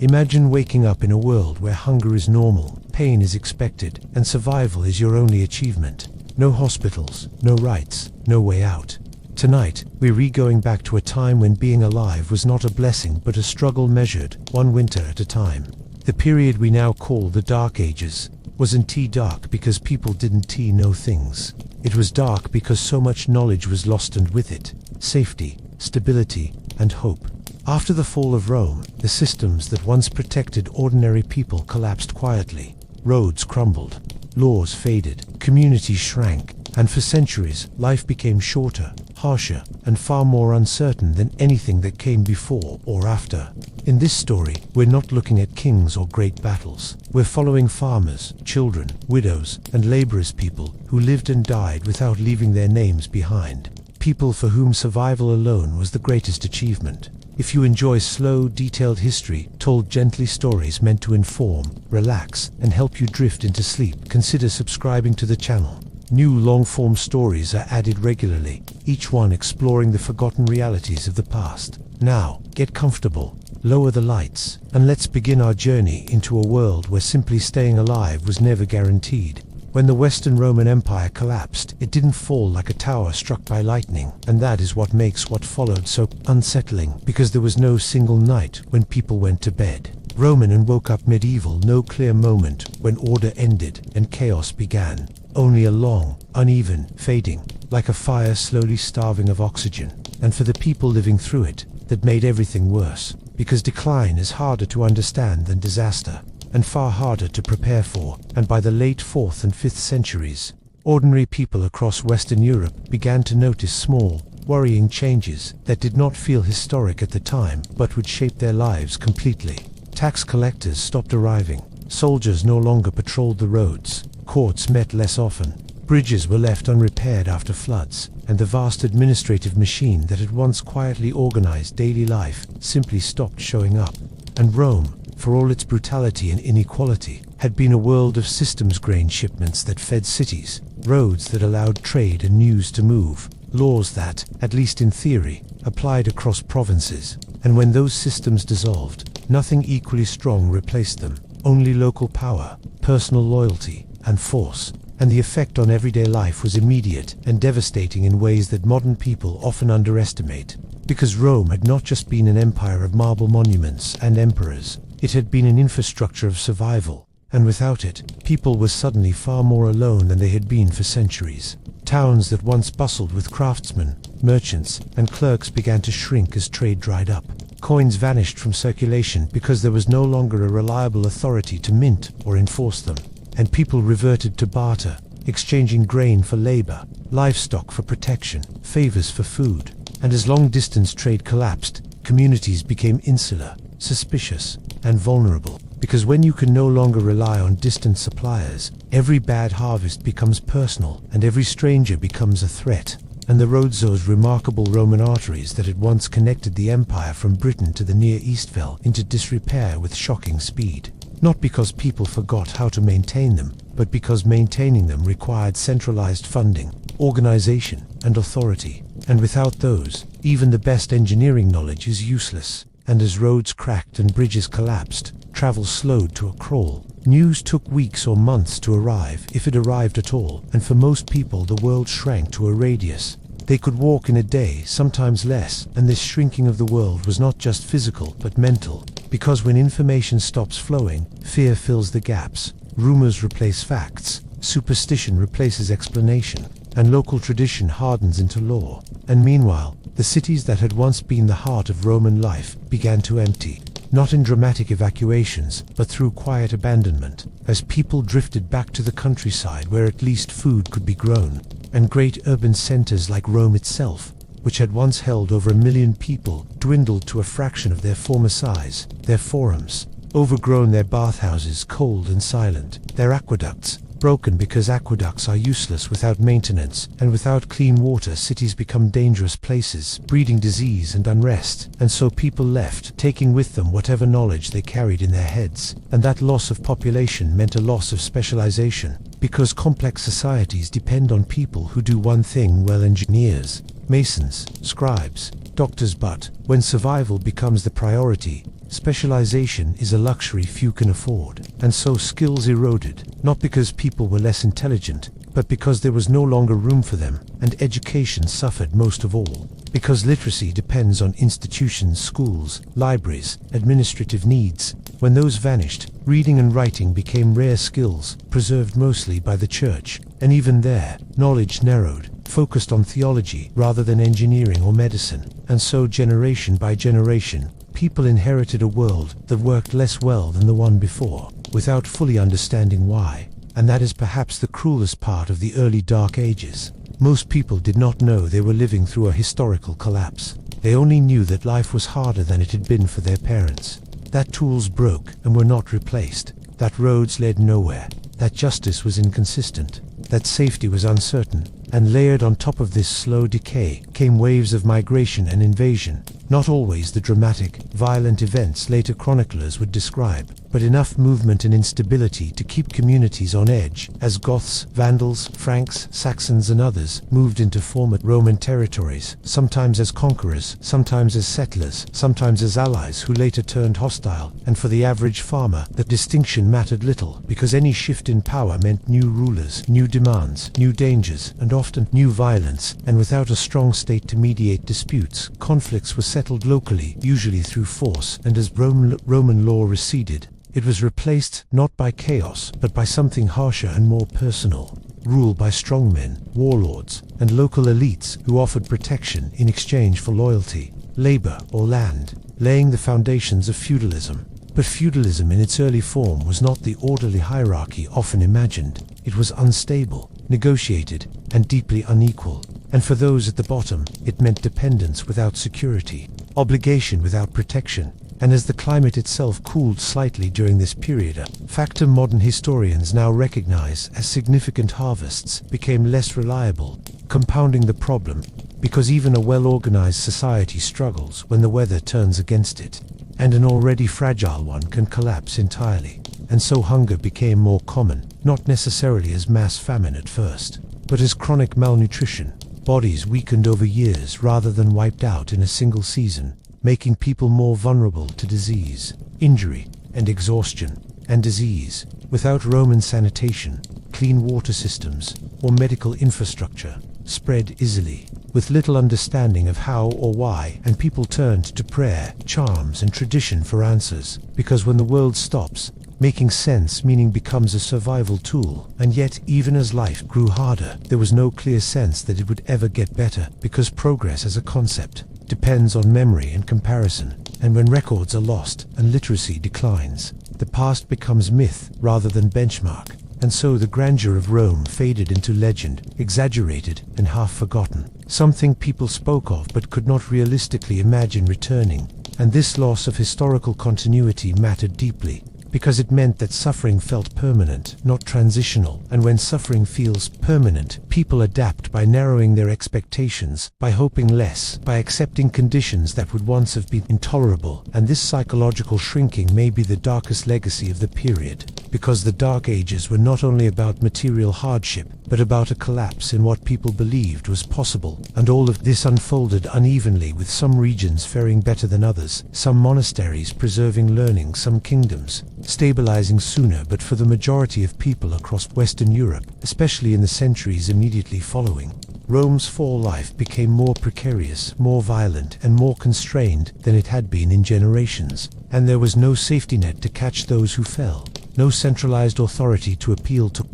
Imagine waking up in a world where hunger is normal, pain is expected, and survival is your only achievement. No hospitals, no rights, no way out. Tonight, we're going back to a time when being alive was not a blessing but a struggle measured, one winter at a time. The period we now call the Dark Ages wasn't dark because people didn't know things. It was dark because so much knowledge was lost, and with it, safety, stability, and hope. After the fall of Rome, the systems that once protected ordinary people collapsed quietly. Roads crumbled, laws faded, communities shrank, and for centuries, life became shorter, harsher, and far more uncertain than anything that came before or after. In this story, we're not looking at kings or great battles. We're following farmers, children, widows, and laborers, people who lived and died without leaving their names behind. People for whom survival alone was the greatest achievement. If you enjoy slow, detailed history, told gently, stories meant to inform, relax, and help you drift into sleep, consider subscribing to the channel. New long-form stories are added regularly, each one exploring the forgotten realities of the past. Now, get comfortable, lower the lights, and let's begin our journey into a world where simply staying alive was never guaranteed. When the Western Roman Empire collapsed, it didn't fall like a tower struck by lightning, and that is what makes what followed so unsettling, because there was no single night when people went to bed. Roman and woke up medieval, no clear moment when order ended and chaos began. Only a long, uneven, fading, like a fire slowly starving of oxygen. And for the people living through it, that made everything worse, because decline is harder to understand than disaster, and far harder to prepare for. And by the late 4th and 5th centuries, ordinary people across Western Europe began to notice small, worrying changes that did not feel historic at the time, but would shape their lives completely. Tax collectors stopped arriving, soldiers no longer patrolled the roads, courts met less often, bridges were left unrepaired after floods, and the vast administrative machine that had once quietly organized daily life simply stopped showing up. And Rome, for all its brutality and inequality, had been a world of systems, grain shipments that fed cities, roads that allowed trade and news to move, laws that, at least in theory, applied across provinces. And when those systems dissolved, nothing equally strong replaced them. Only local power, personal loyalty, and force. And the effect on everyday life was immediate and devastating in ways that modern people often underestimate. Because Rome had not just been an empire of marble monuments and emperors, it had been an infrastructure of survival. And without it, people were suddenly far more alone than they had been for centuries. Towns that once bustled with craftsmen, merchants, and clerks began to shrink as trade dried up. Coins vanished from circulation because there was no longer a reliable authority to mint or enforce them. And people reverted to barter, exchanging grain for labor, livestock for protection, favors for food. And as long-distance trade collapsed, communities became insular, suspicious, and vulnerable. Because when you can no longer rely on distant suppliers, every bad harvest becomes personal, and every stranger becomes a threat. And the roads, those remarkable Roman arteries that had once connected the empire from Britain to the Near East, fell into disrepair with shocking speed. Not because people forgot how to maintain them, but because maintaining them required centralized funding, organization, and authority. And without those, even the best engineering knowledge is useless. And as roads cracked and bridges collapsed, travel slowed to a crawl. News took weeks or months to arrive, if it arrived at all, and for most people the world shrank to a radius. They could walk in a day, sometimes less, and this shrinking of the world was not just physical but mental. Because when information stops flowing, fear fills the gaps, rumors replace facts, superstition replaces explanation, and local tradition hardens into law. And meanwhile, the cities that had once been the heart of Roman life began to empty. Not in dramatic evacuations, but through quiet abandonment, as people drifted back to the countryside where at least food could be grown. And great urban centers like Rome itself, which had once held over 1 million people, dwindled to a fraction of their former size. Their forums, overgrown, their bathhouses cold and silent, their aqueducts, broken because aqueducts are useless without maintenance, and without clean water cities become dangerous places, breeding disease and unrest. And so people left, taking with them whatever knowledge they carried in their heads. And that loss of population meant a loss of specialization, because complex societies depend on people who do one thing well: engineers, masons, scribes, doctors, but when survival becomes the priority, specialization is a luxury few can afford. And so skills eroded, not because people were less intelligent, but because there was no longer room for them, and education suffered most of all. Because literacy depends on institutions, schools, libraries, administrative needs. When those vanished, reading and writing became rare skills, preserved mostly by the church, and even there, knowledge narrowed, focused on theology rather than engineering or medicine. And so generation by generation, people inherited a world that worked less well than the one before, without fully understanding why. And that is perhaps the cruelest part of the early Dark Ages. Most people did not know they were living through a historical collapse. They only knew that life was harder than it had been for their parents, that tools broke and were not replaced, that roads led nowhere, that justice was inconsistent, that safety was uncertain. And layered on top of this slow decay came waves of migration and invasion, not always the dramatic, violent events later chroniclers would describe, but enough movement and instability to keep communities on edge, as Goths, Vandals, Franks, Saxons and others moved into former Roman territories, sometimes as conquerors, sometimes as settlers, sometimes as allies who later turned hostile. And for the average farmer, the distinction mattered little, because any shift in power meant new rulers, new demands, new dangers, and often new violence. And without a strong state to mediate disputes, conflicts were settled locally, usually through force. And as Roman law receded, it was replaced not by chaos, but by something harsher and more personal. Rule by strongmen, warlords, and local elites who offered protection in exchange for loyalty, labor, or land, laying the foundations of feudalism. But feudalism in its early form was not the orderly hierarchy often imagined. It was unstable, negotiated, and deeply unequal. And for those at the bottom, it meant dependence without security, obligation without protection. And as the climate itself cooled slightly during this period, a factor modern historians now recognize as significant harvests became less reliable, compounding the problem, because even a well-organized society struggles when the weather turns against it, and an already fragile one can collapse entirely. And so hunger became more common, not necessarily as mass famine at first, but as chronic malnutrition, bodies weakened over years rather than wiped out in a single season, making people more vulnerable to disease, injury, and exhaustion. And disease, without Roman sanitation, clean water systems, or medical infrastructure, spread easily, with little understanding of how or why, and people turned to prayer, charms, and tradition for answers. Because when the world stops, making sense meaning becomes a survival tool. And yet, even as life grew harder, there was no clear sense that it would ever get better, because progress as a concept depends on memory and comparison. And when records are lost and literacy declines, the past becomes myth rather than benchmark. And so the grandeur of Rome faded into legend, exaggerated and half forgotten, something people spoke of but could not realistically imagine returning. And this loss of historical continuity mattered deeply, because it meant that suffering felt permanent, not transitional. And when suffering feels permanent, people adapt by narrowing their expectations, by hoping less, by accepting conditions that would once have been intolerable. And this psychological shrinking may be the darkest legacy of the period, because the Dark Ages were not only about material hardship, but about a collapse in what people believed was possible. And all of this unfolded unevenly, with some regions faring better than others, some monasteries preserving learning, some kingdoms stabilizing sooner. But for the majority of people across Western Europe, especially in the centuries immediately following Rome's fall, life became more precarious, more violent, and more constrained than it had been in generations. And there was no safety net to catch those who fell, no centralized authority to appeal to,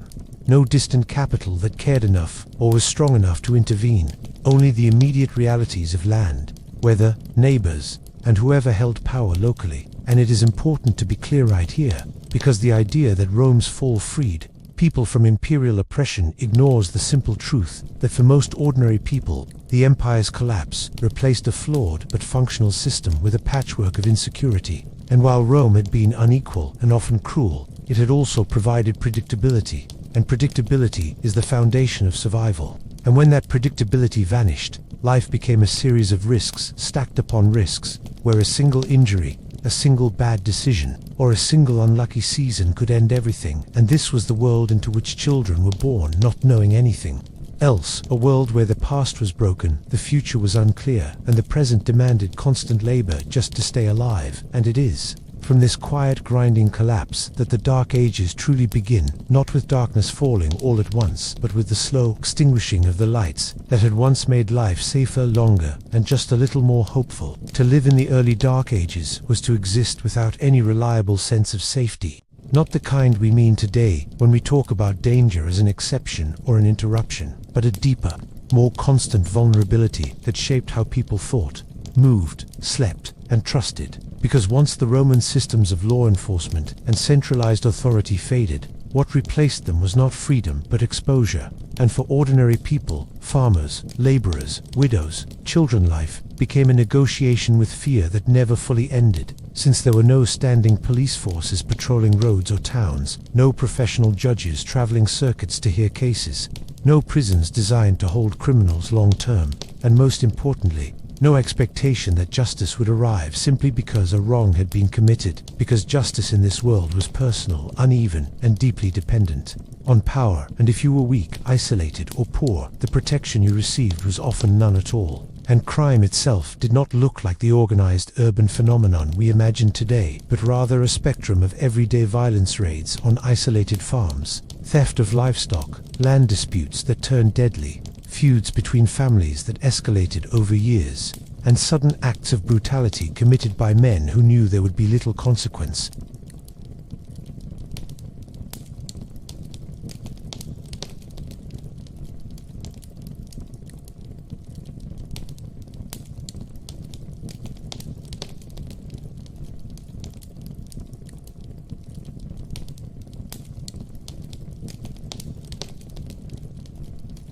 no distant capital that cared enough or was strong enough to intervene. Only the immediate realities of land, weather, neighbors, and whoever held power locally. And it is important to be clear right here, because the idea that Rome's fall freed people from imperial oppression ignores the simple truth that for most ordinary people, the empire's collapse replaced a flawed but functional system with a patchwork of insecurity. And while Rome had been unequal and often cruel, it had also provided predictability, and predictability is the foundation of survival. And when that predictability vanished, life became a series of risks stacked upon risks, where a single injury, a single bad decision, or a single unlucky season could end everything. And this was the world into which children were born, not knowing anything. Else, a world where the past was broken, the future was unclear, and the present demanded constant labor just to stay alive. And it is from this quiet, grinding collapse that the Dark Ages truly begin, not with darkness falling all at once, but with the slow extinguishing of the lights that had once made life safer, longer, and just a little more hopeful. To live in the early Dark Ages was to exist without any reliable sense of safety. Not the kind we mean today when we talk about danger as an exception or an interruption, but a deeper, more constant vulnerability that shaped how people thought, moved, slept, and trusted. Because once the Roman systems of law enforcement and centralized authority faded, what replaced them was not freedom but exposure. And for ordinary people, farmers, laborers, widows, children, life became a negotiation with fear that never fully ended. Since there were no standing police forces patrolling roads or towns, no professional judges traveling circuits to hear cases, no prisons designed to hold criminals long term, and most importantly, no expectation that justice would arrive simply because a wrong had been committed, because justice in this world was personal, uneven, and deeply dependent on power, and if you were weak, isolated, or poor, the protection you received was often none at all. And crime itself did not look like the organized urban phenomenon we imagine today, but rather a spectrum of everyday violence: raids on isolated farms, theft of livestock, land disputes that turned deadly, feuds between families that escalated over years, and sudden acts of brutality committed by men who knew there would be little consequence.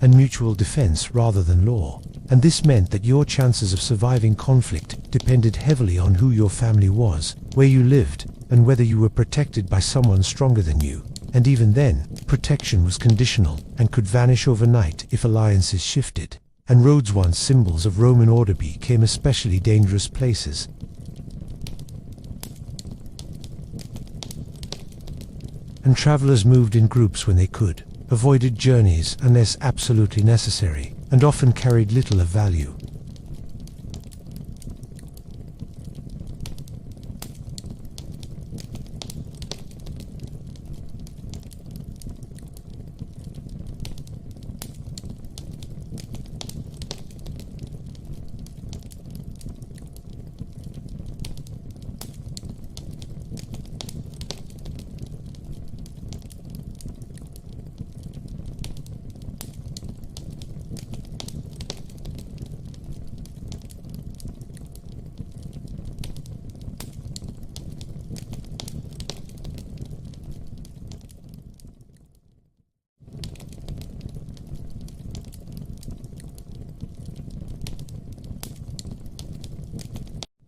And mutual defense rather than law. And this meant that your chances of surviving conflict depended heavily on who your family was, where you lived, and whether you were protected by someone stronger than you. And even then, protection was conditional and could vanish overnight if alliances shifted. And roads, once symbols of Roman order, became especially dangerous places. And travelers moved in groups when they could, avoided journeys unless absolutely necessary, and often carried little of value.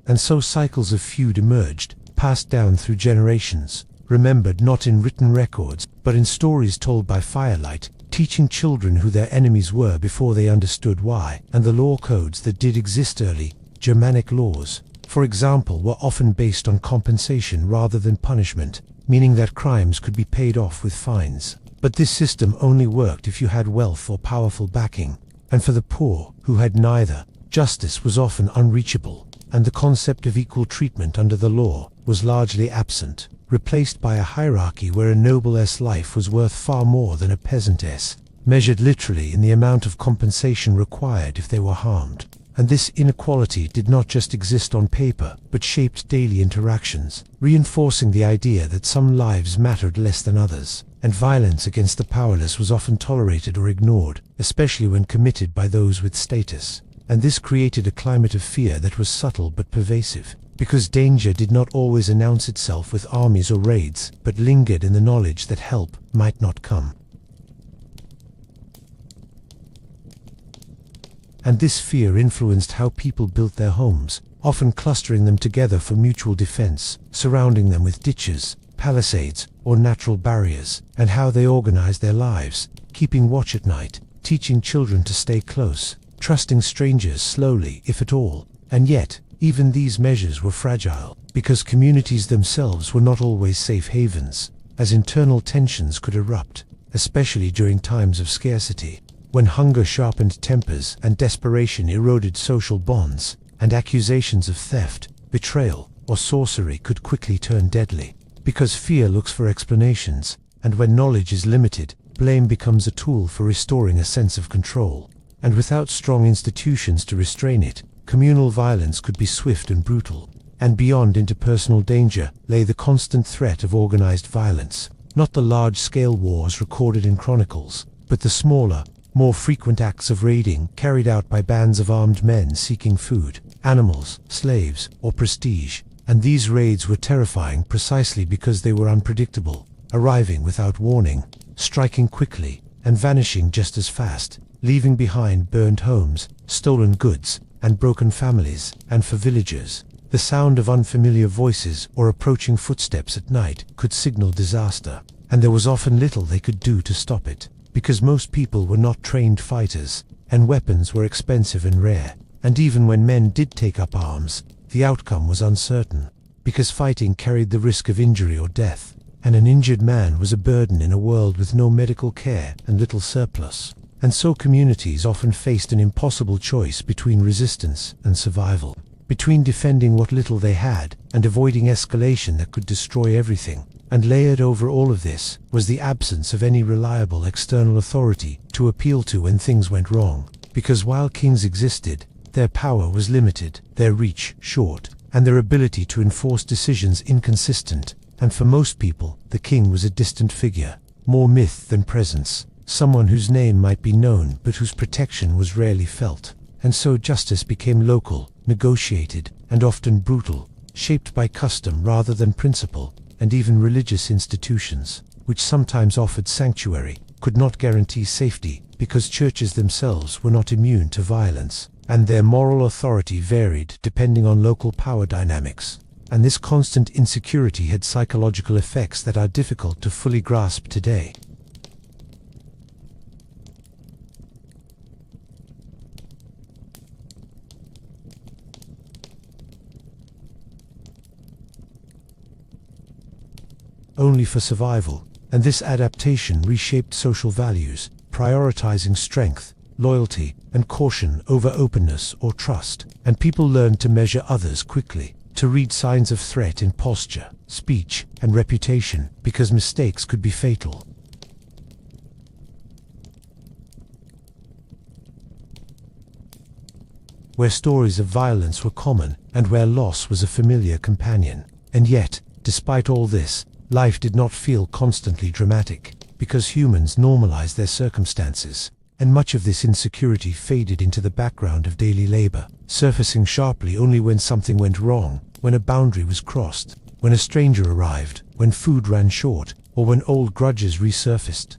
And so cycles of feud emerged, passed down through generations, remembered not in written records, but in stories told by firelight, teaching children who their enemies were before they understood why. And the law codes that did exist early, Germanic laws, for example, were often based on compensation rather than punishment, meaning that crimes could be paid off with fines. But this system only worked if you had wealth or powerful backing. And for the poor, who had neither, justice was often unreachable, and the concept of equal treatment under the law was largely absent, replaced by a hierarchy where a noble's life was worth far more than a peasant's, measured literally in the amount of compensation required if they were harmed. And this inequality did not just exist on paper, but shaped daily interactions, reinforcing the idea that some lives mattered less than others, and violence against the powerless was often tolerated or ignored, especially when committed by those with status. And this created a climate of fear that was subtle but pervasive, because danger did not always announce itself with armies or raids, but lingered in the knowledge that help might not come. And this fear influenced how people built their homes, often clustering them together for mutual defense, surrounding them with ditches, palisades, or natural barriers, and how they organized their lives, keeping watch at night, teaching children to stay close, trusting strangers slowly, if at all. And yet, even these measures were fragile, because communities themselves were not always safe havens, as internal tensions could erupt, especially during times of scarcity. when hunger sharpened tempers and desperation eroded social bonds, and accusations of theft, betrayal, or sorcery could quickly turn deadly. Because fear looks for explanations, and when knowledge is limited, blame becomes a tool for restoring a sense of control. And without strong institutions to restrain it, communal violence could be swift and brutal. And beyond interpersonal danger lay the constant threat of organized violence, not the large-scale wars recorded in chronicles, but the smaller, more frequent acts of raiding carried out by bands of armed men seeking food, animals, slaves, or prestige. And these raids were terrifying precisely because they were unpredictable, arriving without warning, striking quickly, and vanishing just as fast, leaving behind burned homes, stolen goods, and broken families. And for villagers, the sound of unfamiliar voices or approaching footsteps at night could signal disaster, and there was often little they could do to stop it, because most people were not trained fighters, and weapons were expensive and rare. And even when men did take up arms, the outcome was uncertain, because fighting carried the risk of injury or death, and an injured man was a burden in a world with no medical care and little surplus. And so communities often faced an impossible choice between resistance and survival, between defending what little they had and avoiding escalation that could destroy everything. And layered over all of this was the absence of any reliable external authority to appeal to when things went wrong, because while kings existed, their power was limited, their reach short, and their ability to enforce decisions inconsistent. And for most people, the king was a distant figure, more myth than presence, someone whose name might be known but whose protection was rarely felt. And so justice became local, negotiated, and often brutal, shaped by custom rather than principle. And even religious institutions, which sometimes offered sanctuary, could not guarantee safety, because churches themselves were not immune to violence, and their moral authority varied depending on local power dynamics. And this constant insecurity had psychological effects that are difficult to fully grasp today. Only for survival, and this adaptation reshaped social values, prioritizing strength, loyalty, and caution over openness or trust. And people learned to measure others quickly, to read signs of threat in posture, speech, and reputation, because mistakes could be fatal. Where stories of violence were common, and where loss was a familiar companion. And yet, despite all this, life did not feel constantly dramatic, because humans normalized their circumstances, and much of this insecurity faded into the background of daily labor, surfacing sharply only when something went wrong, when a boundary was crossed, when a stranger arrived, when food ran short, or when old grudges resurfaced.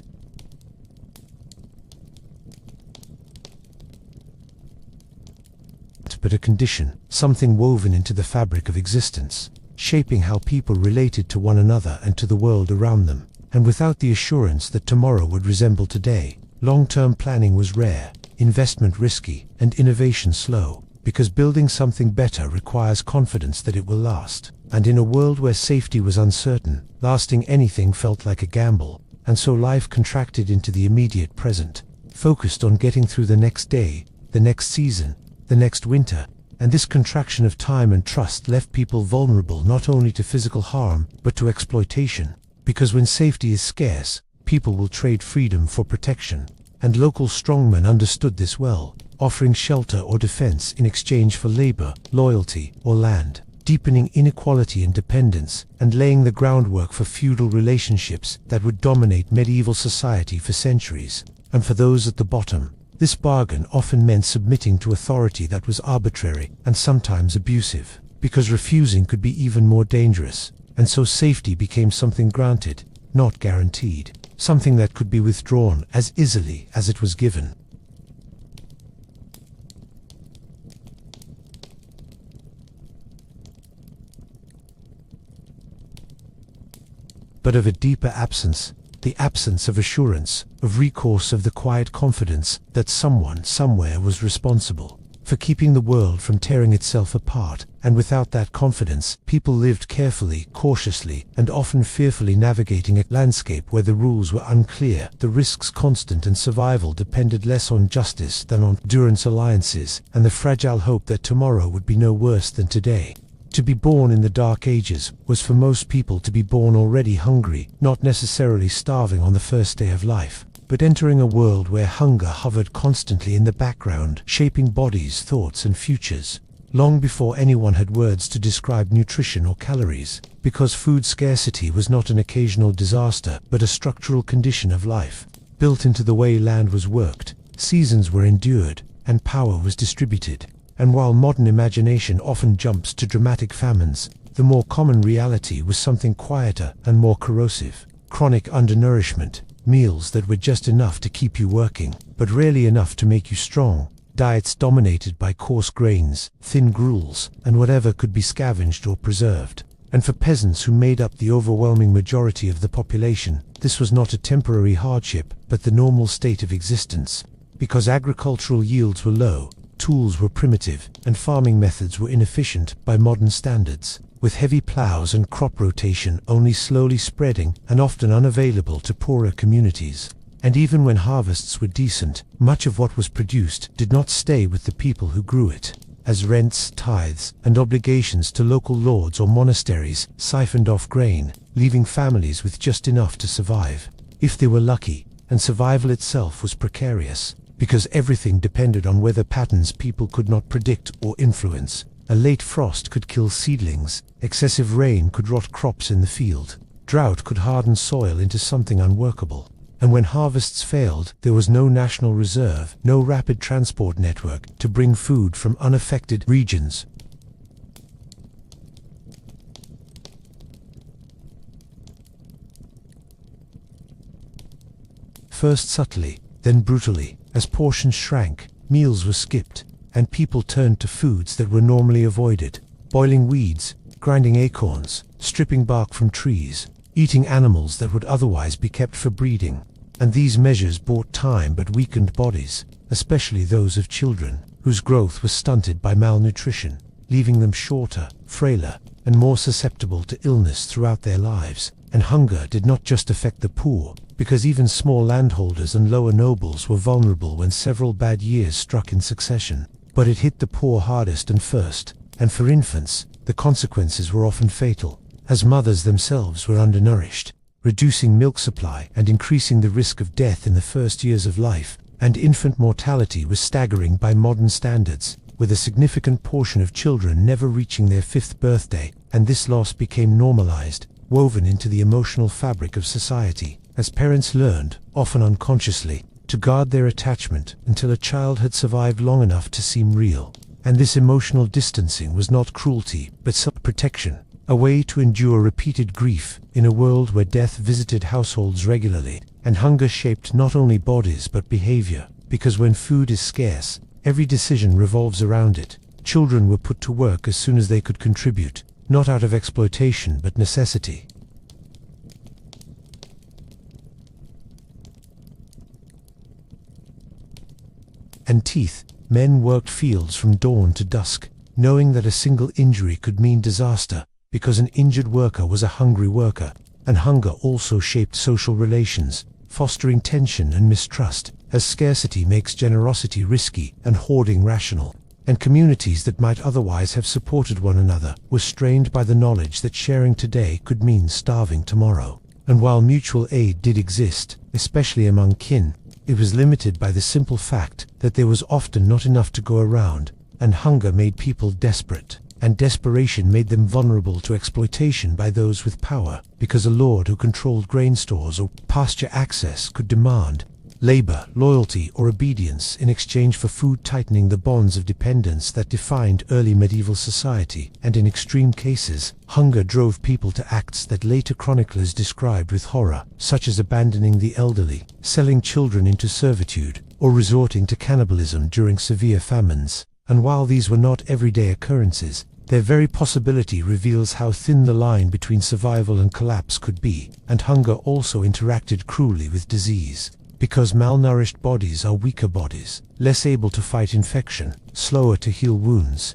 But a condition, something woven into the fabric of existence, shaping how people related to one another and to the world around them. And without the assurance that tomorrow would resemble today, long-term planning was rare, investment risky, and innovation slow, because building something better requires confidence that it will last. And in a world where safety was uncertain, lasting anything felt like a gamble, and so life contracted into the immediate present, focused on getting through the next day, the next season, the next winter. And this contraction of time and trust left people vulnerable not only to physical harm, but to exploitation. Because when safety is scarce, people will trade freedom for protection. And local strongmen understood this well, offering shelter or defense in exchange for labor, loyalty, or land, deepening inequality and dependence, and laying the groundwork for feudal relationships that would dominate medieval society for centuries. And for those at the bottom, this bargain often meant submitting to authority that was arbitrary and sometimes abusive, because refusing could be even more dangerous. And so safety became something granted, not guaranteed, something that could be withdrawn as easily as it was given. But of a deeper absence, the absence of assurance, of recourse, of the quiet confidence that someone somewhere was responsible. for keeping the world from tearing itself apart, and without that confidence, people lived carefully, cautiously, and often fearfully, navigating a landscape where the rules were unclear, the risks constant, and survival depended less on justice than on endurance, alliances, and the fragile hope that tomorrow would be no worse than today. To be born in the Dark Ages was for most people to be born already hungry, not necessarily starving on the first day of life, but entering a world where hunger hovered constantly in the background, shaping bodies, thoughts, and futures, long before anyone had words to describe nutrition or calories, because food scarcity was not an occasional disaster, but a structural condition of life, built into the way land was worked, seasons were endured, and power was distributed. And while modern imagination often jumps to dramatic famines, the more common reality was something quieter and more corrosive: chronic undernourishment, meals that were just enough to keep you working, but rarely enough to make you strong, diets dominated by coarse grains, thin gruels, and whatever could be scavenged or preserved. And for peasants who made up the overwhelming majority of the population, this was not a temporary hardship, but the normal state of existence. Because agricultural yields were low, tools were primitive, and farming methods were inefficient by modern standards, with heavy plows and crop rotation only slowly spreading and often unavailable to poorer communities. And even when harvests were decent, much of what was produced did not stay with the people who grew it, as rents, tithes, and obligations to local lords or monasteries siphoned off grain, leaving families with just enough to survive, if they were lucky, and survival itself was precarious, because everything depended on weather patterns people could not predict or influence. A late frost could kill seedlings, excessive rain could rot crops in the field, drought could harden soil into something unworkable. And when harvests failed, there was no national reserve, no rapid transport network to bring food from unaffected regions. First subtly, then brutally, as portions shrank, meals were skipped, and people turned to foods that were normally avoided: boiling weeds, grinding acorns, stripping bark from trees, eating animals that would otherwise be kept for breeding. And these measures bought time but weakened bodies, especially those of children, whose growth was stunted by malnutrition, leaving them shorter, frailer, and more susceptible to illness throughout their lives. And hunger did not just affect the poor, because even small landholders and lower nobles were vulnerable when several bad years struck in succession. But it hit the poor hardest and first, and for infants, the consequences were often fatal, as mothers themselves were undernourished, reducing milk supply and increasing the risk of death in the first years of life. And infant mortality was staggering by modern standards, with a significant portion of children never reaching their 5th birthday, and this loss became normalized, woven into the emotional fabric of society, as parents learned, often unconsciously, to guard their attachment until a child had survived long enough to seem real. And this emotional distancing was not cruelty, but self-protection, a way to endure repeated grief in a world where death visited households regularly, and hunger shaped not only bodies but behavior, because when food is scarce, every decision revolves around it. Children were put to work as soon as they could contribute, not out of exploitation but necessity. And teeth, men worked fields from dawn to dusk, knowing that a single injury could mean disaster, because an injured worker was a hungry worker. And hunger also shaped social relations, fostering tension and mistrust, as scarcity makes generosity risky and hoarding rational. And communities that might otherwise have supported one another were strained by the knowledge that sharing today could mean starving tomorrow. And while mutual aid did exist, especially among kin, it was limited by the simple fact that there was often not enough to go around, and hunger made people desperate, and desperation made them vulnerable to exploitation by those with power, because a lord who controlled grain stores or pasture access could demand labor, loyalty, or obedience in exchange for food, tightening the bonds of dependence that defined early medieval society. And in extreme cases, hunger drove people to acts that later chroniclers described with horror, such as abandoning the elderly, selling children into servitude, or resorting to cannibalism during severe famines. And while these were not everyday occurrences, their very possibility reveals how thin the line between survival and collapse could be. And hunger also interacted cruelly with disease. Because malnourished bodies are weaker bodies, less able to fight infection, slower to heal wounds.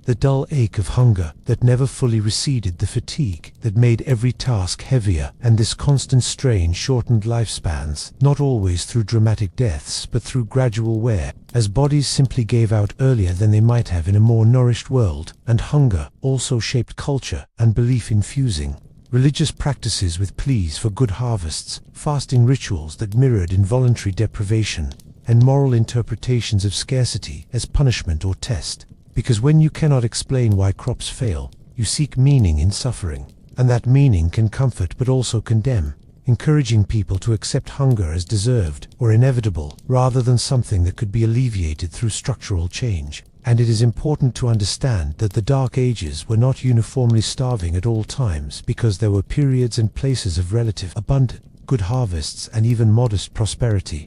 The dull ache of hunger that never fully receded, the fatigue that made every task heavier, and this constant strain shortened lifespans, not always through dramatic deaths, but through gradual wear, as bodies simply gave out earlier than they might have in a more nourished world. And hunger also shaped culture and belief, infusing religious practices with pleas for good harvests, fasting rituals that mirrored involuntary deprivation, and moral interpretations of scarcity as punishment or test. Because when you cannot explain why crops fail, you seek meaning in suffering, and that meaning can comfort but also condemn, encouraging people to accept hunger as deserved or inevitable, rather than something that could be alleviated through structural change. And it is important to understand that the Dark Ages were not uniformly starving at all times, because there were periods and places of relative abundance, good harvests, and even modest prosperity.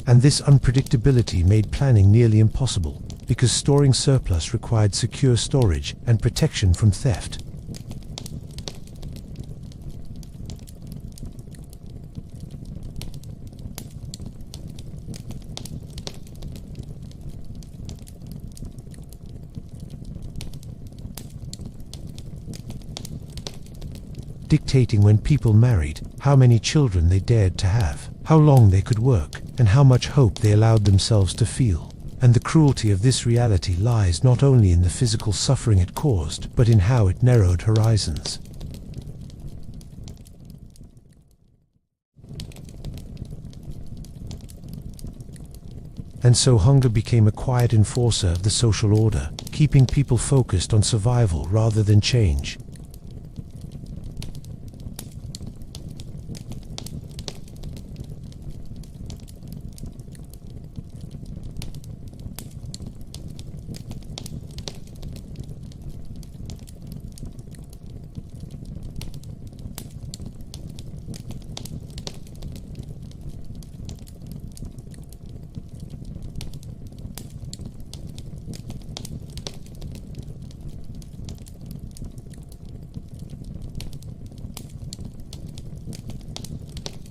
And this unpredictability made planning nearly impossible, because storing surplus required secure storage and protection from theft. Dictating when people married, how many children they dared to have, how long they could work, and how much hope they allowed themselves to feel. And the cruelty of this reality lies not only in the physical suffering it caused, but in how it narrowed horizons. And so hunger became a quiet enforcer of the social order, keeping people focused on survival rather than change.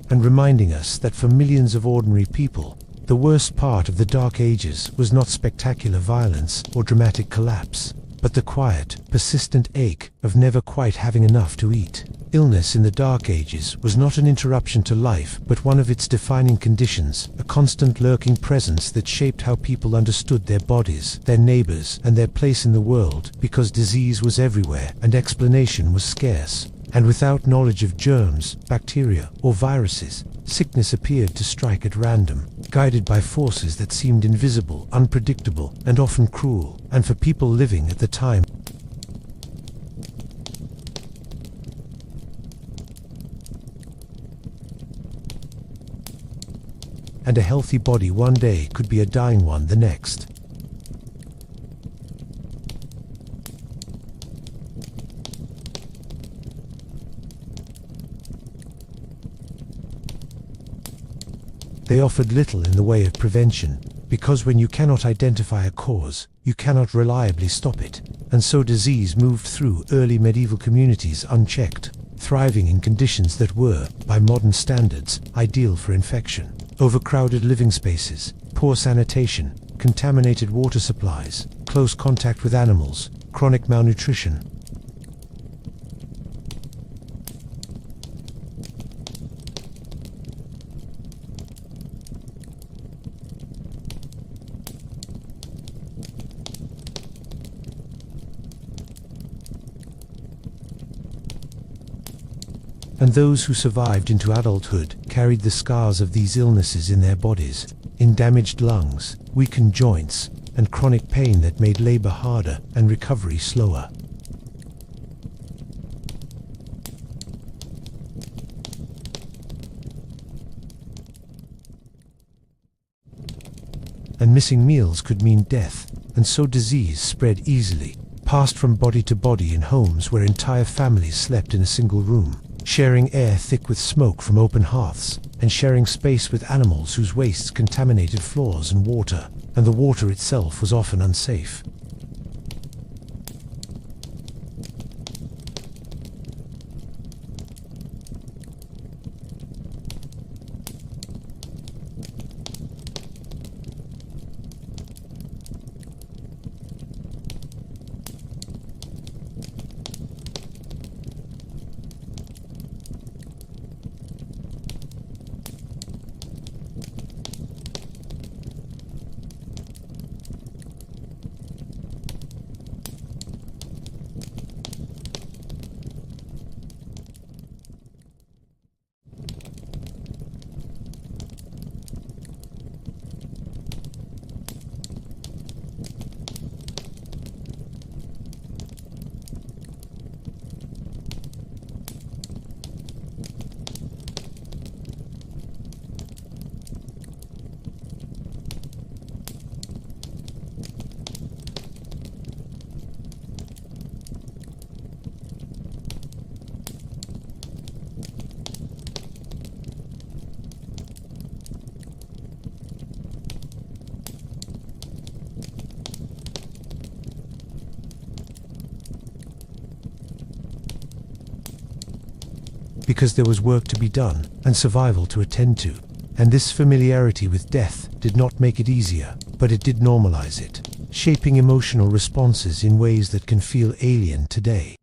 And reminding us that for millions of ordinary people, the worst part of the Dark Ages was not spectacular violence or dramatic collapse, but the quiet, persistent ache of never quite having enough to eat. Illness in the Dark Ages was not an interruption to life, but one of its defining conditions, a constant lurking presence that shaped how people understood their bodies, their neighbors, and their place in the world, because disease was everywhere and explanation was scarce. And without knowledge of germs, bacteria, or viruses, sickness appeared to strike at random, guided by forces that seemed invisible, unpredictable, and often cruel. And for people living at the time, and a healthy body one day could be a dying one the next. They offered little in the way of prevention, because when you cannot identify a cause, you cannot reliably stop it. And so disease moved through early medieval communities unchecked, thriving in conditions that were, by modern standards, ideal for infection. Overcrowded living spaces, poor sanitation, contaminated water supplies, close contact with animals, chronic malnutrition. And those who survived into adulthood carried the scars of these illnesses in their bodies, in damaged lungs, weakened joints, and chronic pain that made labor harder and recovery slower. and missing meals could mean death, and so disease spread easily, passed from body to body in homes where entire families slept in a single room, sharing air thick with smoke from open hearths, and sharing space with animals whose wastes contaminated floors and water, and the water itself was often unsafe. Because there was work to be done and survival to attend to, and this familiarity with death did not make it easier, but it did normalize it, shaping emotional responses in ways that can feel alien today.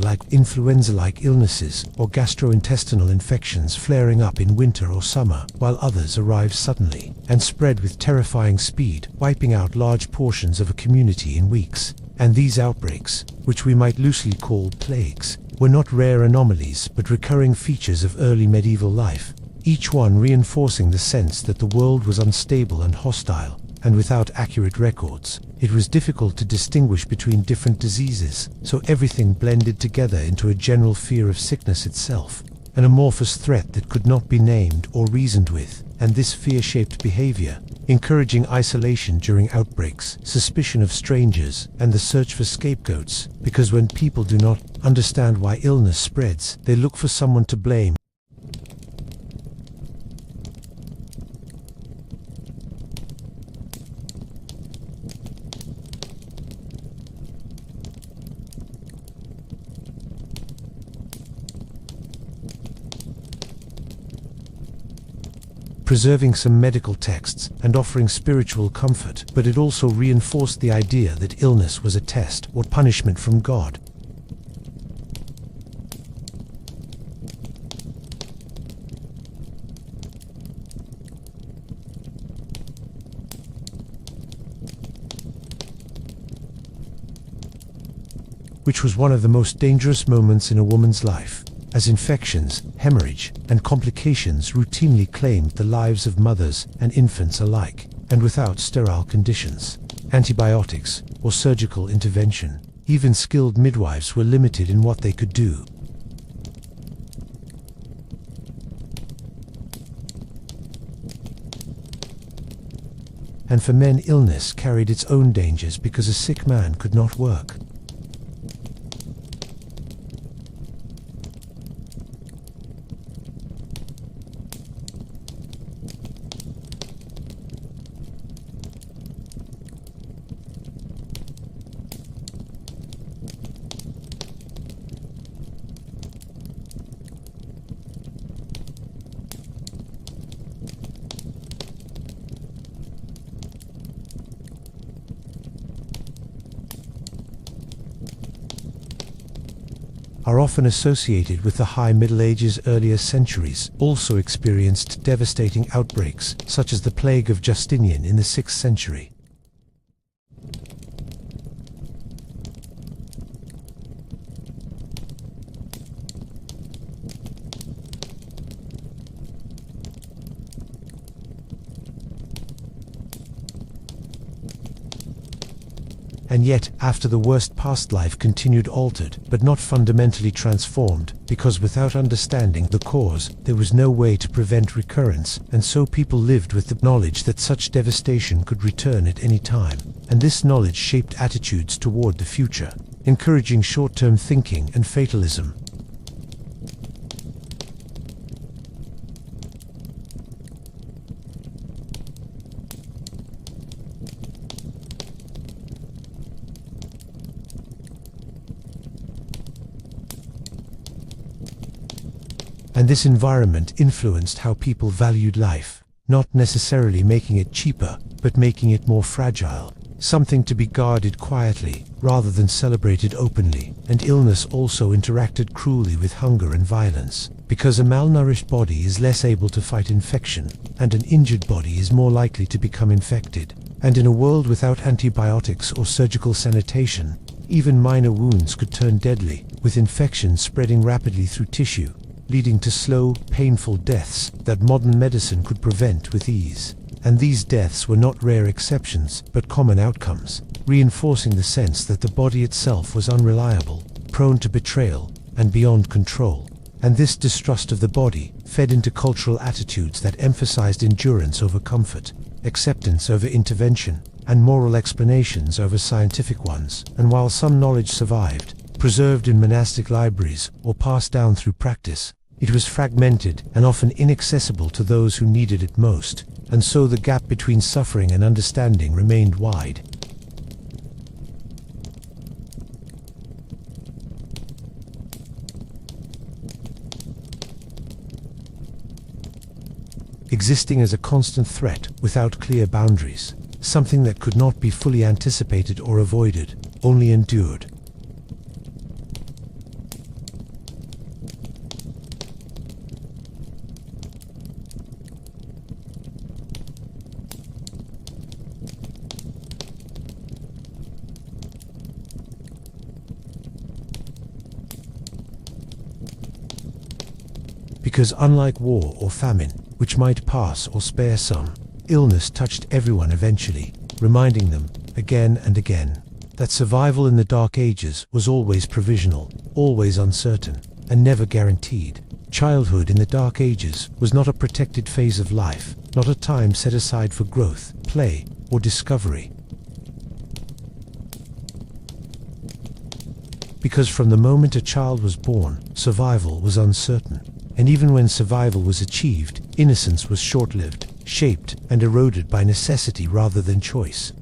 Like influenza-like illnesses or gastrointestinal infections flaring up in winter or summer, while others arrive suddenly and spread with terrifying speed, wiping out large portions of a community in weeks. And these outbreaks, which we might loosely call plagues, were not rare anomalies but recurring features of early medieval life, each one reinforcing the sense that the world was unstable and hostile, and without accurate records, it was difficult to distinguish between different diseases, so everything blended together into a general fear of sickness itself, an amorphous threat that could not be named or reasoned with, and this fear shaped behavior, encouraging isolation during outbreaks, suspicion of strangers, and the search for scapegoats, because when people do not understand why illness spreads, they look for someone to blame. Preserving some medical texts and offering spiritual comfort, but it also reinforced the idea that illness was a test or punishment from God. Which was one of the most dangerous moments in a woman's life, as infections, hemorrhage, and complications routinely claimed the lives of mothers and infants alike, and without sterile conditions, antibiotics, or surgical intervention, even skilled midwives were limited in what they could do. And for men, illness carried its own dangers because a sick man could not work. Are often associated with the High Middle Ages. Earlier centuries also experienced devastating outbreaks, such as the plague of Justinian in the 6th century. And yet, after the worst past life continued altered, but not fundamentally transformed, because without understanding the cause, there was no way to prevent recurrence, and so people lived with the knowledge that such devastation could return at any time. And this knowledge shaped attitudes toward the future, encouraging short-term thinking and fatalism. And this environment influenced how people valued life, not necessarily making it cheaper, but making it more fragile, something to be guarded quietly, rather than celebrated openly. And illness also interacted cruelly with hunger and violence, because a malnourished body is less able to fight infection, and an injured body is more likely to become infected. And in a world without antibiotics or surgical sanitation, even minor wounds could turn deadly, with infections spreading rapidly through tissue, leading to slow, painful deaths that modern medicine could prevent with ease. And these deaths were not rare exceptions, but common outcomes, reinforcing the sense that the body itself was unreliable, prone to betrayal, and beyond control. And this distrust of the body fed into cultural attitudes that emphasized endurance over comfort, acceptance over intervention, and moral explanations over scientific ones. And while some knowledge survived, preserved in monastic libraries or passed down through practice, it was fragmented and often inaccessible to those who needed it most, and so the gap between suffering and understanding remained wide. Existing as a constant threat without clear boundaries, something that could not be fully anticipated or avoided, only endured. Because unlike war or famine, which might pass or spare some, illness touched everyone eventually, reminding them, again and again, that survival in the Dark Ages was always provisional, always uncertain, and never guaranteed. Childhood in the Dark Ages was not a protected phase of life, not a time set aside for growth, play, or discovery. Because from the moment a child was born, survival was uncertain. And even when survival was achieved, innocence was short-lived, shaped and eroded by necessity rather than choice.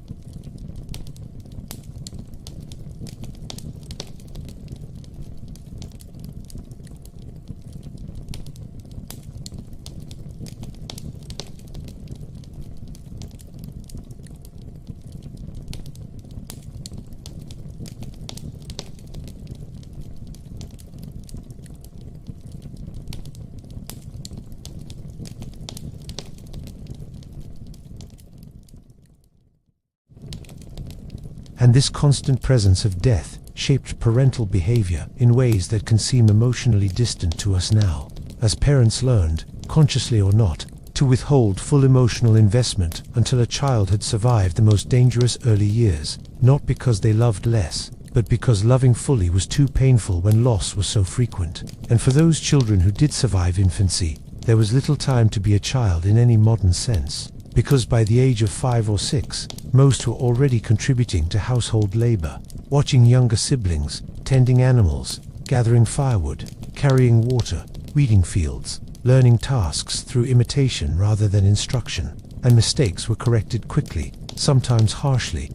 And this constant presence of death shaped parental behavior in ways that can seem emotionally distant to us now, as parents learned, consciously or not, to withhold full emotional investment until a child had survived the most dangerous early years, not because they loved less, but because loving fully was too painful when loss was so frequent. And for those children who did survive infancy, there was little time to be a child in any modern sense, because by the age of 5 or 6, most were already contributing to household labor, watching younger siblings, tending animals, gathering firewood, carrying water, weeding fields, learning tasks through imitation rather than instruction, and mistakes were corrected quickly, sometimes harshly.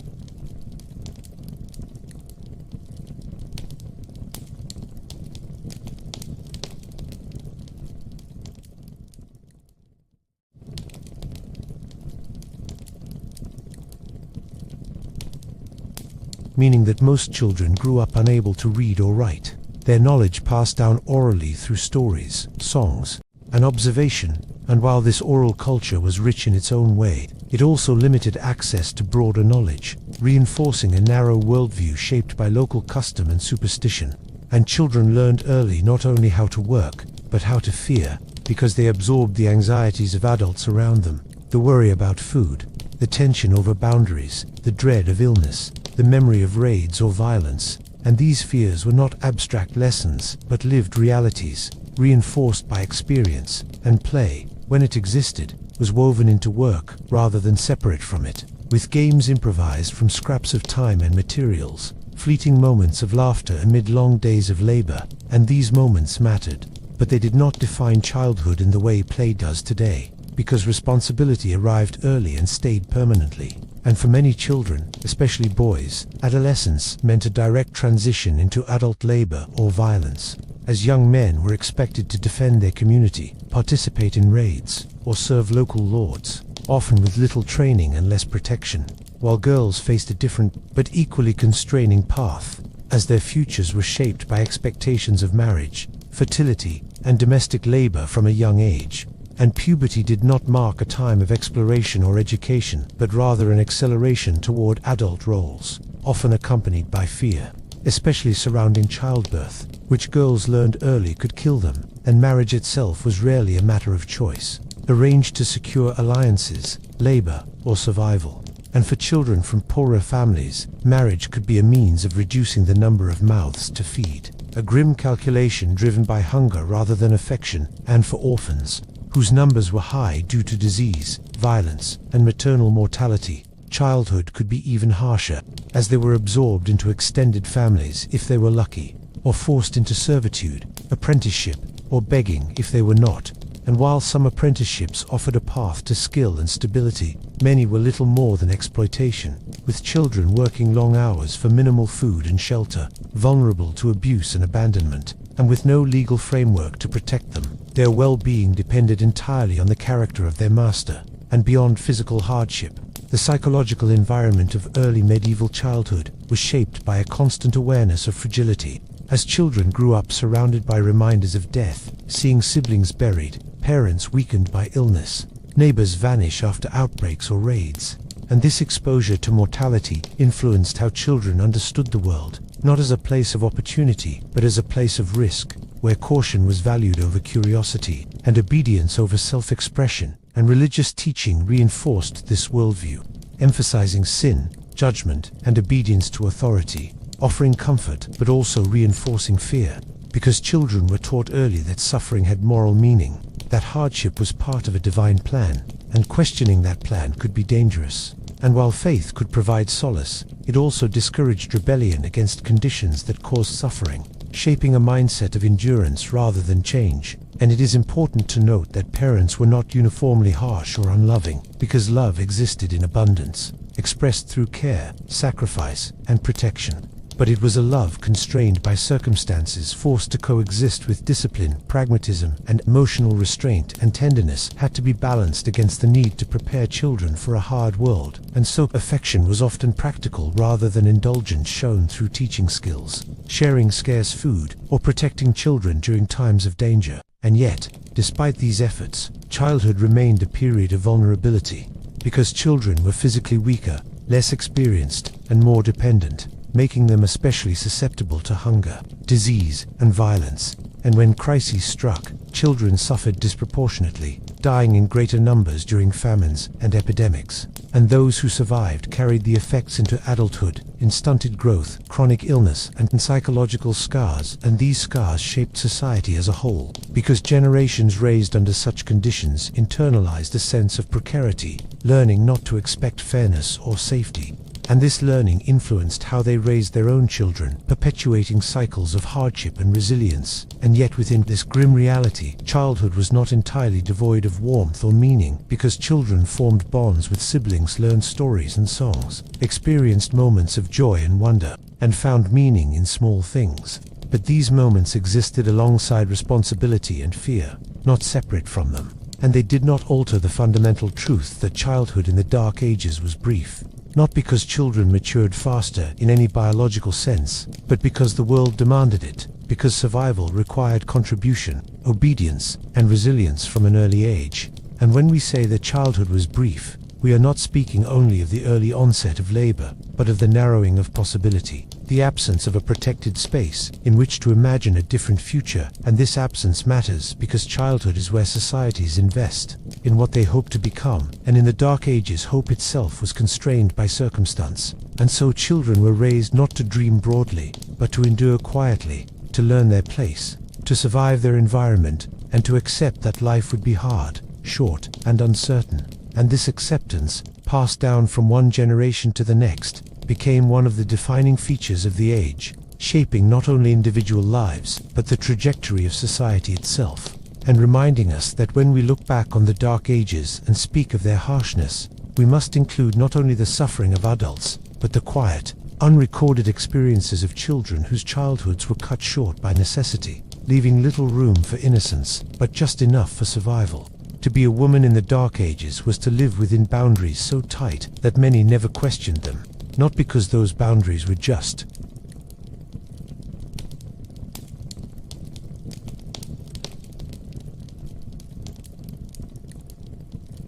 Meaning that most children grew up unable to read or write, their knowledge passed down orally through stories, songs, and observation, and while this oral culture was rich in its own way, it also limited access to broader knowledge, reinforcing a narrow worldview shaped by local custom and superstition. And children learned early not only how to work, but how to fear, because they absorbed the anxieties of adults around them, the worry about food, the tension over boundaries, the dread of illness, the memory of raids or violence, and these fears were not abstract lessons, but lived realities, reinforced by experience, and play, when it existed, was woven into work rather than separate from it, with games improvised from scraps of time and materials, fleeting moments of laughter amid long days of labor, and these moments mattered. But they did not define childhood in the way play does today, because responsibility arrived early and stayed permanently. And for many children, especially boys, adolescence meant a direct transition into adult labor or violence, as young men were expected to defend their community, participate in raids, or serve local lords, often with little training and less protection, while girls faced a different but equally constraining path, as their futures were shaped by expectations of marriage, fertility, and domestic labor from a young age. And puberty did not mark a time of exploration or education, but rather an acceleration toward adult roles, often accompanied by fear, especially surrounding childbirth, which girls learned early could kill them, and marriage itself was rarely a matter of choice, arranged to secure alliances, labor, or survival. And for children from poorer families, marriage could be a means of reducing the number of mouths to feed, a grim calculation driven by hunger rather than affection. And for orphans, whose numbers were high due to disease, violence, and maternal mortality, childhood could be even harsher, as they were absorbed into extended families if they were lucky, or forced into servitude, apprenticeship, or begging if they were not. And while some apprenticeships offered a path to skill and stability, many were little more than exploitation, with children working long hours for minimal food and shelter, vulnerable to abuse and abandonment, and with no legal framework to protect them. Their well-being depended entirely on the character of their master, and beyond physical hardship, the psychological environment of early medieval childhood was shaped by a constant awareness of fragility. As children grew up surrounded by reminders of death, seeing siblings buried, parents weakened by illness, neighbors vanish after outbreaks or raids, and this exposure to mortality influenced how children understood the world, not as a place of opportunity, but as a place of risk, where caution was valued over curiosity, and obedience over self-expression, and religious teaching reinforced this worldview, emphasizing sin, judgment, and obedience to authority, offering comfort but also reinforcing fear, because children were taught early that suffering had moral meaning, that hardship was part of a divine plan, and questioning that plan could be dangerous. And while faith could provide solace, it also discouraged rebellion against conditions that caused suffering, shaping a mindset of endurance rather than change. And it is important to note that parents were not uniformly harsh or unloving, because love existed in abundance, expressed through care, sacrifice, and protection. But it was a love constrained by circumstances, forced to coexist with discipline, pragmatism, and emotional restraint, and tenderness had to be balanced against the need to prepare children for a hard world. And so affection was often practical rather than indulgent, shown through teaching skills, sharing scarce food, or protecting children during times of danger. And yet, despite these efforts, childhood remained a period of vulnerability, because children were physically weaker, less experienced, and more dependent, making them especially susceptible to hunger, disease, and violence. And when crises struck, children suffered disproportionately, dying in greater numbers during famines and epidemics. And those who survived carried the effects into adulthood, in stunted growth, chronic illness, and psychological scars. And these scars shaped society as a whole, because generations raised under such conditions internalized a sense of precarity, learning not to expect fairness or safety. And this learning influenced how they raised their own children, perpetuating cycles of hardship and resilience. And yet within this grim reality, childhood was not entirely devoid of warmth or meaning, because children formed bonds with siblings, learned stories and songs, experienced moments of joy and wonder, and found meaning in small things. But these moments existed alongside responsibility and fear, not separate from them. And they did not alter the fundamental truth that childhood in the Dark Ages was brief. Not because children matured faster in any biological sense, but because the world demanded it, because survival required contribution, obedience, and resilience from an early age. And when we say that childhood was brief, we are not speaking only of the early onset of labor, but of the narrowing of possibility, the absence of a protected space in which to imagine a different future, and this absence matters because childhood is where societies invest in what they hope to become, and in the Dark Ages hope itself was constrained by circumstance, and so children were raised not to dream broadly, but to endure quietly, to learn their place, to survive their environment, and to accept that life would be hard, short, and uncertain. And this acceptance, passed down from one generation to the next, became one of the defining features of the age, shaping not only individual lives, but the trajectory of society itself, and reminding us that when we look back on the Dark Ages and speak of their harshness, we must include not only the suffering of adults, but the quiet, unrecorded experiences of children whose childhoods were cut short by necessity, leaving little room for innocence, but just enough for survival. To be a woman in the Dark Ages was to live within boundaries so tight that many never questioned them, not because those boundaries were just.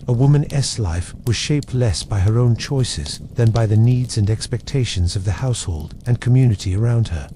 A woman's life was shaped less by her own choices than by the needs and expectations of the household and community around her.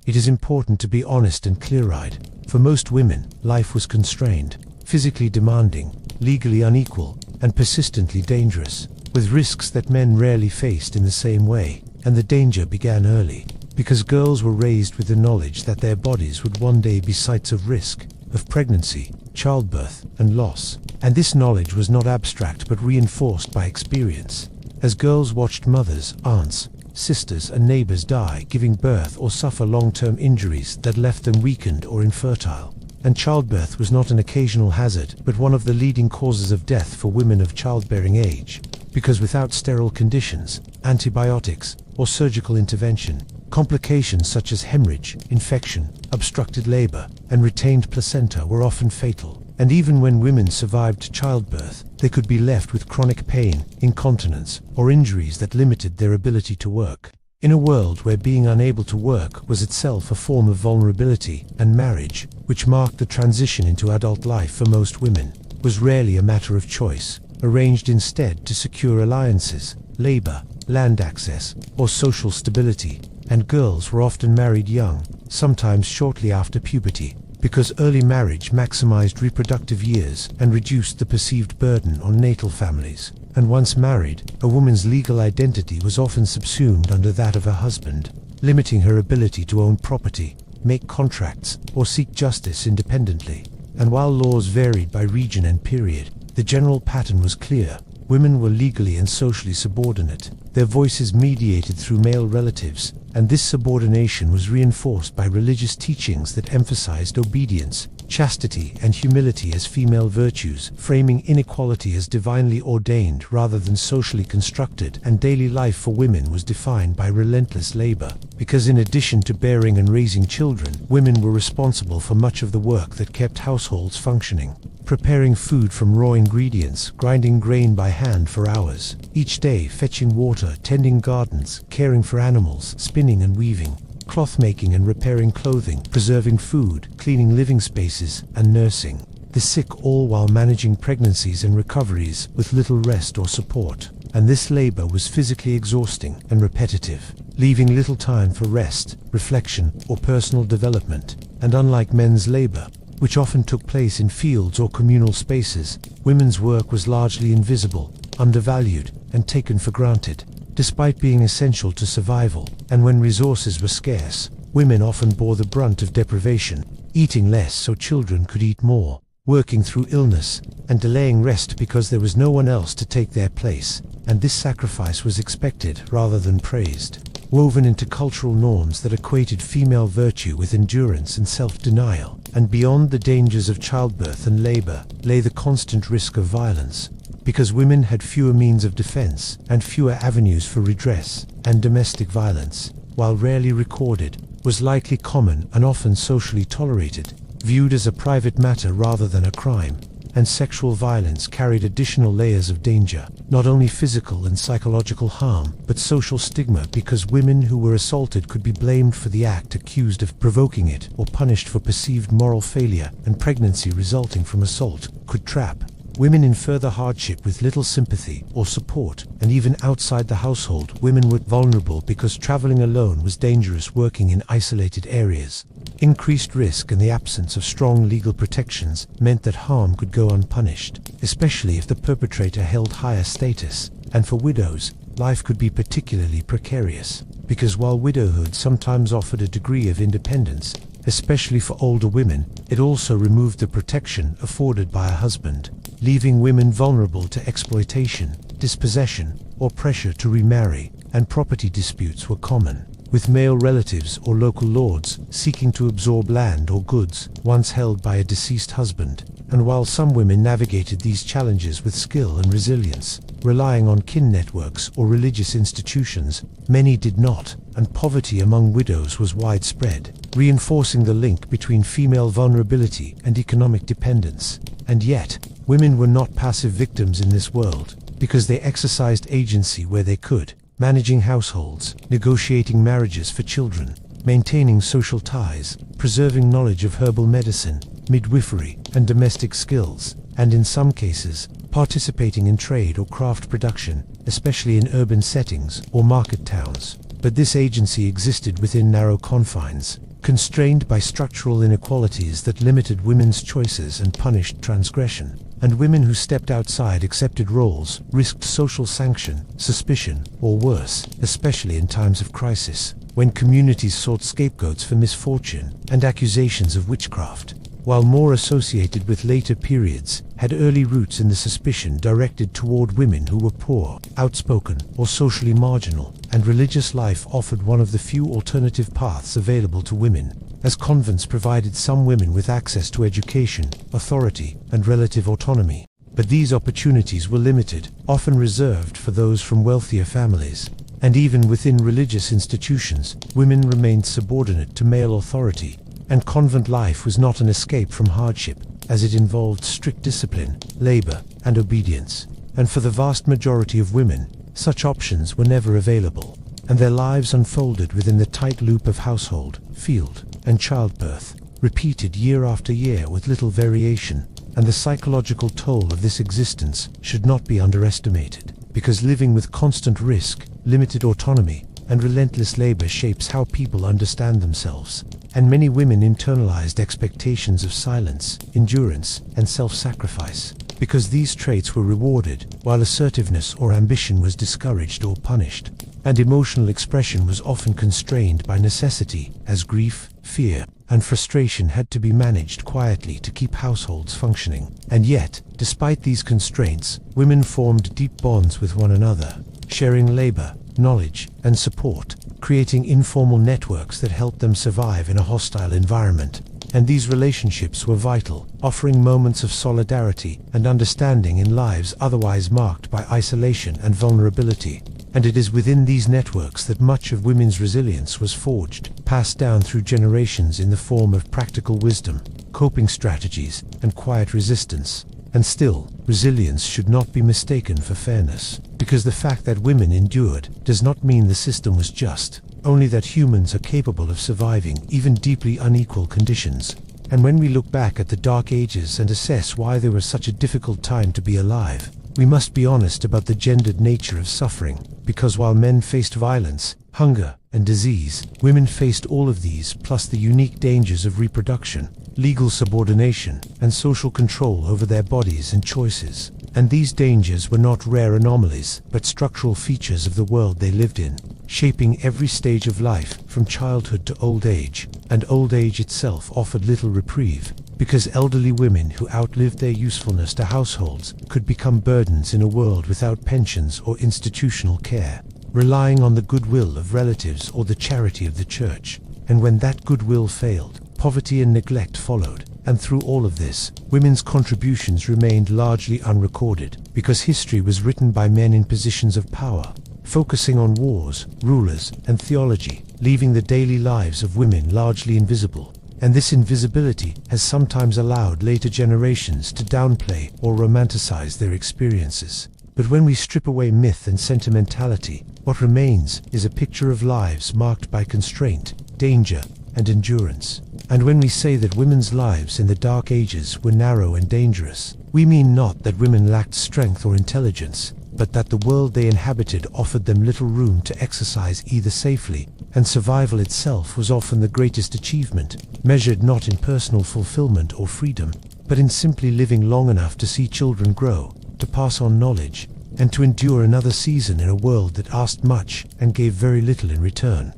It is important to be honest and clear-eyed. For most women, life was constrained, physically demanding, legally unequal, and persistently dangerous, with risks that men rarely faced in the same way, and the danger began early, because girls were raised with the knowledge that their bodies would one day be sites of risk, of pregnancy, childbirth, and loss, and this knowledge was not abstract but reinforced by experience. As girls watched mothers, aunts, sisters and neighbors die giving birth or suffer long-term injuries that left them weakened or infertile. And childbirth was not an occasional hazard, but one of the leading causes of death for women of childbearing age, because without sterile conditions, antibiotics, or surgical intervention, complications such as hemorrhage, infection, obstructed labor, and retained placenta were often fatal. And even when women survived childbirth, they could be left with chronic pain, incontinence, or injuries that limited their ability to work. In a world where being unable to work was itself a form of vulnerability, and marriage, which marked the transition into adult life for most women, was rarely a matter of choice, arranged instead to secure alliances, labor, land access, or social stability, and girls were often married young, sometimes shortly after puberty, because early marriage maximized reproductive years and reduced the perceived burden on natal families. And once married, a woman's legal identity was often subsumed under that of her husband, limiting her ability to own property, make contracts, or seek justice independently. And while laws varied by region and period, the general pattern was clear. Women were legally and socially subordinate, their voices mediated through male relatives, and this subordination was reinforced by religious teachings that emphasized obedience, chastity, and humility as female virtues, framing inequality as divinely ordained rather than socially constructed. And daily life for women was defined by relentless labor, because in addition to bearing and raising children, women were responsible for much of the work that kept households functioning, preparing food from raw ingredients, grinding grain by hand for hours, each day fetching water, tending gardens, caring for animals, spinning and weaving, cloth making and repairing clothing, preserving food, cleaning living spaces, and nursing the sick, all while managing pregnancies and recoveries with little rest or support. And this labor was physically exhausting and repetitive, leaving little time for rest, reflection, or personal development. And unlike men's labor, which often took place in fields or communal spaces, women's work was largely invisible, undervalued, and taken for granted, despite being essential to survival. And when resources were scarce, women often bore the brunt of deprivation, eating less so children could eat more, working through illness, and delaying rest because there was no one else to take their place. And this sacrifice was expected rather than praised, woven into cultural norms that equated female virtue with endurance and self-denial. And beyond the dangers of childbirth and labor lay the constant risk of violence, because women had fewer means of defense and fewer avenues for redress, and domestic violence, while rarely recorded, was likely common and often socially tolerated, viewed as a private matter rather than a crime. And sexual violence carried additional layers of danger, not only physical and psychological harm, but social stigma, because women who were assaulted could be blamed for the act, accused of provoking it, or punished for perceived moral failure, and pregnancy resulting from assault could trap women in further hardship with little sympathy or support, and even outside the household, women were vulnerable because traveling alone was dangerous, working in isolated areas. Increased risk and the absence of strong legal protections meant that harm could go unpunished, especially if the perpetrator held higher status. And for widows, life could be particularly precarious, because while widowhood sometimes offered a degree of independence, especially for older women, it also removed the protection afforded by a husband, leaving women vulnerable to exploitation, dispossession, or pressure to remarry, and property disputes were common, with male relatives or local lords seeking to absorb land or goods once held by a deceased husband. And while some women navigated these challenges with skill and resilience, relying on kin networks or religious institutions, many did not, and poverty among widows was widespread, reinforcing the link between female vulnerability and economic dependence. And yet, women were not passive victims in this world, because they exercised agency where they could, managing households, negotiating marriages for children, maintaining social ties, preserving knowledge of herbal medicine, midwifery, and domestic skills, and in some cases, participating in trade or craft production, especially in urban settings or market towns. But this agency existed within narrow confines, constrained by structural inequalities that limited women's choices and punished transgression. And women who stepped outside accepted roles risked social sanction, suspicion, or worse, especially in times of crisis, when communities sought scapegoats for misfortune and accusations of witchcraft. While more associated with later periods, had early roots in the suspicion directed toward women who were poor, outspoken, or socially marginal, and religious life offered one of the few alternative paths available to women, as convents provided some women with access to education, authority, and relative autonomy. But these opportunities were limited, often reserved for those from wealthier families. And even within religious institutions, women remained subordinate to male authority, and convent life was not an escape from hardship, as it involved strict discipline, labor, and obedience. And for the vast majority of women, such options were never available, and their lives unfolded within the tight loop of household, field, and childbirth, repeated year after year with little variation. And the psychological toll of this existence should not be underestimated, because living with constant risk, limited autonomy, and relentless labor shapes how people understand themselves. And many women internalized expectations of silence, endurance, and self-sacrifice, because these traits were rewarded, while assertiveness or ambition was discouraged or punished. And emotional expression was often constrained by necessity, as grief, fear, and frustration had to be managed quietly to keep households functioning. And yet, despite these constraints, women formed deep bonds with one another, sharing labor, knowledge, and support, creating informal networks that helped them survive in a hostile environment. And these relationships were vital, offering moments of solidarity and understanding in lives otherwise marked by isolation and vulnerability. And it is within these networks that much of women's resilience was forged, passed down through generations in the form of practical wisdom, coping strategies, and quiet resistance. And still, resilience should not be mistaken for fairness, because the fact that women endured does not mean the system was just, only that humans are capable of surviving even deeply unequal conditions. And when we look back at the Dark Ages and assess why they were such a difficult time to be alive, we must be honest about the gendered nature of suffering, because while men faced violence, hunger, and disease, women faced all of these plus the unique dangers of reproduction, legal subordination, and social control over their bodies and choices. And these dangers were not rare anomalies, but structural features of the world they lived in, shaping every stage of life, from childhood to old age. And old age itself offered little reprieve, because elderly women who outlived their usefulness to households could become burdens in a world without pensions or institutional care, relying on the goodwill of relatives or the charity of the church. And when that goodwill failed, poverty and neglect followed. And through all of this, women's contributions remained largely unrecorded, because history was written by men in positions of power, focusing on wars, rulers, and theology, leaving the daily lives of women largely invisible. And this invisibility has sometimes allowed later generations to downplay or romanticize their experiences. But when we strip away myth and sentimentality, what remains is a picture of lives marked by constraint, danger, and endurance. And when we say that women's lives in the Dark Ages were narrow and dangerous, We mean not that women lacked strength or intelligence, but that the world they inhabited offered them little room to exercise either safely, and survival itself was often the greatest achievement, measured not in personal fulfillment or freedom, but in simply living long enough to see children grow, to pass on knowledge, and to endure another season in a world that asked much and gave very little in return.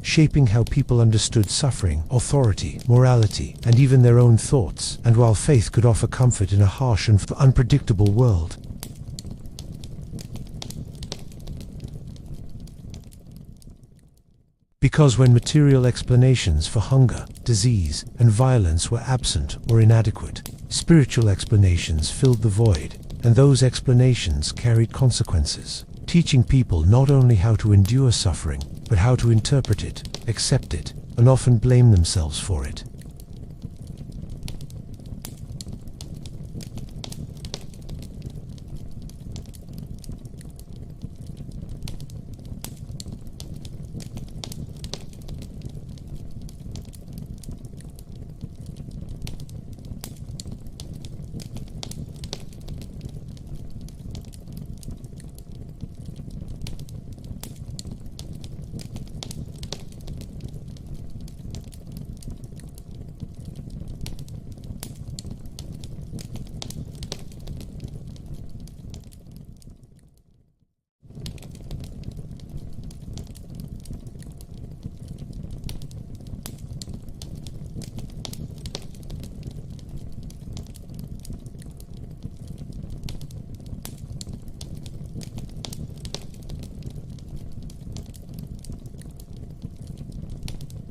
Shaping how people understood suffering, authority, morality, and even their own thoughts, and while faith could offer comfort in a harsh and unpredictable world. Because when material explanations for hunger, disease, and violence were absent or inadequate, spiritual explanations filled the void, and those explanations carried consequences, teaching people not only how to endure suffering, but how to interpret it, accept it, and often blame themselves for it.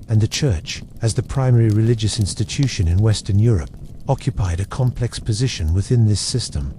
And the Church, as the primary religious institution in Western Europe, occupied a complex position within this system.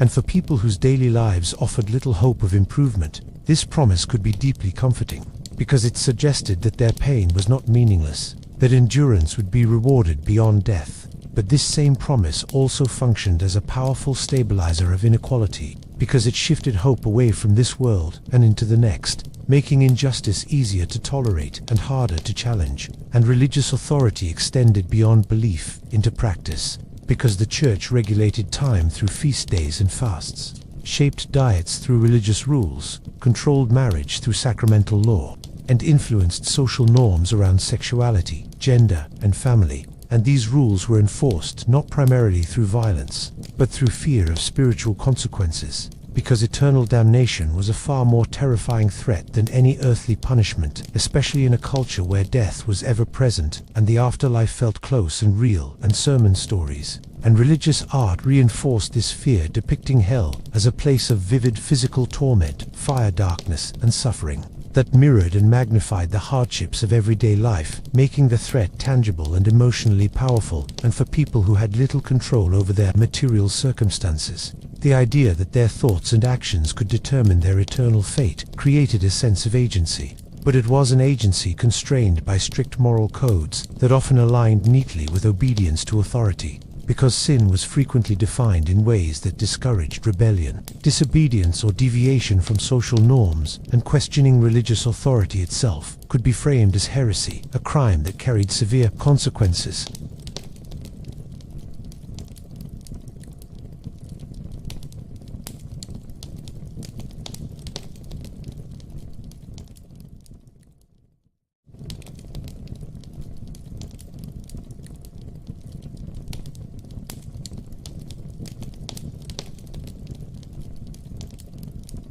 And for people whose daily lives offered little hope of improvement, this promise could be deeply comforting, because it suggested that their pain was not meaningless, that endurance would be rewarded beyond death. But this same promise also functioned as a powerful stabilizer of inequality, because it shifted hope away from this world and into the next, making injustice easier to tolerate and harder to challenge, and religious authority extended beyond belief into practice, because the Church regulated time through feast days and fasts, shaped diets through religious rules, controlled marriage through sacramental law, and influenced social norms around sexuality, gender, and family. And these rules were enforced not primarily through violence, but through fear of spiritual consequences, because eternal damnation was a far more terrifying threat than any earthly punishment, especially in a culture where death was ever present and the afterlife felt close and real, and sermon stories and religious art reinforced this fear, depicting hell as a place of vivid physical torment, fire, darkness, and suffering that mirrored and magnified the hardships of everyday life, making the threat tangible and emotionally powerful. And for people who had little control over their material circumstances, the idea that their thoughts and actions could determine their eternal fate created a sense of agency. But it was an agency constrained by strict moral codes that often aligned neatly with obedience to authority, because sin was frequently defined in ways that discouraged rebellion, disobedience, or deviation from social norms, and questioning religious authority itself could be framed as heresy, a crime that carried severe consequences.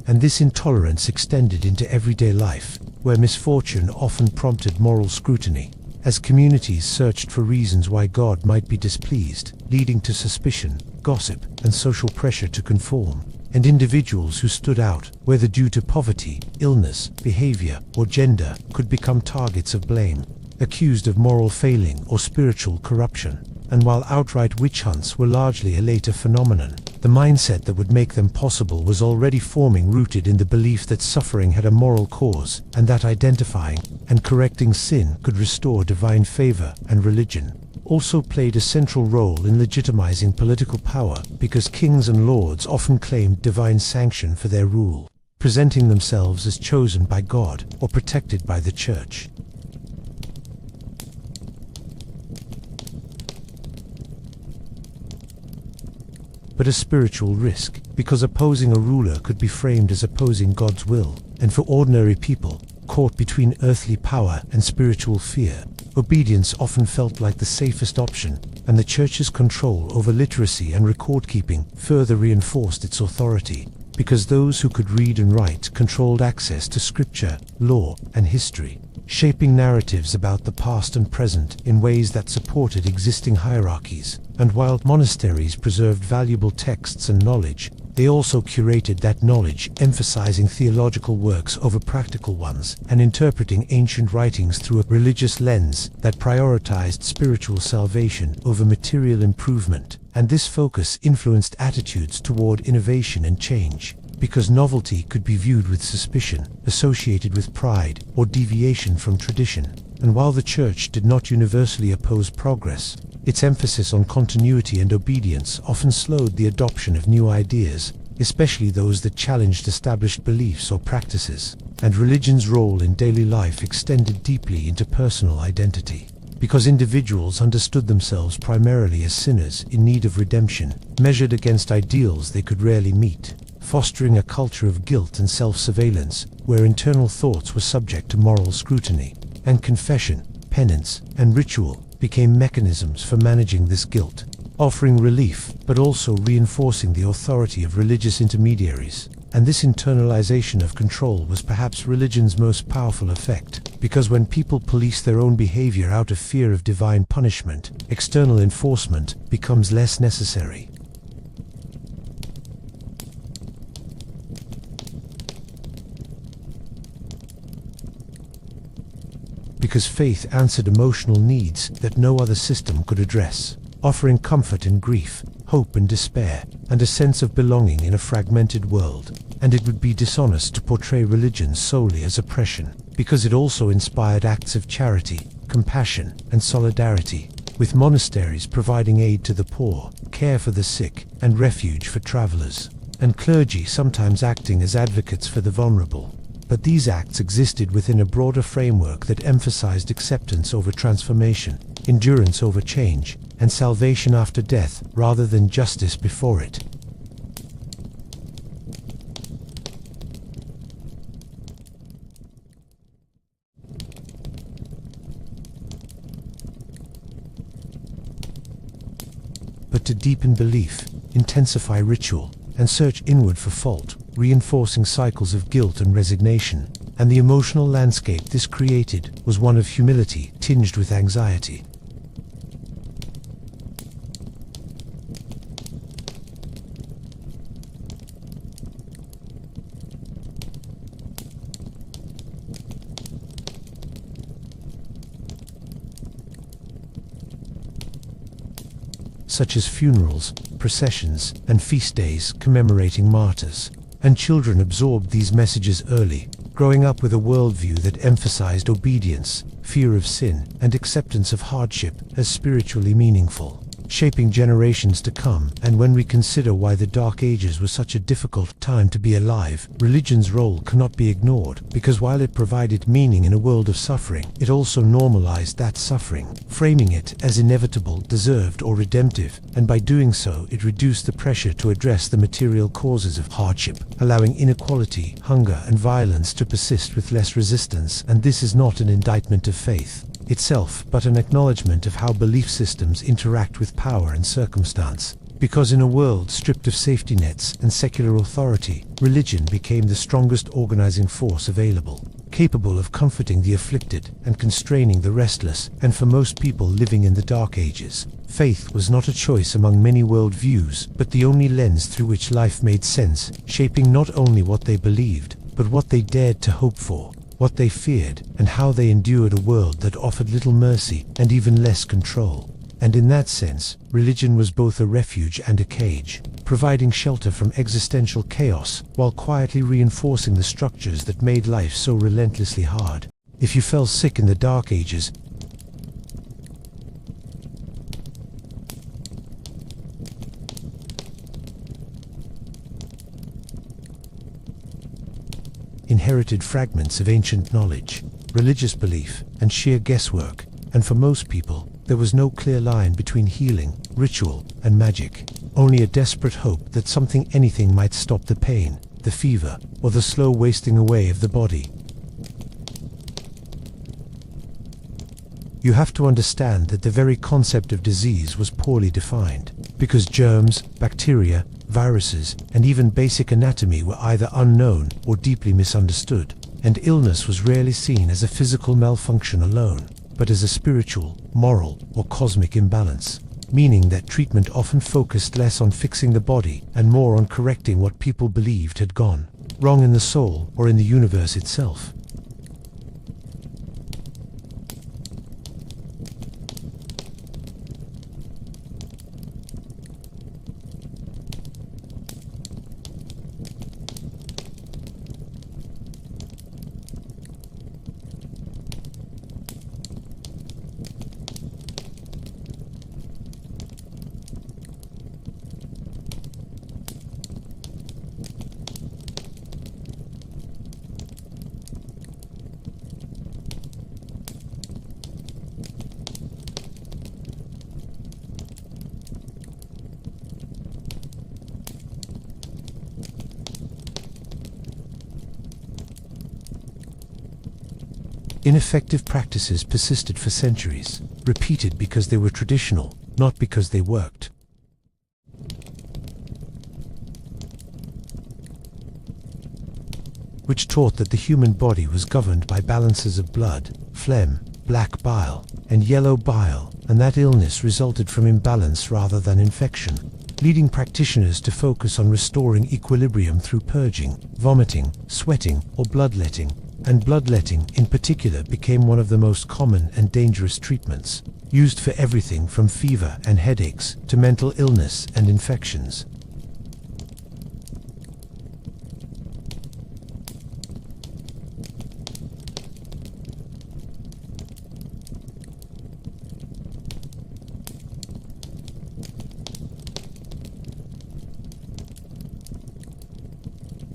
And this intolerance extended into everyday life, where misfortune often prompted moral scrutiny, as communities searched for reasons why God might be displeased, leading to suspicion, gossip, and social pressure to conform. And individuals who stood out, whether due to poverty, illness, behavior, or gender, could become targets of blame. accused of moral failing or spiritual corruption. And while outright witch hunts were largely a later phenomenon, the mindset that would make them possible was already forming, rooted in the belief that suffering had a moral cause, and that identifying and correcting sin could restore divine favor. And religion also played a central role in legitimizing political power, because kings and lords often claimed divine sanction for their rule, presenting themselves as chosen by God or protected by the church. But a spiritual risk, because opposing a ruler could be framed as opposing God's will, and for ordinary people, caught between earthly power and spiritual fear, obedience often felt like the safest option, and the church's control over literacy and record-keeping further reinforced its authority, because those who could read and write controlled access to scripture, law, and history, shaping narratives about the past and present in ways that supported existing hierarchies. And while monasteries preserved valuable texts and knowledge, they also curated that knowledge, emphasizing theological works over practical ones, and interpreting ancient writings through a religious lens that prioritized spiritual salvation over material improvement. And this focus influenced attitudes toward innovation and change, because novelty could be viewed with suspicion, associated with pride, or deviation from tradition. And while the church did not universally oppose progress, its emphasis on continuity and obedience often slowed the adoption of new ideas, especially those that challenged established beliefs or practices. And religion's role in daily life extended deeply into personal identity, because individuals understood themselves primarily as sinners in need of redemption, measured against ideals they could rarely meet, fostering a culture of guilt and self-surveillance, where internal thoughts were subject to moral scrutiny. And confession, penance, and ritual became mechanisms for managing this guilt, offering relief but also reinforcing the authority of religious intermediaries. And this internalization of control was perhaps religion's most powerful effect, because when people police their own behavior out of fear of divine punishment, external enforcement becomes less necessary. Because faith answered emotional needs that no other system could address, offering comfort in grief, hope in despair, and a sense of belonging in a fragmented world. And it would be dishonest to portray religion solely as oppression, because it also inspired acts of charity, compassion, and solidarity, with monasteries providing aid to the poor, care for the sick, and refuge for travelers, and clergy sometimes acting as advocates for the vulnerable. But these acts existed within a broader framework that emphasized acceptance over transformation, endurance over change, and salvation after death rather than justice before it. But to deepen belief, intensify ritual, and search inward for fault, reinforcing cycles of guilt and resignation. And the emotional landscape this created was one of humility tinged with anxiety. Such as funerals, processions, and feast days commemorating martyrs. And children absorbed these messages early, growing up with a worldview that emphasized obedience, fear of sin, and acceptance of hardship as spiritually meaningful, shaping generations to come. And when we consider why the Dark Ages were such a difficult time to be alive, religion's role cannot be ignored, because while it provided meaning in a world of suffering, it also normalized that suffering, framing it as inevitable, deserved, or redemptive. And by doing so, it reduced the pressure to address the material causes of hardship, allowing inequality, hunger, and violence to persist with less resistance. And this is not an indictment of faith itself, but an acknowledgement of how belief systems interact with power and circumstance. Because in a world stripped of safety nets and secular authority, religion became the strongest organizing force available, capable of comforting the afflicted and constraining the restless. And for most people living in the Dark Ages, faith was not a choice among many worldviews, but the only lens through which life made sense, shaping not only what they believed, but what they dared to hope for. what they feared, and how they endured a world that offered little mercy and even less control. And in that sense, religion was both a refuge and a cage, providing shelter from existential chaos while quietly reinforcing the structures that made life so relentlessly hard. If you fell sick in the Dark Ages, inherited fragments of ancient knowledge, religious belief, and sheer guesswork, and for most people, there was no clear line between healing, ritual, and magic. Only a desperate hope that anything might stop the pain, the fever, or the slow wasting away of the body. You have to understand that the very concept of disease was poorly defined, because germs, bacteria, viruses, and even basic anatomy were either unknown or deeply misunderstood, and illness was rarely seen as a physical malfunction alone, but as a spiritual, moral, or cosmic imbalance, meaning that treatment often focused less on fixing the body and more on correcting what people believed had gone wrong in the soul or in the universe itself. Ineffective practices persisted for centuries, repeated because they were traditional, not because they worked. Which taught that the human body was governed by balances of blood, phlegm, black bile, and yellow bile, and that illness resulted from imbalance rather than infection, leading practitioners to focus on restoring equilibrium through purging, vomiting, sweating, or bloodletting. And bloodletting in particular became one of the most common and dangerous treatments, used for everything from fever and headaches to mental illness and infections.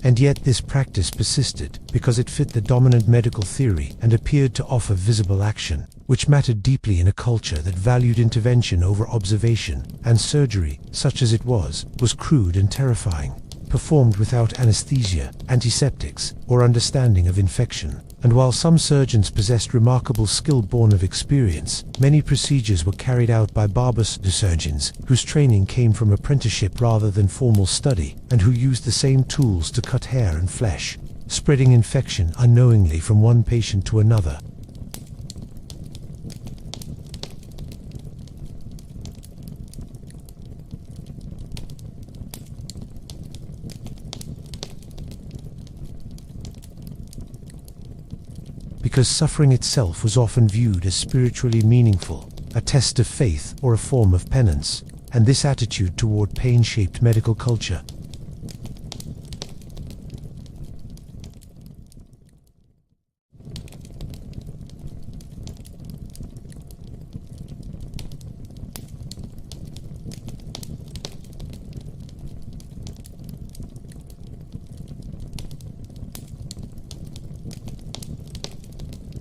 And yet this practice persisted because it fit the dominant medical theory and appeared to offer visible action, which mattered deeply in a culture that valued intervention over observation, and surgery, such as it was crude and terrifying, performed without anesthesia, antiseptics, or understanding of infection. And while some surgeons possessed remarkable skill born of experience, many procedures were carried out by barber surgeons whose training came from apprenticeship rather than formal study, and who used the same tools to cut hair and flesh, spreading infection unknowingly from one patient to another. Because suffering itself was often viewed as spiritually meaningful, a test of faith or a form of penance, and this attitude toward pain shaped medical culture.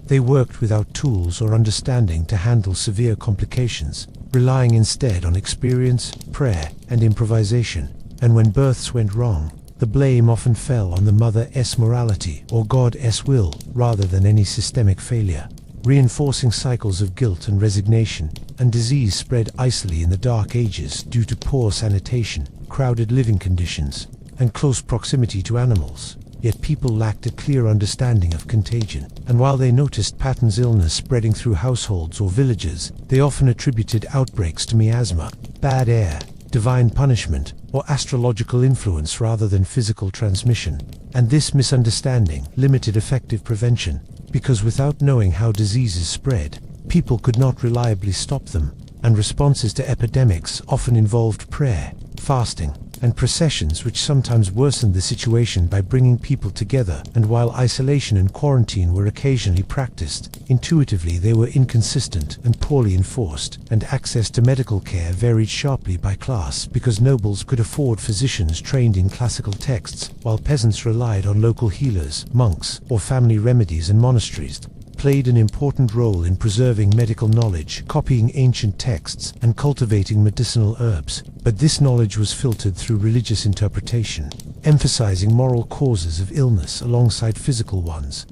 They worked without tools or understanding to handle severe complications, relying instead on experience, prayer, and improvisation. And when births went wrong, the blame often fell on the mother's morality or God's will rather than any systemic failure, reinforcing cycles of guilt and resignation. And disease spread icily in the Dark Ages due to poor sanitation, crowded living conditions, and close proximity to animals. Yet people lacked a clear understanding of contagion, and while they noticed patterns of illness spreading through households or villages, they often attributed outbreaks to miasma, bad air, divine punishment, or astrological influence rather than physical transmission. And this misunderstanding limited effective prevention, because without knowing how diseases spread, people could not reliably stop them, and responses to epidemics often involved prayer, fasting, and processions, which sometimes worsened the situation by bringing people together. And while isolation and quarantine were occasionally practiced, intuitively they were inconsistent and poorly enforced, and access to medical care varied sharply by class, because nobles could afford physicians trained in classical texts, while peasants relied on local healers, monks, or family remedies, and monasteries played an important role in preserving medical knowledge, copying ancient texts, and cultivating medicinal herbs. But this knowledge was filtered through religious interpretation, emphasizing moral causes of illness alongside physical ones.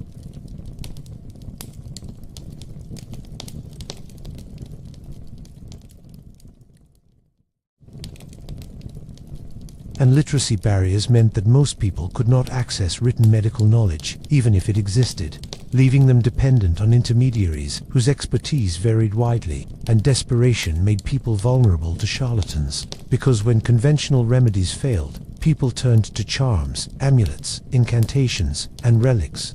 And literacy barriers meant that most people could not access written medical knowledge, even if it existed, leaving them dependent on intermediaries whose expertise varied widely, and desperation made people vulnerable to charlatans, because when conventional remedies failed, people turned to charms, amulets, incantations, and relics.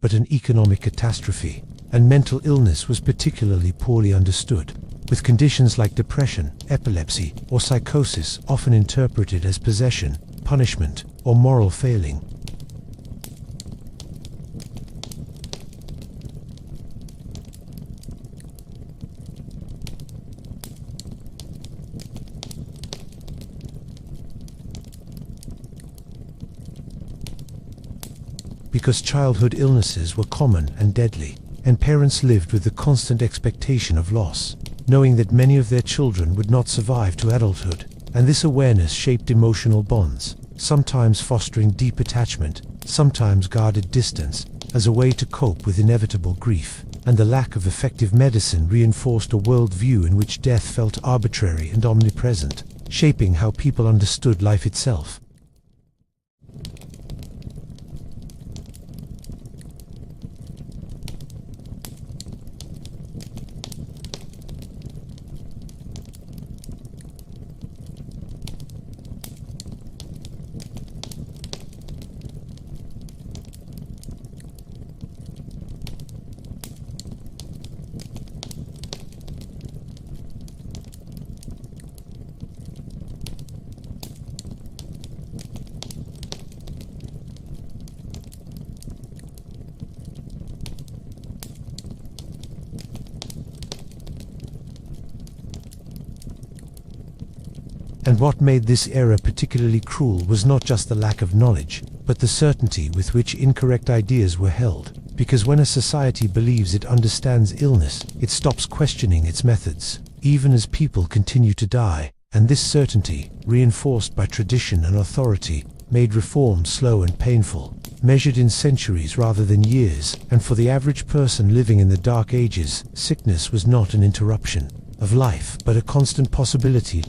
But an economic catastrophe, and mental illness was particularly poorly understood, with conditions like depression, epilepsy, or psychosis often interpreted as possession, punishment, or moral failing. Because childhood illnesses were common and deadly, and parents lived with the constant expectation of loss, knowing that many of their children would not survive to adulthood, and this awareness shaped emotional bonds, sometimes fostering deep attachment, sometimes guarded distance, as a way to cope with inevitable grief. And the lack of effective medicine reinforced a worldview in which death felt arbitrary and omnipresent, shaping how people understood life itself. And what made this era particularly cruel was not just the lack of knowledge, but the certainty with which incorrect ideas were held. Because when a society believes it understands illness, it stops questioning its methods, even as people continue to die. And this certainty, reinforced by tradition and authority, made reform slow and painful, measured in centuries rather than years. And for the average person living in the Dark Ages, sickness was not an interruption of life, but a constant possibility.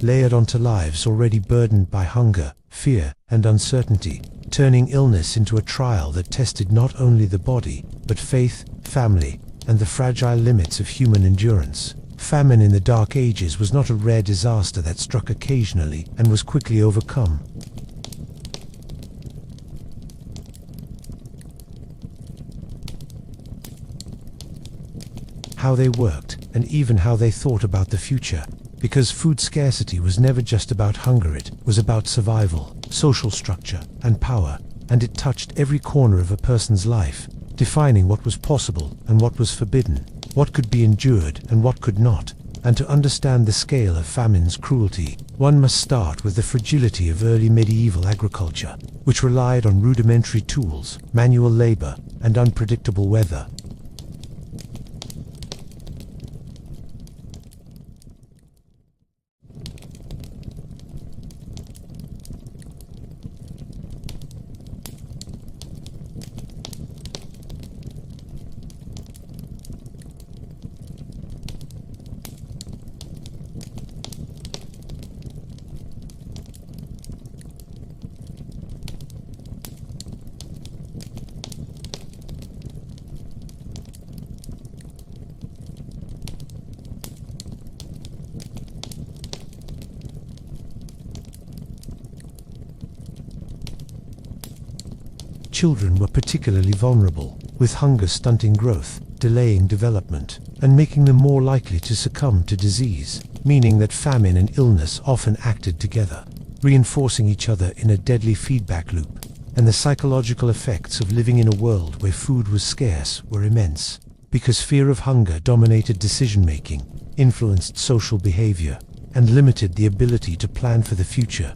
Layered onto lives already burdened by hunger, fear, and uncertainty, turning illness into a trial that tested not only the body, but faith, family, and the fragile limits of human endurance. Famine in the Dark Ages was not a rare disaster that struck occasionally and was quickly overcome. how they worked, and even how they thought about the future. Because food scarcity was never just about hunger, it was about survival, social structure, and power, and it touched every corner of a person's life, defining what was possible and what was forbidden, what could be endured and what could not. And to understand the scale of famine's cruelty, one must start with the fragility of early medieval agriculture, which relied on rudimentary tools, manual labor, and unpredictable weather. Children were particularly vulnerable, with hunger stunting growth, delaying development, and making them more likely to succumb to disease, meaning that famine and illness often acted together, reinforcing each other in a deadly feedback loop. And the psychological effects of living in a world where food was scarce were immense, because fear of hunger dominated decision-making, influenced social behavior, and limited the ability to plan for the future.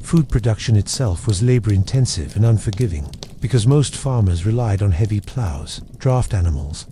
Food production itself was labor-intensive and unforgiving, because most farmers relied on heavy plows, draft animals,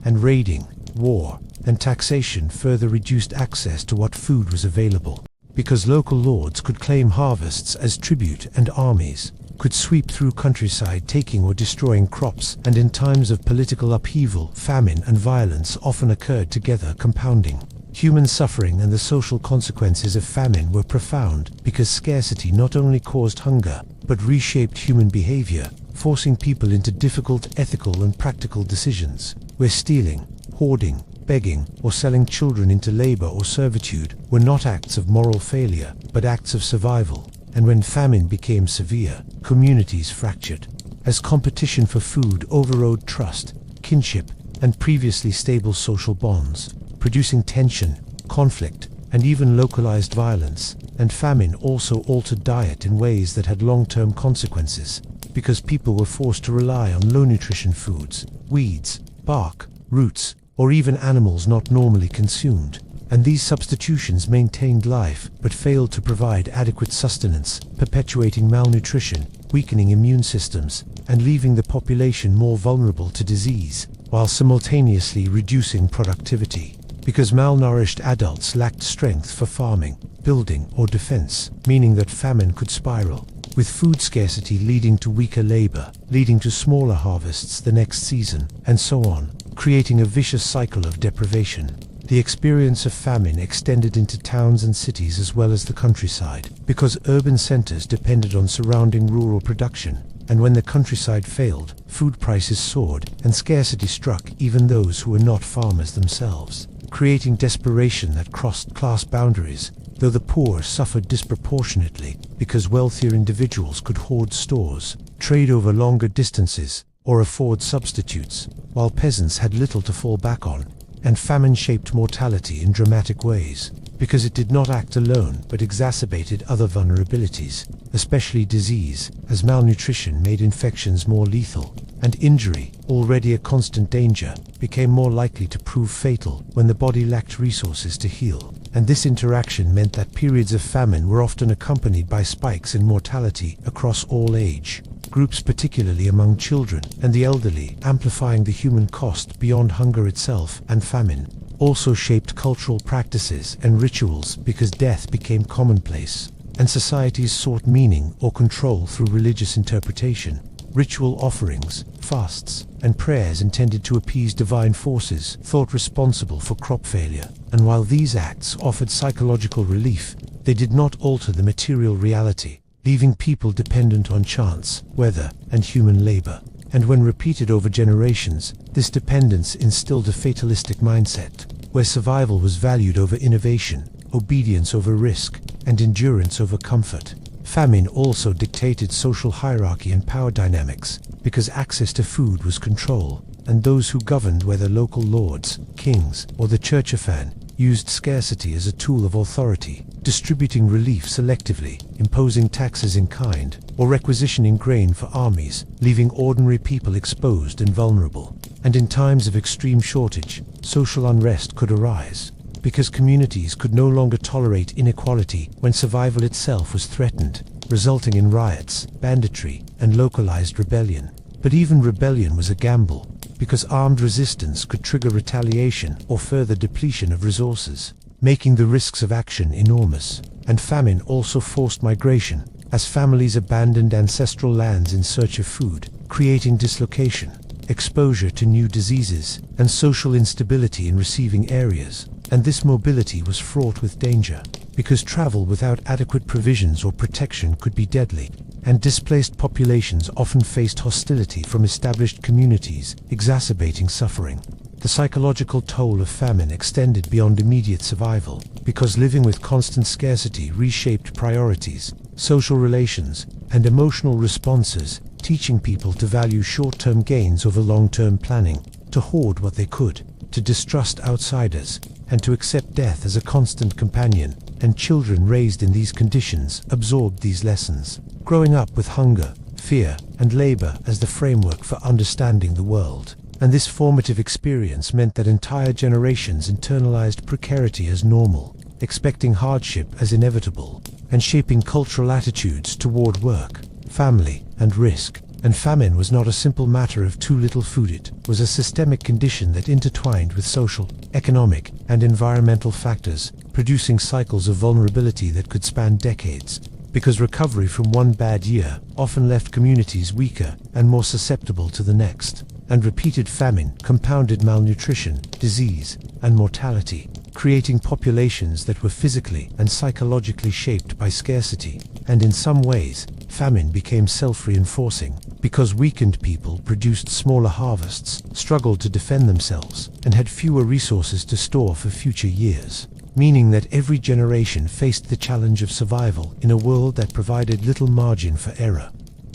and raiding, war, and taxation further reduced access to what food was available, because local lords could claim harvests as tribute and armies could sweep through countryside taking or destroying crops, and in times of political upheaval, famine and violence often occurred together, compounding. Human suffering and the social consequences of famine were profound, because scarcity not only caused hunger, but reshaped human behavior, forcing people into difficult ethical and practical decisions, where stealing, hoarding, begging, or selling children into labor or servitude were not acts of moral failure, but acts of survival. And when famine became severe, communities fractured, as competition for food overrode trust, kinship, and previously stable social bonds, producing tension, conflict, and even localized violence. And famine also altered diet in ways that had long-term consequences, because people were forced to rely on low-nutrition foods, weeds, bark, roots, or even animals not normally consumed. And these substitutions maintained life, but failed to provide adequate sustenance, perpetuating malnutrition, weakening immune systems, and leaving the population more vulnerable to disease, while simultaneously reducing productivity. Because malnourished adults lacked strength for farming, building, or defense, meaning that famine could spiral, with food scarcity leading to weaker labor, leading to smaller harvests the next season, and so on, creating a vicious cycle of deprivation. The experience of famine extended into towns and cities as well as the countryside, because urban centers depended on surrounding rural production, and when the countryside failed, food prices soared, and scarcity struck even those who were not farmers themselves, creating desperation that crossed class boundaries, though the poor suffered disproportionately, because wealthier individuals could hoard stores, trade over longer distances, or afford substitutes, while peasants had little to fall back on. And famine shaped mortality in dramatic ways, because it did not act alone but exacerbated other vulnerabilities, especially disease, as malnutrition made infections more lethal, and injury, already a constant danger, became more likely to prove fatal when the body lacked resources to heal. And this interaction meant that periods of famine were often accompanied by spikes in mortality across all age groups, particularly among children and the elderly, amplifying the human cost beyond hunger itself and famine. also shaped cultural practices and rituals because death became commonplace, and societies sought meaning or control through religious interpretation. Ritual offerings, fasts, and prayers intended to appease divine forces thought responsible for crop failure, and while these acts offered psychological relief, they did not alter the material reality, leaving people dependent on chance, weather, and human labor. And when repeated over generations, this dependence instilled a fatalistic mindset, where survival was valued over innovation, obedience over risk, and endurance over comfort. Famine also dictated social hierarchy and power dynamics, because access to food was control, and those who governed, whether local lords, kings, or the churchofan, used scarcity as a tool of authority, distributing relief selectively, imposing taxes in kind, or requisitioning grain for armies, leaving ordinary people exposed and vulnerable. And in times of extreme shortage, social unrest could arise, because communities could no longer tolerate inequality when survival itself was threatened, resulting in riots, banditry, and localized rebellion. But even rebellion was a gamble, because armed resistance could trigger retaliation or further depletion of resources, making the risks of action enormous. And famine also forced migration, as families abandoned ancestral lands in search of food, creating dislocation, exposure to new diseases, and social instability in receiving areas. And this mobility was fraught with danger, because travel without adequate provisions or protection could be deadly, and displaced populations often faced hostility from established communities, exacerbating suffering. The psychological toll of famine extended beyond immediate survival, because living with constant scarcity reshaped priorities, social relations, and emotional responses, teaching people to value short-term gains over long-term planning, to hoard what they could, to distrust outsiders, and to accept death as a constant companion. And children raised in these conditions absorbed these lessons, growing up with hunger, fear, and labor as the framework for understanding the world. And this formative experience meant that entire generations internalized precarity as normal, expecting hardship as inevitable, and shaping cultural attitudes toward work, family, and risk. And famine was not a simple matter of too little food, it was a systemic condition that intertwined with social, economic, and environmental factors, producing cycles of vulnerability that could span decades, because recovery from one bad year often left communities weaker and more susceptible to the next. And repeated famine compounded malnutrition, disease, and mortality, creating populations that were physically and psychologically shaped by scarcity. And in some ways, famine became self-reinforcing, because weakened people produced smaller harvests, struggled to defend themselves, and had fewer resources to store for future years, meaning that every generation faced the challenge of survival in a world that provided little margin for error.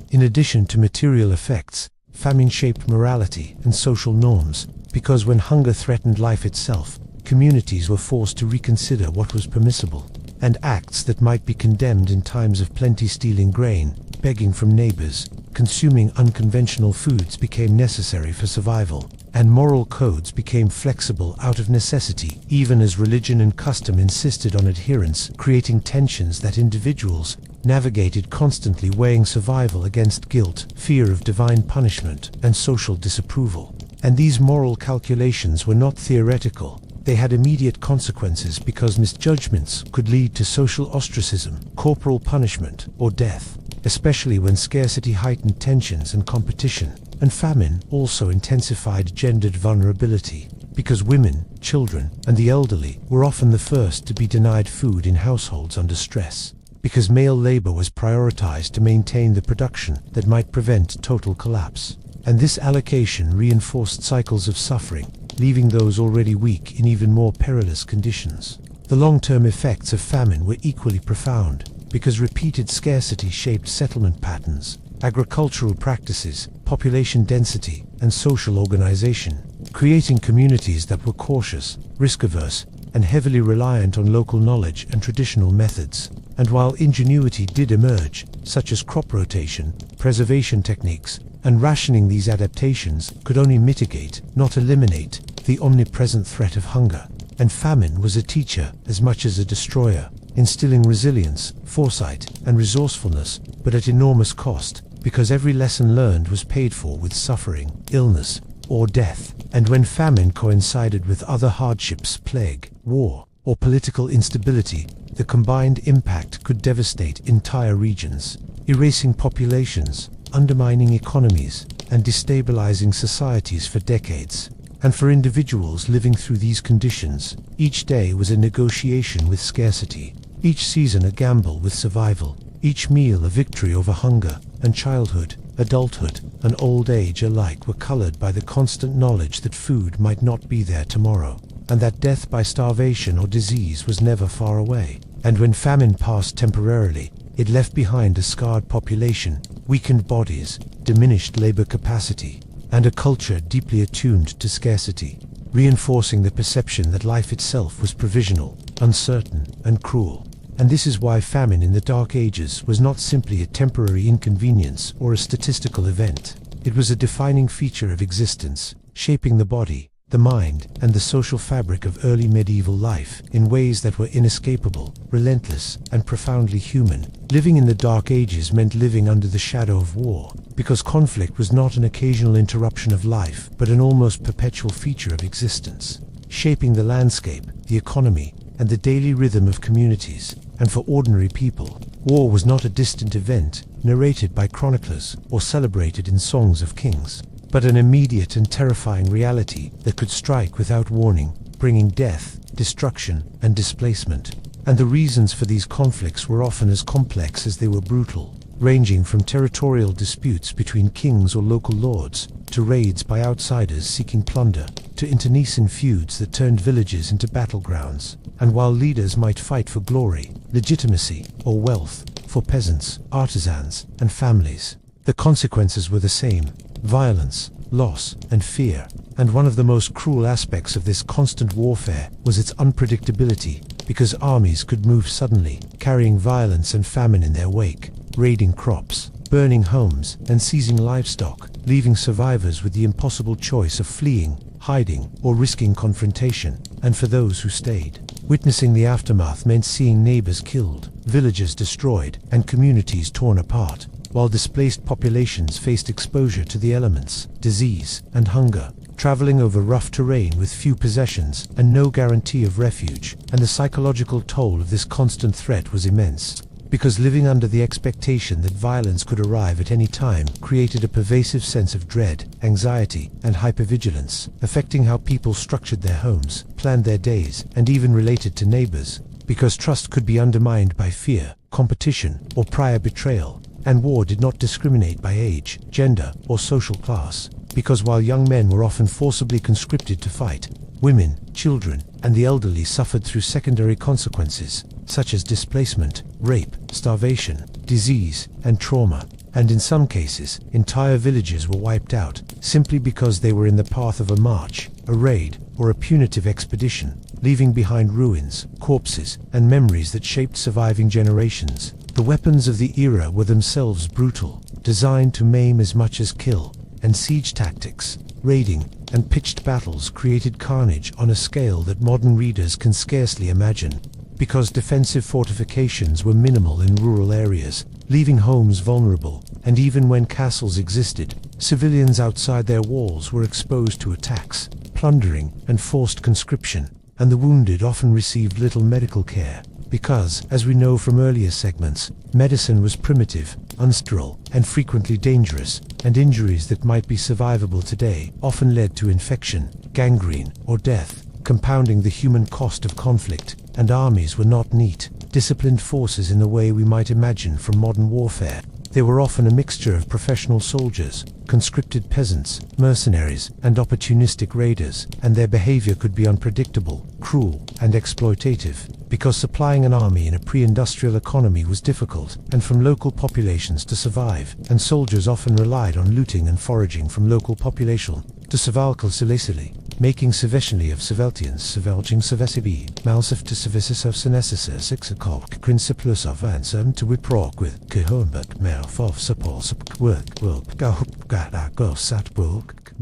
In addition to material effects, famine shaped morality and social norms, because when hunger threatened life itself, communities were forced to reconsider what was permissible, and acts that might be condemned in times of plenty. Stealing grain, begging from neighbors, consuming unconventional foods became necessary for survival, and moral codes became flexible out of necessity, even as religion and custom insisted on adherence, creating tensions that individuals navigated constantly, weighing survival against guilt, fear of divine punishment, and social disapproval. And these moral calculations were not theoretical. They had immediate consequences, because misjudgments could lead to social ostracism, corporal punishment, or death, especially when scarcity heightened tensions and competition. And famine also intensified gendered vulnerability, because women, children, and the elderly were often the first to be denied food in households under stress, because male labor was prioritized to maintain the production that might prevent total collapse. And this allocation reinforced cycles of suffering, leaving those already weak in even more perilous conditions. The long-term effects of famine were equally profound, because repeated scarcity shaped settlement patterns, agricultural practices, population density, and social organization, creating communities that were cautious, risk-averse, and heavily reliant on local knowledge and traditional methods. And while ingenuity did emerge, such as crop rotation, preservation techniques, and rationing, these adaptations could only mitigate, not eliminate, the omnipresent threat of hunger. And famine was a teacher as much as a destroyer, instilling resilience, foresight, and resourcefulness, but at enormous cost, because every lesson learned was paid for with suffering, illness, or death, and when famine coincided with other hardships, plague, war, or political instability, the combined impact could devastate entire regions, erasing populations, undermining economies, and destabilizing societies for decades. And for individuals living through these conditions, each day was a negotiation with scarcity, each season a gamble with survival, each meal a victory over hunger, and childhood, adulthood, and old age alike were colored by the constant knowledge that food might not be there tomorrow, and that death by starvation or disease was never far away. And when famine passed temporarily, it left behind a scarred population, weakened bodies, diminished labor capacity, and a culture deeply attuned to scarcity, reinforcing the perception that life itself was provisional, uncertain, and cruel. And this is why famine in the Dark Ages was not simply a temporary inconvenience or a statistical event. It was a defining feature of existence, shaping the body, the mind, and the social fabric of early medieval life in ways that were inescapable, relentless, and profoundly human. Living in the Dark Ages meant living under the shadow of war, because conflict was not an occasional interruption of life, but an almost perpetual feature of existence, shaping the landscape, the economy, and the daily rhythm of communities. And for ordinary people, war was not a distant event, narrated by chroniclers or celebrated in songs of kings, but an immediate and terrifying reality that could strike without warning, bringing death, destruction, and displacement. And the reasons for these conflicts were often as complex as they were brutal, ranging from territorial disputes between kings or local lords, to raids by outsiders seeking plunder, to internecine feuds that turned villages into battlegrounds. And while leaders might fight for glory, legitimacy, or wealth, for peasants, artisans, and families, the consequences were the same: violence, loss, and fear. And one of the most cruel aspects of this constant warfare was its unpredictability, because armies could move suddenly, carrying violence and famine in their wake, raiding crops, burning homes, and seizing livestock, leaving survivors with the impossible choice of fleeing, hiding, or risking confrontation. And for those who stayed, witnessing the aftermath meant seeing neighbors killed, villages destroyed, and communities torn apart, while displaced populations faced exposure to the elements, disease, and hunger, traveling over rough terrain with few possessions and no guarantee of refuge. And the psychological toll of this constant threat was immense, because living under the expectation that violence could arrive at any time created a pervasive sense of dread, anxiety, and hypervigilance, affecting how people structured their homes, planned their days, and even related to neighbors, because trust could be undermined by fear, competition, or prior betrayal. And war did not discriminate by age, gender, or social class, because while young men were often forcibly conscripted to fight, women, children, and the elderly suffered through secondary consequences, such as displacement, rape, starvation, disease, and trauma. And in some cases, entire villages were wiped out, simply because they were in the path of a march, a raid, or a punitive expedition, leaving behind ruins, corpses, and memories that shaped surviving generations. The weapons of the era were themselves brutal, designed to maim as much as kill, and siege tactics, raiding, and pitched battles created carnage on a scale that modern readers can scarcely imagine, because defensive fortifications were minimal in rural areas, leaving homes vulnerable, and even when castles existed, civilians outside their walls were exposed to attacks, plundering, and forced conscription, and the wounded often received little medical care, because, as we know from earlier segments, medicine was primitive, unsterile, and frequently dangerous, and injuries that might be survivable today often led to infection, gangrene, or death, compounding the human cost of conflict. And armies were not neat, disciplined forces in the way we might imagine from modern warfare. They were often a mixture of professional soldiers, conscripted peasants, mercenaries, and opportunistic raiders, and their behavior could be unpredictable, cruel, and exploitative, because supplying an army in a pre-industrial economy was difficult, and from local populations to survive, and soldiers often relied on looting and foraging from local population to survival silacily, making sufficiently of civeltians, civelging civesibi, malsif to civicis of senessis, sixacalc, principlus of ansem to wiprog with kehombat, mouth of support, work, will, go, gada, go, sat, book.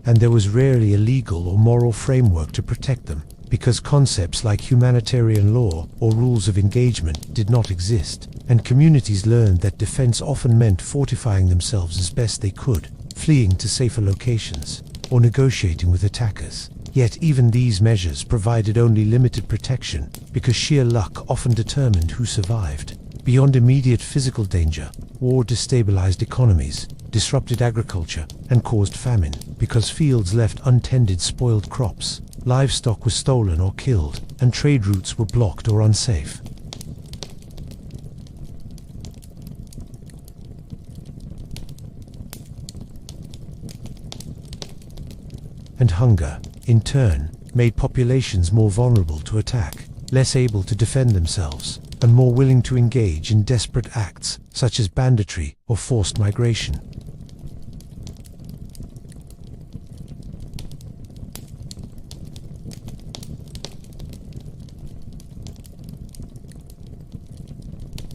and there was rarely a legal or moral framework to protect them, because concepts like humanitarian law or rules of engagement did not exist, and communities learned that defense often meant fortifying themselves as best they could, fleeing to safer locations, or negotiating with attackers. Yet even these measures provided only limited protection, because sheer luck often determined who survived. Beyond immediate physical danger, war destabilized economies, disrupted agriculture, and caused famine, because fields left untended spoiled crops, livestock was stolen or killed, and trade routes were blocked or unsafe. And hunger, in turn, made populations more vulnerable to attack, less able to defend themselves, and more willing to engage in desperate acts, such as banditry or forced migration.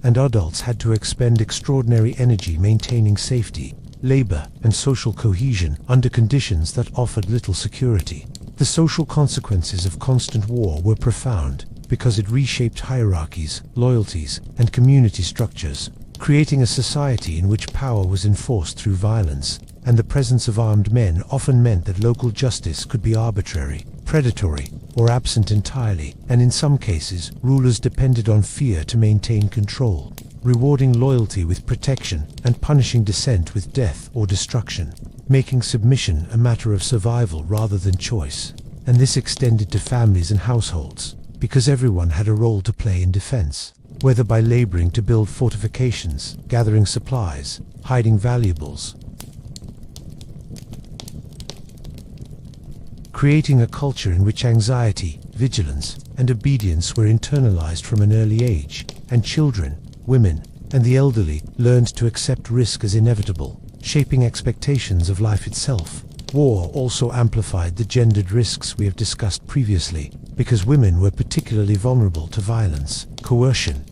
And adults had to expend extraordinary energy maintaining safety, labor, and social cohesion under conditions that offered little security. The social consequences of constant war were profound, because it reshaped hierarchies, loyalties, and community structures, creating a society in which power was enforced through violence, and the presence of armed men often meant that local justice could be arbitrary, predatory, or absent entirely, and in some cases, rulers depended on fear to maintain control, rewarding loyalty with protection and punishing dissent with death or destruction, making submission a matter of survival rather than choice. And this extended to families and households, because everyone had a role to play in defense, whether by laboring to build fortifications, gathering supplies, hiding valuables, creating a culture in which anxiety, vigilance, and obedience were internalized from an early age, and children, women, and the elderly learned to accept risk as inevitable, shaping expectations of life itself. War also amplified the gendered risks we have discussed previously, because women were particularly vulnerable to violence, coercion,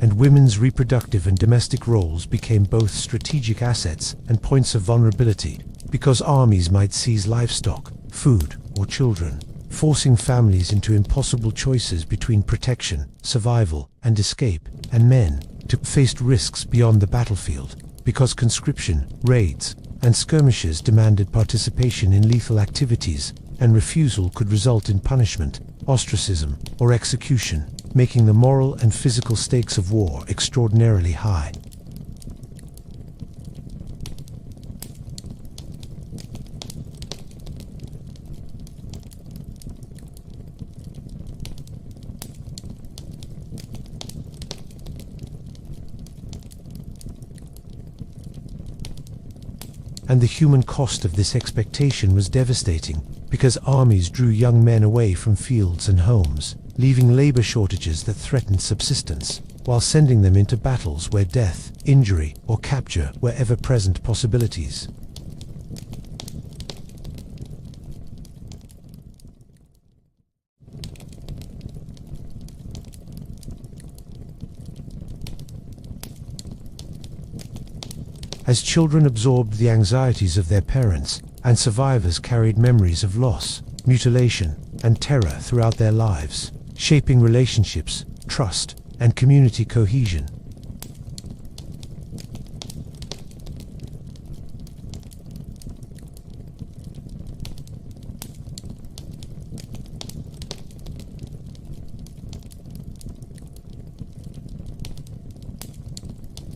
and women's reproductive and domestic roles became both strategic assets and points of vulnerability, because armies might seize livestock, food, or children, forcing families into impossible choices between protection, survival, and escape, and men faced risks beyond the battlefield, because conscription, raids, and skirmishes demanded participation in lethal activities, and refusal could result in punishment, ostracism, or execution, making the moral and physical stakes of war extraordinarily high. And the human cost of this expectation was devastating, because armies drew young men away from fields and homes, leaving labor shortages that threatened subsistence, while sending them into battles where death, injury, or capture were ever-present possibilities. As children absorbed the anxieties of their parents, and survivors carried memories of loss, mutilation, and terror throughout their lives, shaping relationships, trust, and community cohesion.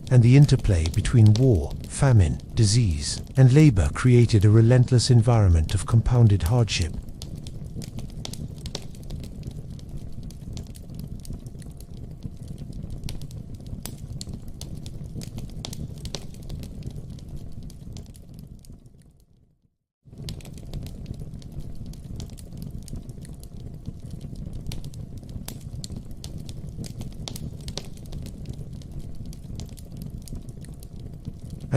And the interplay between war, famine, disease, and labor created a relentless environment of compounded hardship.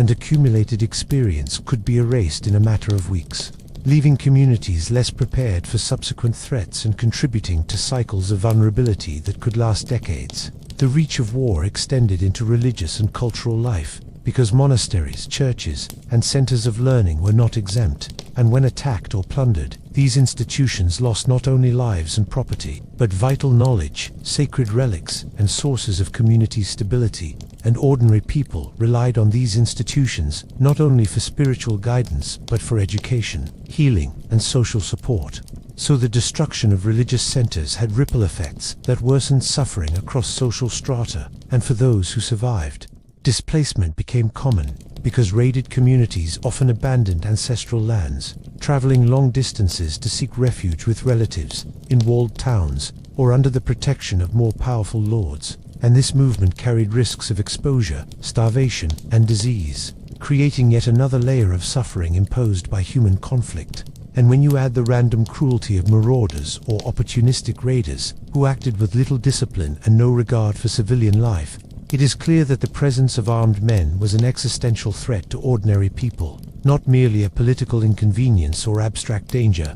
and accumulated experience could be erased in a matter of weeks, leaving communities less prepared for subsequent threats and contributing to cycles of vulnerability that could last decades. The reach of war extended into religious and cultural life, because monasteries, churches, and centers of learning were not exempt, and when attacked or plundered, these institutions lost not only lives and property, but vital knowledge, sacred relics, and sources of community stability, and ordinary people relied on these institutions not only for spiritual guidance, but for education, healing, and social support. So the destruction of religious centers had ripple effects that worsened suffering across social strata, and for those who survived, displacement became common, because raided communities often abandoned ancestral lands, traveling long distances to seek refuge with relatives, in walled towns, or under the protection of more powerful lords. And this movement carried risks of exposure, starvation, and disease, creating yet another layer of suffering imposed by human conflict. And when you add the random cruelty of marauders or opportunistic raiders, who acted with little discipline and no regard for civilian life, it is clear that the presence of armed men was an existential threat to ordinary people, not merely a political inconvenience or abstract danger.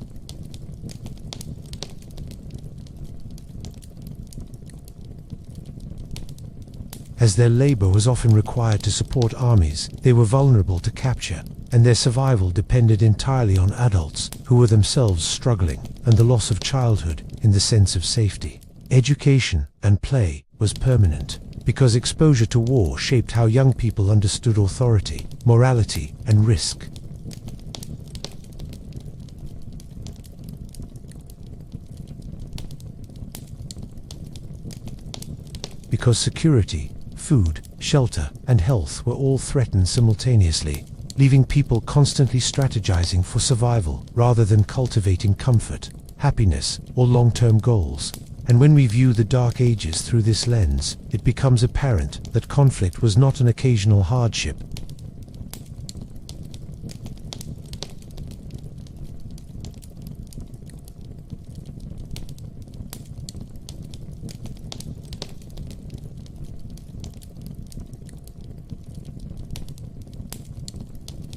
As their labor was often required to support armies, they were vulnerable to capture, and their survival depended entirely on adults who were themselves struggling, and the loss of childhood in the sense of safety. Education and play was permanent, because exposure to war shaped how young people understood authority, morality, and risk. Because security, food, shelter, and health were all threatened simultaneously, leaving people constantly strategizing for survival rather than cultivating comfort, happiness, or long-term goals. And when we view the Dark Ages through this lens, it becomes apparent that conflict was not an occasional hardship.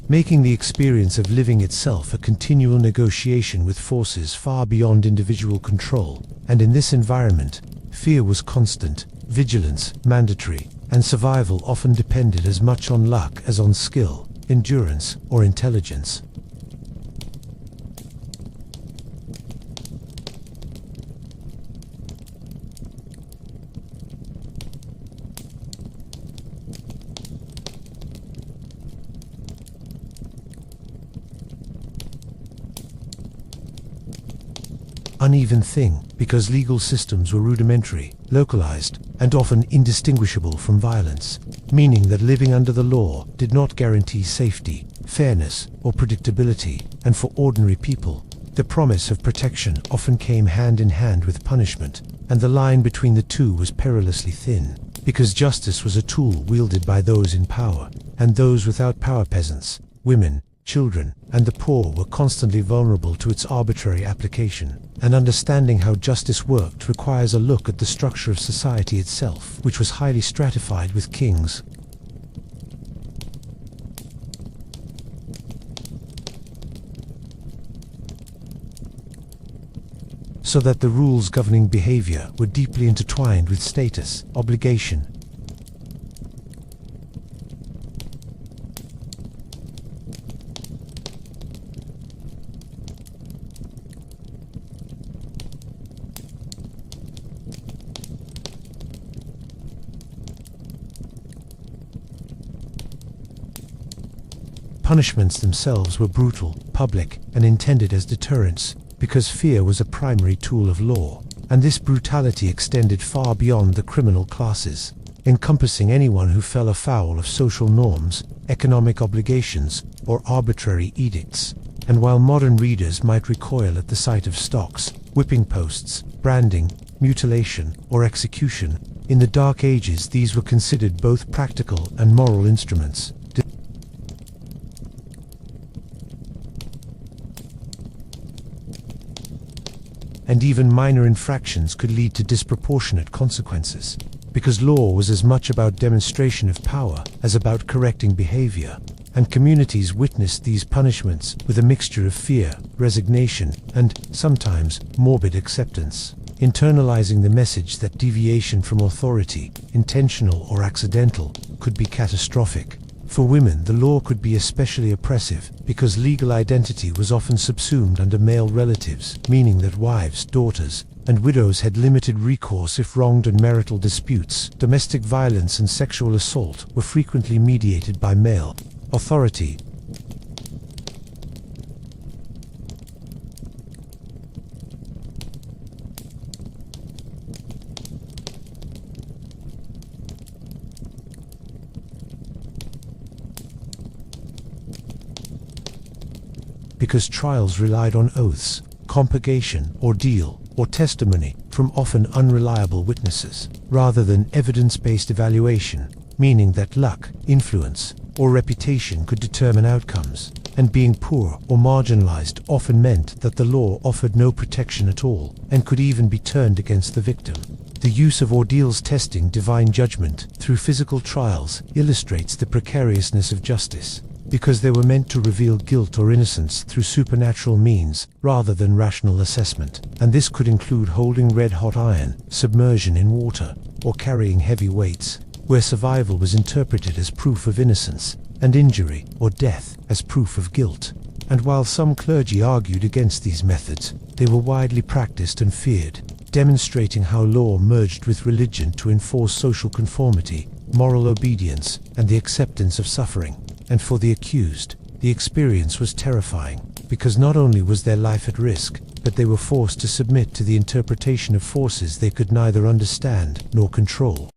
Making the experience of living itself a continual negotiation with forces far beyond individual control. And in this environment, fear was constant, vigilance mandatory, and survival often depended as much on luck as on skill, endurance, or intelligence. Uneven thing, because legal systems were rudimentary, localized, and often indistinguishable from violence, meaning that living under the law did not guarantee safety, fairness, or predictability, and for ordinary people, the promise of protection often came hand in hand with punishment, and the line between the two was perilously thin, because justice was a tool wielded by those in power, and those without power, peasants, women, children, and the poor, were constantly vulnerable to its arbitrary application. And understanding how justice worked requires a look at the structure of society itself, which was highly stratified with kings, so that the rules governing behavior were deeply intertwined with status, obligation, Punishments themselves were brutal, public, and intended as deterrents, because fear was a primary tool of law, and this brutality extended far beyond the criminal classes, encompassing anyone who fell afoul of social norms, economic obligations, or arbitrary edicts. And while modern readers might recoil at the sight of stocks, whipping posts, branding, mutilation, or execution, in the Dark Ages these were considered both practical and moral instruments. And even minor infractions could lead to disproportionate consequences, because law was as much about demonstration of power as about correcting behavior, and communities witnessed these punishments with a mixture of fear, resignation, and, sometimes, morbid acceptance, internalizing the message that deviation from authority, intentional or accidental, could be catastrophic. For women, the law could be especially oppressive because legal identity was often subsumed under male relatives, meaning that wives, daughters, and widows had limited recourse if wronged in marital disputes. Domestic violence and sexual assault were frequently mediated by male authority. Because trials relied on oaths, compurgation, ordeal, or testimony from often unreliable witnesses, rather than evidence-based evaluation, meaning that luck, influence, or reputation could determine outcomes, and being poor or marginalized often meant that the law offered no protection at all, and could even be turned against the victim. The use of ordeals testing divine judgment through physical trials illustrates the precariousness of justice, because they were meant to reveal guilt or innocence through supernatural means rather than rational assessment, and this could include holding red-hot iron, submersion in water, or carrying heavy weights, where survival was interpreted as proof of innocence, and injury or death as proof of guilt. And while some clergy argued against these methods, they were widely practiced and feared, demonstrating how law merged with religion to enforce social conformity, moral obedience, and the acceptance of suffering. And for the accused, the experience was terrifying, because not only was their life at risk, but they were forced to submit to the interpretation of forces they could neither understand nor control.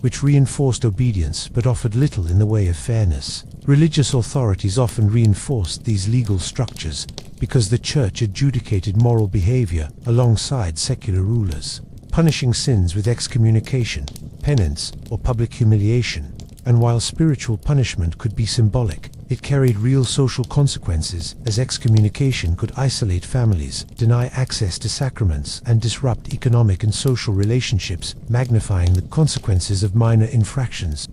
which reinforced obedience but offered little in the way of fairness. Religious authorities often reinforced these legal structures because the church adjudicated moral behavior alongside secular rulers, punishing sins with excommunication, penance, or public humiliation. And while spiritual punishment could be symbolic, it carried real social consequences, as excommunication could isolate families, deny access to sacraments, and disrupt economic and social relationships, magnifying the consequences of minor infractions.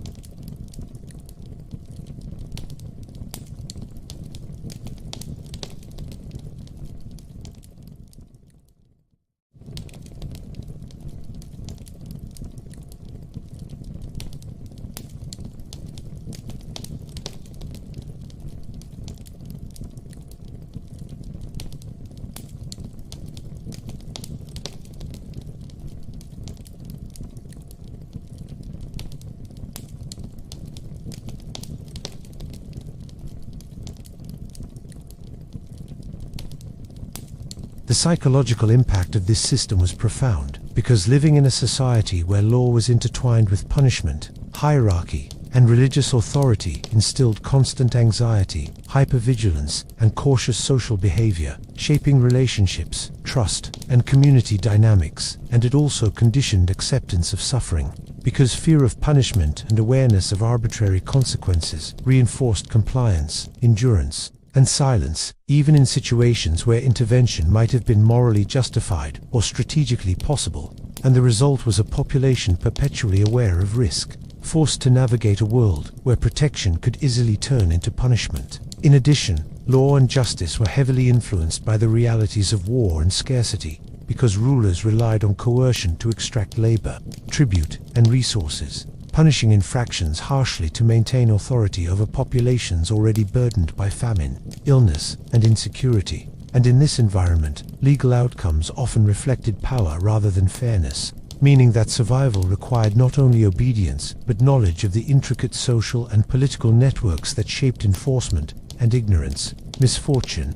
The psychological impact of this system was profound, because living in a society where law was intertwined with punishment, hierarchy, and religious authority instilled constant anxiety, hypervigilance, and cautious social behavior, shaping relationships, trust, and community dynamics, and it also conditioned acceptance of suffering, because fear of punishment and awareness of arbitrary consequences reinforced compliance, endurance, and silence, even in situations where intervention might have been morally justified or strategically possible. And the result was a population perpetually aware of risk, forced to navigate a world where protection could easily turn into punishment. In addition, law and justice were heavily influenced by the realities of war and scarcity, because rulers relied on coercion to extract labor, tribute, and resources, punishing infractions harshly to maintain authority over populations already burdened by famine, illness, and insecurity. And in this environment, legal outcomes often reflected power rather than fairness, meaning that survival required not only obedience, but knowledge of the intricate social and political networks that shaped enforcement, and ignorance, misfortune.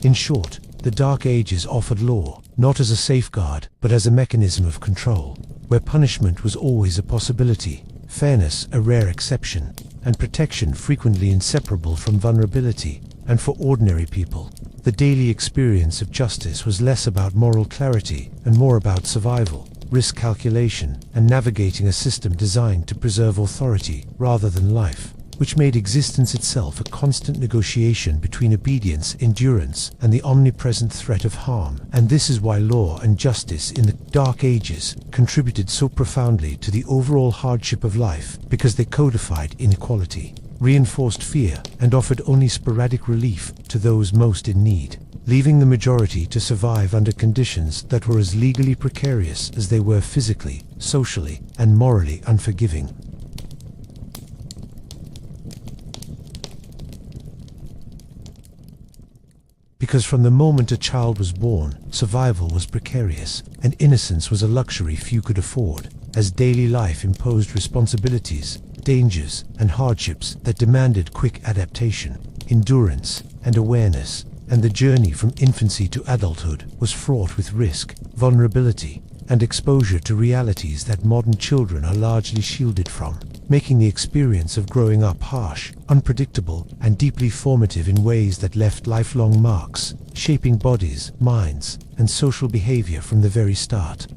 In short, the Dark Ages offered law, not as a safeguard, but as a mechanism of control, where punishment was always a possibility, fairness a rare exception, and protection frequently inseparable from vulnerability. And for ordinary people, the daily experience of justice was less about moral clarity and more about survival, risk calculation, and navigating a system designed to preserve authority rather than life, which made existence itself a constant negotiation between obedience, endurance, and the omnipresent threat of harm. And this is why law and justice in the Dark Ages contributed so profoundly to the overall hardship of life, because they codified inequality, reinforced fear, and offered only sporadic relief to those most in need, leaving the majority to survive under conditions that were as legally precarious as they were physically, socially, and morally unforgiving. Because from the moment a child was born, survival was precarious, and innocence was a luxury few could afford, as daily life imposed responsibilities, dangers, and hardships that demanded quick adaptation, endurance, and awareness. And the journey from infancy to adulthood was fraught with risk, vulnerability, and exposure to realities that modern children are largely shielded from, making the experience of growing up harsh, unpredictable, and deeply formative in ways that left lifelong marks, shaping bodies, minds, and social behavior from the very start.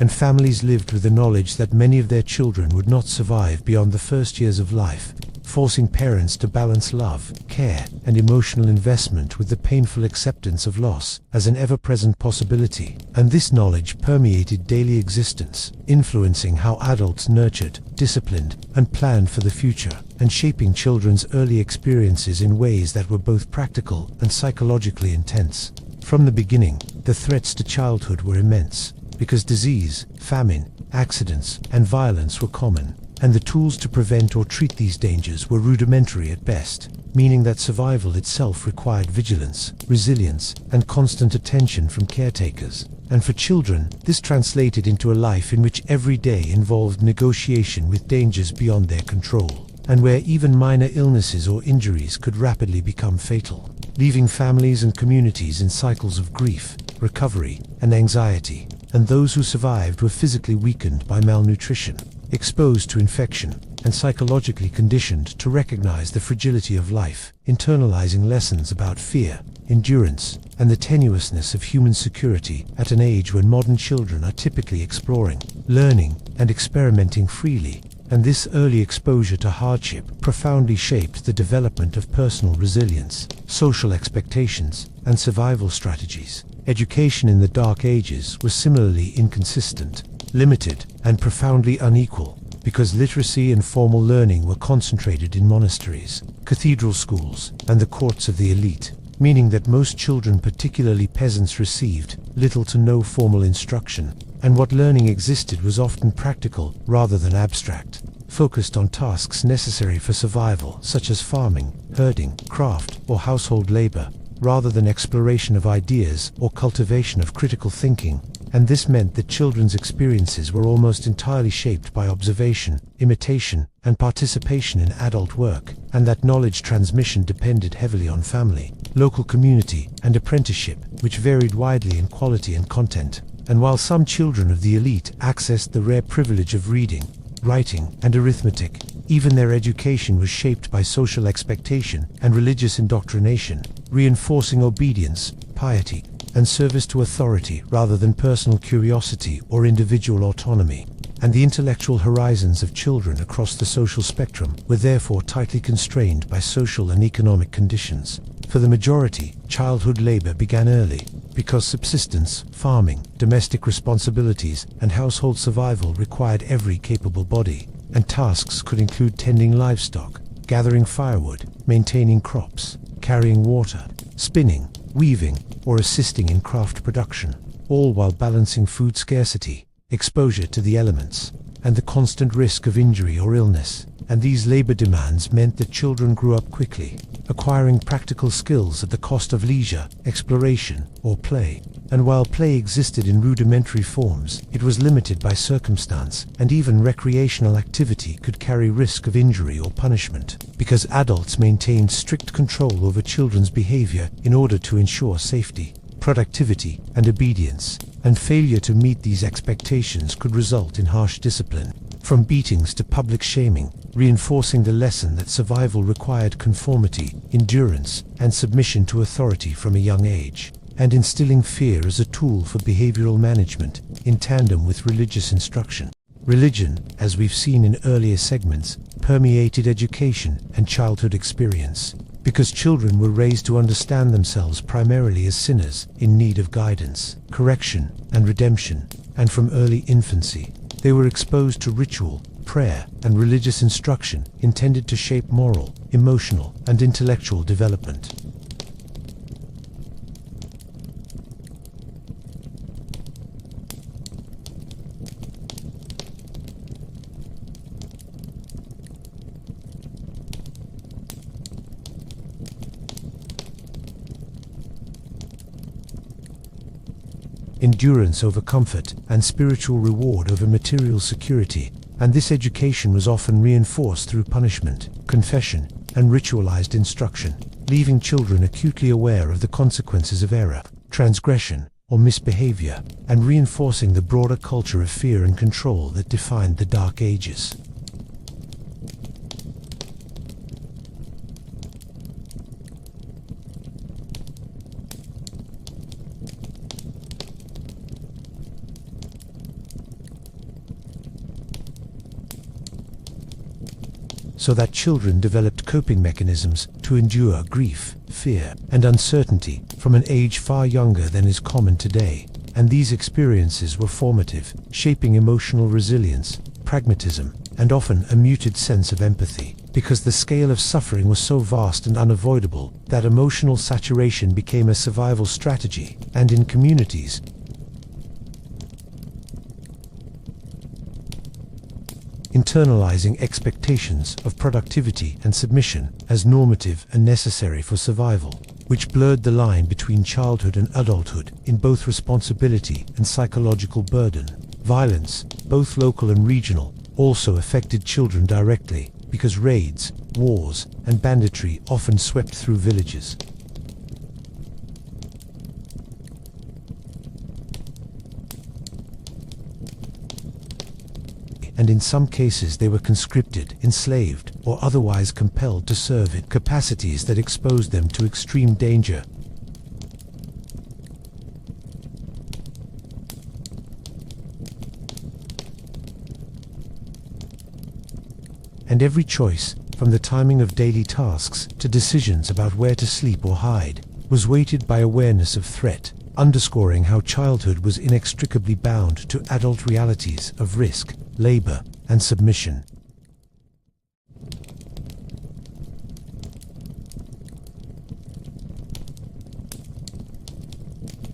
And families lived with the knowledge that many of their children would not survive beyond the first years of life, forcing parents to balance love, care, and emotional investment with the painful acceptance of loss as an ever-present possibility. And this knowledge permeated daily existence, influencing how adults nurtured, disciplined, and planned for the future, and shaping children's early experiences in ways that were both practical and psychologically intense. From the beginning, the threats to childhood were immense, because disease, famine, accidents, and violence were common, and the tools to prevent or treat these dangers were rudimentary at best. meaning that survival itself required vigilance, resilience, and constant attention from caretakers. And for children, this translated into a life in which every day involved negotiation with dangers beyond their control, and where even minor illnesses or injuries could rapidly become fatal, leaving families and communities in cycles of grief, recovery, and anxiety. And those who survived were physically weakened by malnutrition, exposed to infection, and psychologically conditioned to recognize the fragility of life, internalizing lessons about fear, endurance, and the tenuousness of human security at an age when modern children are typically exploring, learning, and experimenting freely. And this early exposure to hardship profoundly shaped the development of personal resilience, social expectations, and survival strategies. Education in the Dark Ages was similarly inconsistent, limited, and profoundly unequal, because literacy and formal learning were concentrated in monasteries, cathedral schools, and the courts of the elite, meaning that most children, particularly peasants, received little to no formal instruction, and what learning existed was often practical rather than abstract, focused on tasks necessary for survival, such as farming, herding, craft, or household labor, rather than exploration of ideas or cultivation of critical thinking. And this meant that children's experiences were almost entirely shaped by observation, imitation, and participation in adult work, and that knowledge transmission depended heavily on family, local community, and apprenticeship, which varied widely in quality and content. And while some children of the elite accessed the rare privilege of reading, writing, and arithmetic, even their education was shaped by social expectation and religious indoctrination, reinforcing obedience, piety, and service to authority rather than personal curiosity or individual autonomy. And the intellectual horizons of children across the social spectrum were therefore tightly constrained by social and economic conditions. For the majority, childhood labor began early, because subsistence, farming, domestic responsibilities, and household survival required every capable body, and tasks could include tending livestock, gathering firewood, maintaining crops, carrying water, spinning, weaving, or assisting in craft production, all while balancing food scarcity, exposure to the elements, and the constant risk of injury or illness. And these labor demands meant that children grew up quickly, acquiring practical skills at the cost of leisure, exploration, or play. And while play existed in rudimentary forms, it was limited by circumstance, and even recreational activity could carry risk of injury or punishment, because adults maintained strict control over children's behavior in order to ensure safety, productivity, and obedience. And failure to meet these expectations could result in harsh discipline, from beatings to public shaming, reinforcing the lesson that survival required conformity, endurance, and submission to authority from a young age, and instilling fear as a tool for behavioral management, in tandem with religious instruction. Religion, as we've seen in earlier segments, permeated education and childhood experience, because children were raised to understand themselves primarily as sinners in need of guidance, correction, and redemption. And from early infancy, they were exposed to ritual, prayer, and religious instruction intended to shape moral, emotional, and intellectual development. Endurance over comfort, and spiritual reward over material security, and this education was often reinforced through punishment, confession, and ritualized instruction, leaving children acutely aware of the consequences of error, transgression, or misbehavior, and reinforcing the broader culture of fear and control that defined the Dark Ages. So that children developed coping mechanisms to endure grief, fear, and uncertainty from an age far younger than is common today. And these experiences were formative, shaping emotional resilience, pragmatism, and often a muted sense of empathy, because the scale of suffering was so vast and unavoidable that emotional saturation became a survival strategy. And in communities, internalizing expectations of productivity and submission as normative and necessary for survival, which blurred the line between childhood and adulthood in both responsibility and psychological burden. Violence, both local and regional, also affected children directly because raids, wars, and banditry often swept through villages. And in some cases they were conscripted, enslaved, or otherwise compelled to serve in capacities that exposed them to extreme danger. And every choice, from the timing of daily tasks to decisions about where to sleep or hide, was weighted by awareness of threat, underscoring how childhood was inextricably bound to adult realities of risk, labor, and submission.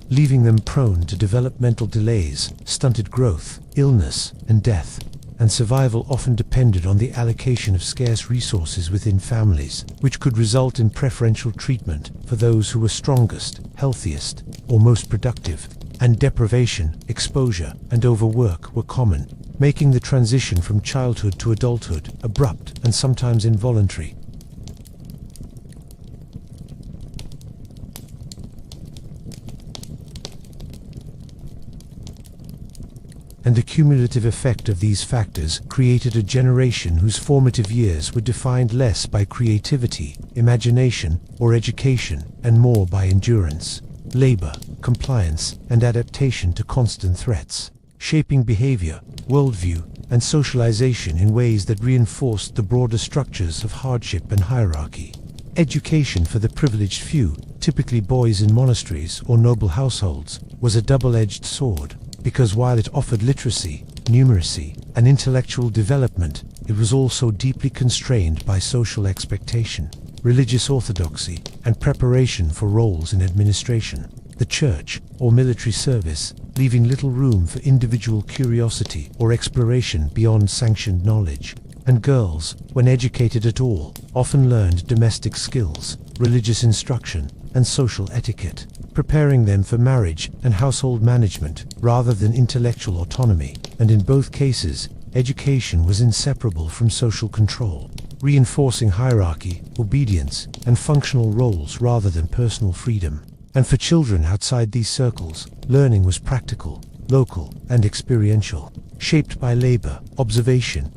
Leaving them prone to developmental delays, stunted growth, illness, and death. And survival often depended on the allocation of scarce resources within families, which could result in preferential treatment for those who were strongest, healthiest, or most productive. And deprivation, exposure, and overwork were common, making the transition from childhood to adulthood abrupt and sometimes involuntary. And the cumulative effect of these factors created a generation whose formative years were defined less by creativity, imagination, or education, and more by endurance, labor, compliance, and adaptation to constant threats, shaping behavior, worldview, and socialization in ways that reinforced the broader structures of hardship and hierarchy. Education for the privileged few, typically boys in monasteries or noble households, was a double-edged sword, because while it offered literacy, numeracy, and intellectual development, it was also deeply constrained by social expectation, religious orthodoxy, and preparation for roles in administration, the church, or military service, leaving little room for individual curiosity or exploration beyond sanctioned knowledge. And girls, when educated at all, often learned domestic skills, religious instruction, and social etiquette, preparing them for marriage and household management rather than intellectual autonomy. And in both cases, education was inseparable from social control, reinforcing hierarchy, obedience, and functional roles rather than personal freedom. And for children outside these circles, learning was practical, local, and experiential, shaped by labor, observation,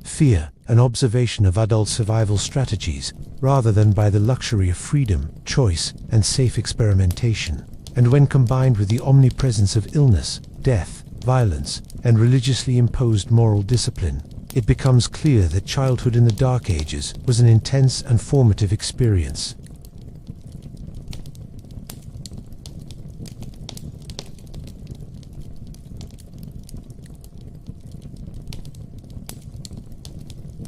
fear, and observation of adult survival strategies, rather than by the luxury of freedom, choice, and safe experimentation. And when combined with the omnipresence of illness, death, violence, and religiously imposed moral discipline, it becomes clear that childhood in the Dark Ages was an intense and formative experience.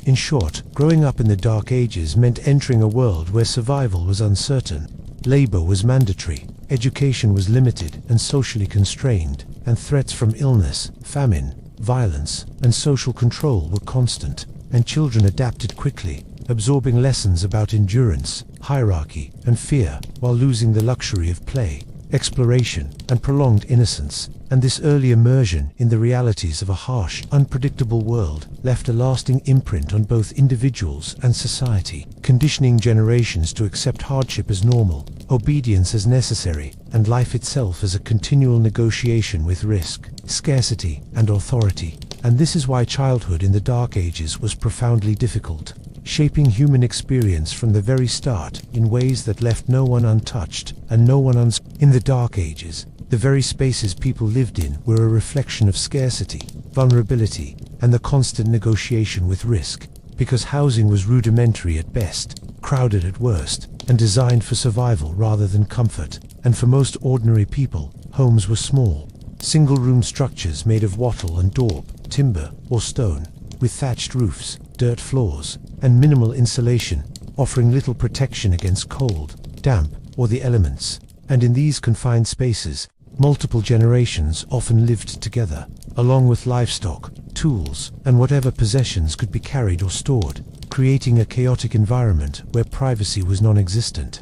In short, growing up in the Dark Ages meant entering a world where survival was uncertain, labor was mandatory, education was limited and socially constrained, and threats from illness, famine, violence, and social control were constant, and children adapted quickly, absorbing lessons about endurance, hierarchy, and fear, while losing the luxury of play, exploration, and prolonged innocence, and this early immersion in the realities of a harsh, unpredictable world left a lasting imprint on both individuals and society, conditioning generations to accept hardship as normal, obedience as necessary, and life itself as a continual negotiation with risk, scarcity, and authority. And this is why childhood in the Dark Ages was profoundly difficult, shaping human experience from the very start in ways that left no one untouched and no one In the Dark Ages, the very spaces people lived in were a reflection of scarcity, vulnerability, and the constant negotiation with risk, because housing was rudimentary at best, crowded at worst, and designed for survival rather than comfort. And for most ordinary people, homes were small, single-room structures made of wattle and daub, timber, or stone, with thatched roofs, dirt floors, and minimal insulation, offering little protection against cold, damp, or the elements. And in these confined spaces, multiple generations often lived together, along with livestock, tools, and whatever possessions could be carried or stored, creating a chaotic environment where privacy was non-existent.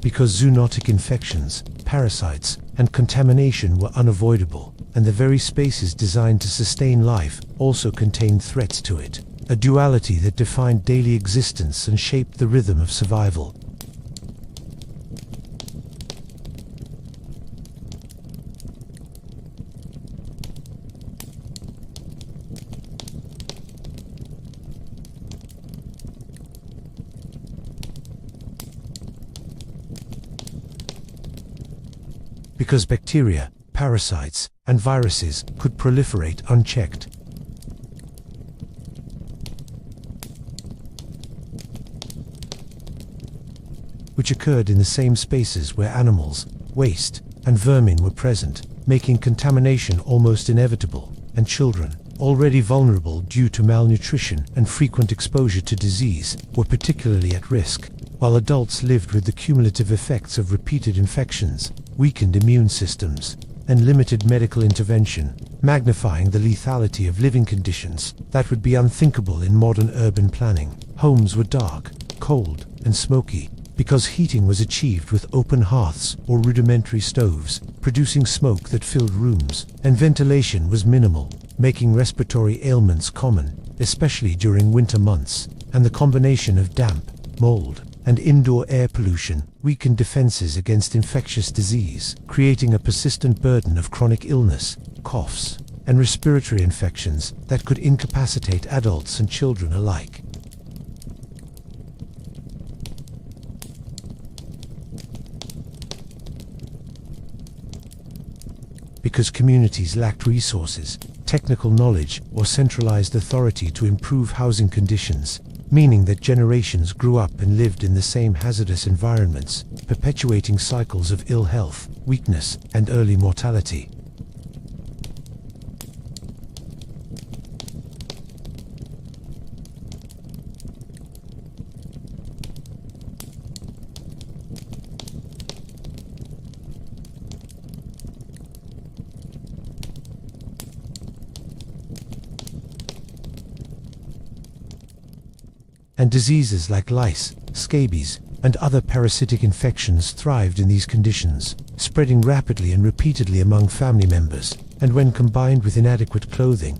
Because zoonotic infections, parasites, and contamination were unavoidable, and the very spaces designed to sustain life also contained threats to it, a duality that defined daily existence and shaped the rhythm of survival. Because bacteria, parasites, and viruses could proliferate unchecked. Which occurred in the same spaces where animals, waste, and vermin were present, making contamination almost inevitable, and children, already vulnerable due to malnutrition and frequent exposure to disease, were particularly at risk, while adults lived with the cumulative effects of repeated infections, weakened immune systems, and limited medical intervention, magnifying the lethality of living conditions that would be unthinkable in modern urban planning. Homes were dark, cold, and smoky, because heating was achieved with open hearths or rudimentary stoves, producing smoke that filled rooms, and ventilation was minimal, making respiratory ailments common, especially during winter months, and the combination of damp, mold, and indoor air pollution weakened defenses against infectious disease, creating a persistent burden of chronic illness, coughs, and respiratory infections that could incapacitate adults and children alike. Because communities lacked resources, technical knowledge, or centralized authority to improve housing conditions, meaning that generations grew up and lived in the same hazardous environments, perpetuating cycles of ill health, weakness, and early mortality. And diseases like lice, scabies, and other parasitic infections thrived in these conditions, spreading rapidly and repeatedly among family members, and when combined with inadequate clothing,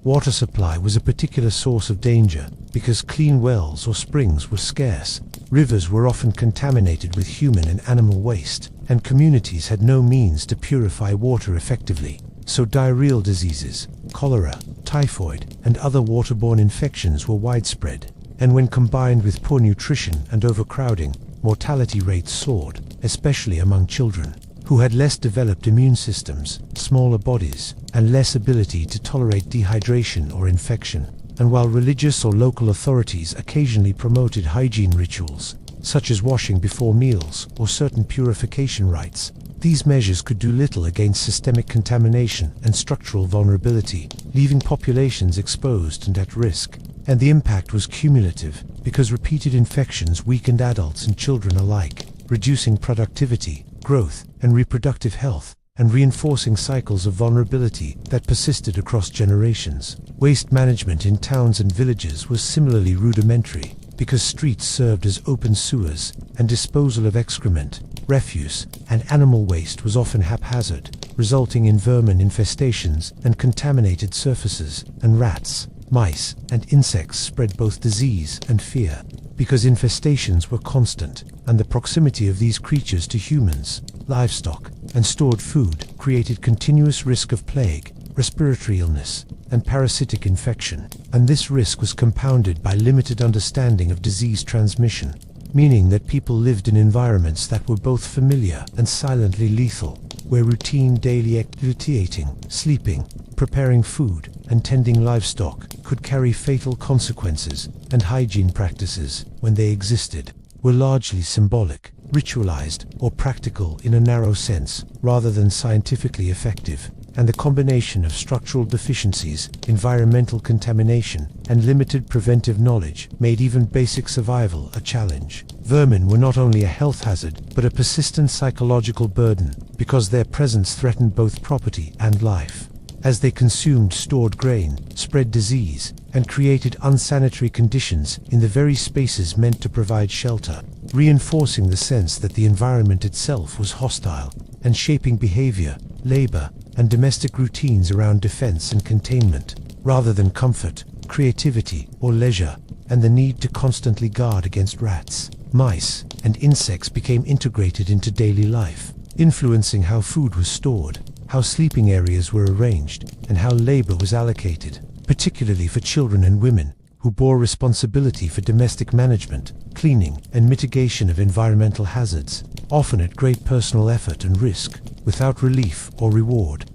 water supply was a particular source of danger because clean wells or springs were scarce, rivers were often contaminated with human and animal waste, and communities had no means to purify water effectively. So diarrheal diseases, cholera, typhoid, and other waterborne infections were widespread, and when combined with poor nutrition and overcrowding, mortality rates soared, especially among children, who who had less developed immune systems, smaller bodies, and less ability to tolerate dehydration or infection. And while religious or local authorities occasionally promoted hygiene rituals, such as washing before meals or certain purification rites, these measures could do little against systemic contamination and structural vulnerability, leaving populations exposed and at risk. And the impact was cumulative, because repeated infections weakened adults and children alike, reducing productivity, growth, and reproductive health, and reinforcing cycles of vulnerability that persisted across generations. Waste management in towns and villages was similarly rudimentary, because streets served as open sewers, and disposal of excrement, refuse, and animal waste was often haphazard, resulting in vermin infestations and contaminated surfaces, and rats, mice, and insects spread both disease and fear, because infestations were constant, and the proximity of these creatures to humans, livestock, and stored food created continuous risk of plague, respiratory illness, and parasitic infection. And this risk was compounded by limited understanding of disease transmission, meaning that people lived in environments that were both familiar and silently lethal, where routine daily activity, eating, sleeping, preparing food, and tending livestock could carry fatal consequences, and hygiene practices, when they existed, were largely symbolic, ritualized, or practical in a narrow sense, rather than scientifically effective. And the combination of structural deficiencies, environmental contamination, and limited preventive knowledge made even basic survival a challenge. Vermin were not only a health hazard, but a persistent psychological burden, because their presence threatened both property and life, as they consumed stored grain, spread disease, and created unsanitary conditions in the very spaces meant to provide shelter, reinforcing the sense that the environment itself was hostile, and shaping behavior, labor, and domestic routines around defense and containment, rather than comfort, creativity, or leisure. And the need to constantly guard against rats, mice, and insects became integrated into daily life, influencing how food was stored, how sleeping areas were arranged, and how labor was allocated, particularly for children and women, who bore responsibility for domestic management, cleaning, and mitigation of environmental hazards, often at great personal effort and risk, without relief or reward.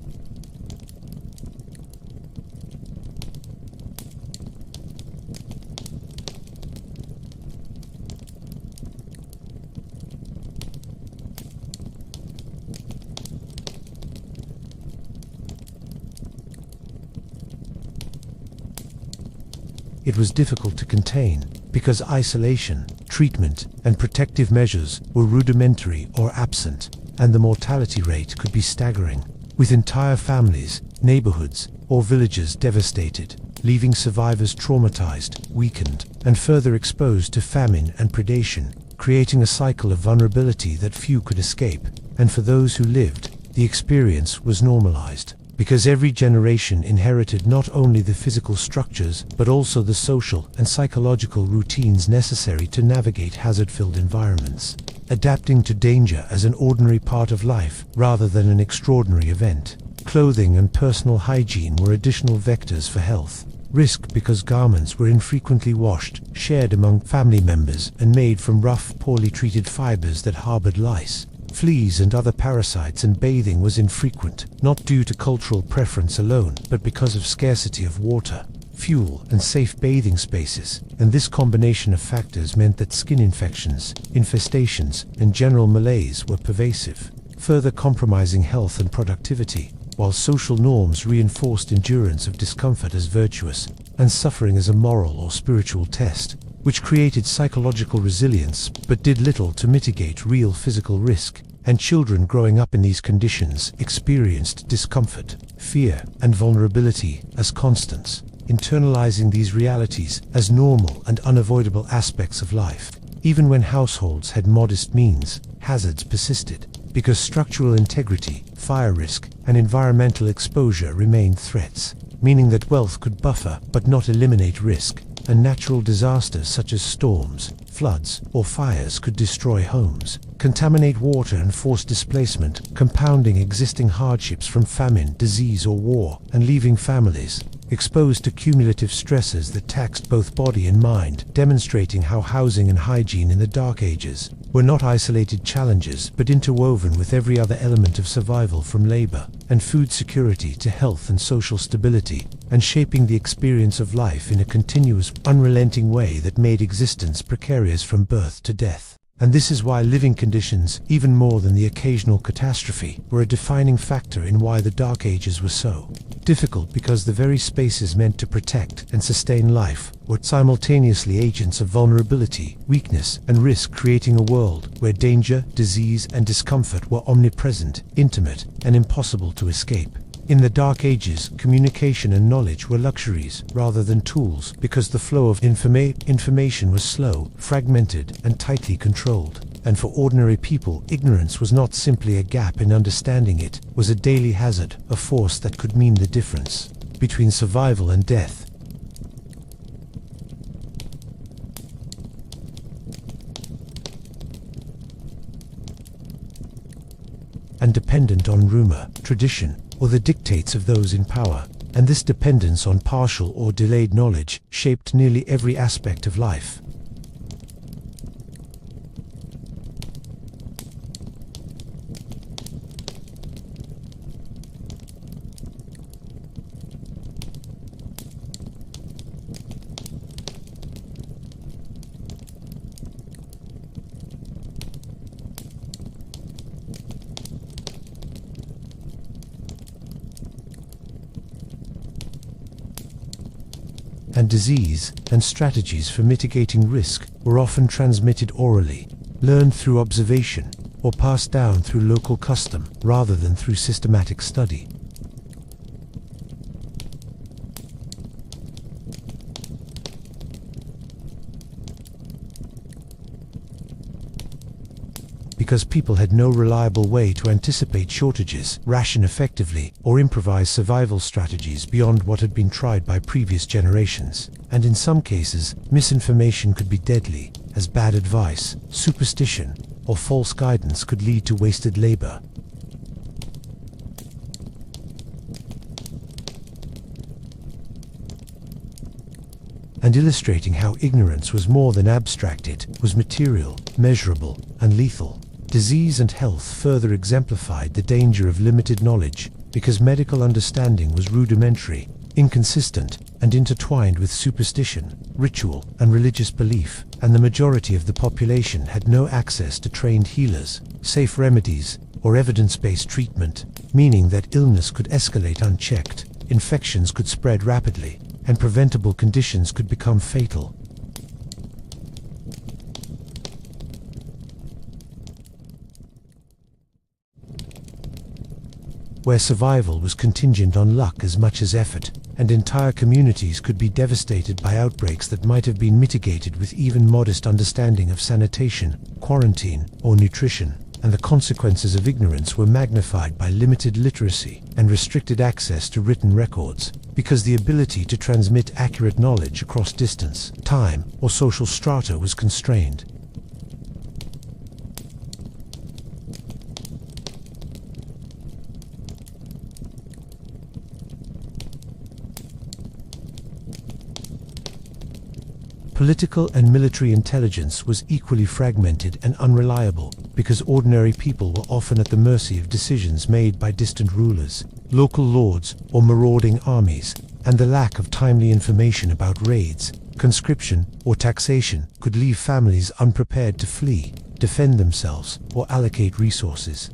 It was difficult to contain, because isolation, treatment, and protective measures were rudimentary or absent, and the mortality rate could be staggering, with entire families, neighborhoods, or villages devastated, leaving survivors traumatized, weakened, and further exposed to famine and predation, creating a cycle of vulnerability that few could escape. And for those who lived, the experience was normalized, because every generation inherited not only the physical structures, but also the social and psychological routines necessary to navigate hazard-filled environments, adapting to danger as an ordinary part of life rather than an extraordinary event. Clothing and personal hygiene were additional vectors for health risk, because garments were infrequently washed, shared among family members, and made from rough, poorly treated fibers that harbored lice, fleas, and other parasites. And bathing was infrequent, not due to cultural preference alone, but because of scarcity of water, fuel, and safe bathing spaces. And this combination of factors meant that skin infections, infestations, and general malaise were pervasive, further compromising health and productivity, while social norms reinforced endurance of discomfort as virtuous, and suffering as a moral or spiritual test, which created psychological resilience but did little to mitigate real physical risk. And children growing up in these conditions experienced discomfort, fear, and vulnerability as constants, internalizing these realities as normal and unavoidable aspects of life. Even when households had modest means, hazards persisted, because structural integrity, fire risk, and environmental exposure remained threats, meaning that wealth could buffer but not eliminate risk, and natural disasters such as storms, floods, or fires could destroy homes, contaminate water, and force displacement, compounding existing hardships from famine, disease, or war, and leaving families, exposed to cumulative stresses that taxed both body and mind, demonstrating how housing and hygiene in the Dark Ages were not isolated challenges but interwoven with every other element of survival, from labor and food security to health and social stability, and shaping the experience of life in a continuous, unrelenting way that made existence precarious from birth to death. And this is why living conditions, even more than the occasional catastrophe, were a defining factor in why the Dark Ages were so difficult, because the very spaces meant to protect and sustain life were simultaneously agents of vulnerability, weakness, and risk, creating a world where danger, disease, and discomfort were omnipresent, intimate, and impossible to escape. In the Dark Ages, communication and knowledge were luxuries rather than tools, because the flow of information was slow, fragmented, and tightly controlled. And for ordinary people, ignorance was not simply a gap in understanding, it was a daily hazard, a force that could mean the difference between survival and death. And dependent on rumor, tradition, or the dictates of those in power. And this dependence on partial or delayed knowledge shaped nearly every aspect of life. And disease and strategies for mitigating risk were often transmitted orally, learned through observation, or passed down through local custom rather than through systematic study. Because people had no reliable way to anticipate shortages, ration effectively, or improvise survival strategies beyond what had been tried by previous generations. And in some cases, misinformation could be deadly, as bad advice, superstition, or false guidance could lead to wasted labor. And illustrating how ignorance was more than abstract, it was material, measurable, and lethal. Disease and health further exemplified the danger of limited knowledge, because medical understanding was rudimentary, inconsistent, and intertwined with superstition, ritual, and religious belief, and the majority of the population had no access to trained healers, safe remedies, or evidence-based treatment, meaning that illness could escalate unchecked, infections could spread rapidly, and preventable conditions could become fatal. Where survival was contingent on luck as much as effort, and entire communities could be devastated by outbreaks that might have been mitigated with even modest understanding of sanitation, quarantine, or nutrition. And the consequences of ignorance were magnified by limited literacy and restricted access to written records, because the ability to transmit accurate knowledge across distance, time, or social strata was constrained. Political and military intelligence was equally fragmented and unreliable, because ordinary people were often at the mercy of decisions made by distant rulers, local lords, or marauding armies, and the lack of timely information about raids, conscription, or taxation could leave families unprepared to flee, defend themselves, or allocate resources.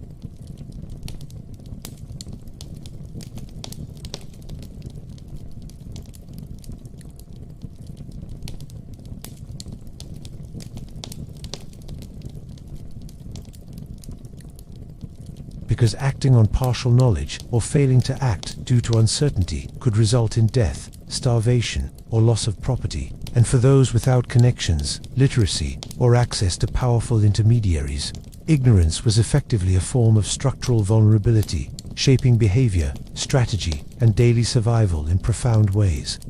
Because acting on partial knowledge or failing to act due to uncertainty could result in death, starvation, or loss of property. And for those without connections, literacy, or access to powerful intermediaries, ignorance was effectively a form of structural vulnerability, shaping behavior, strategy, and daily survival in profound ways.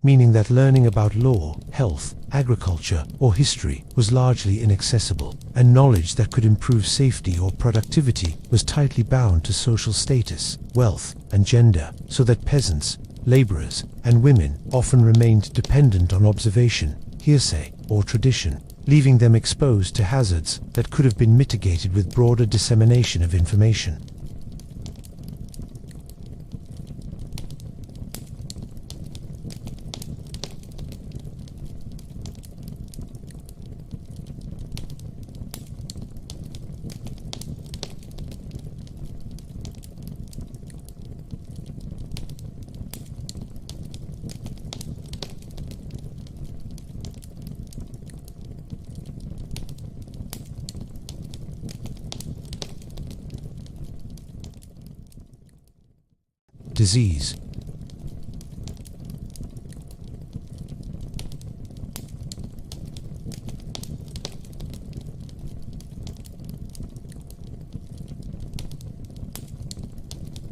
meaning that learning about law, health, agriculture, or history was largely inaccessible, and knowledge that could improve safety or productivity was tightly bound to social status, wealth, and gender, so that peasants, laborers, and women often remained dependent on observation, hearsay, or tradition, leaving them exposed to hazards that could have been mitigated with broader dissemination of information. Disease.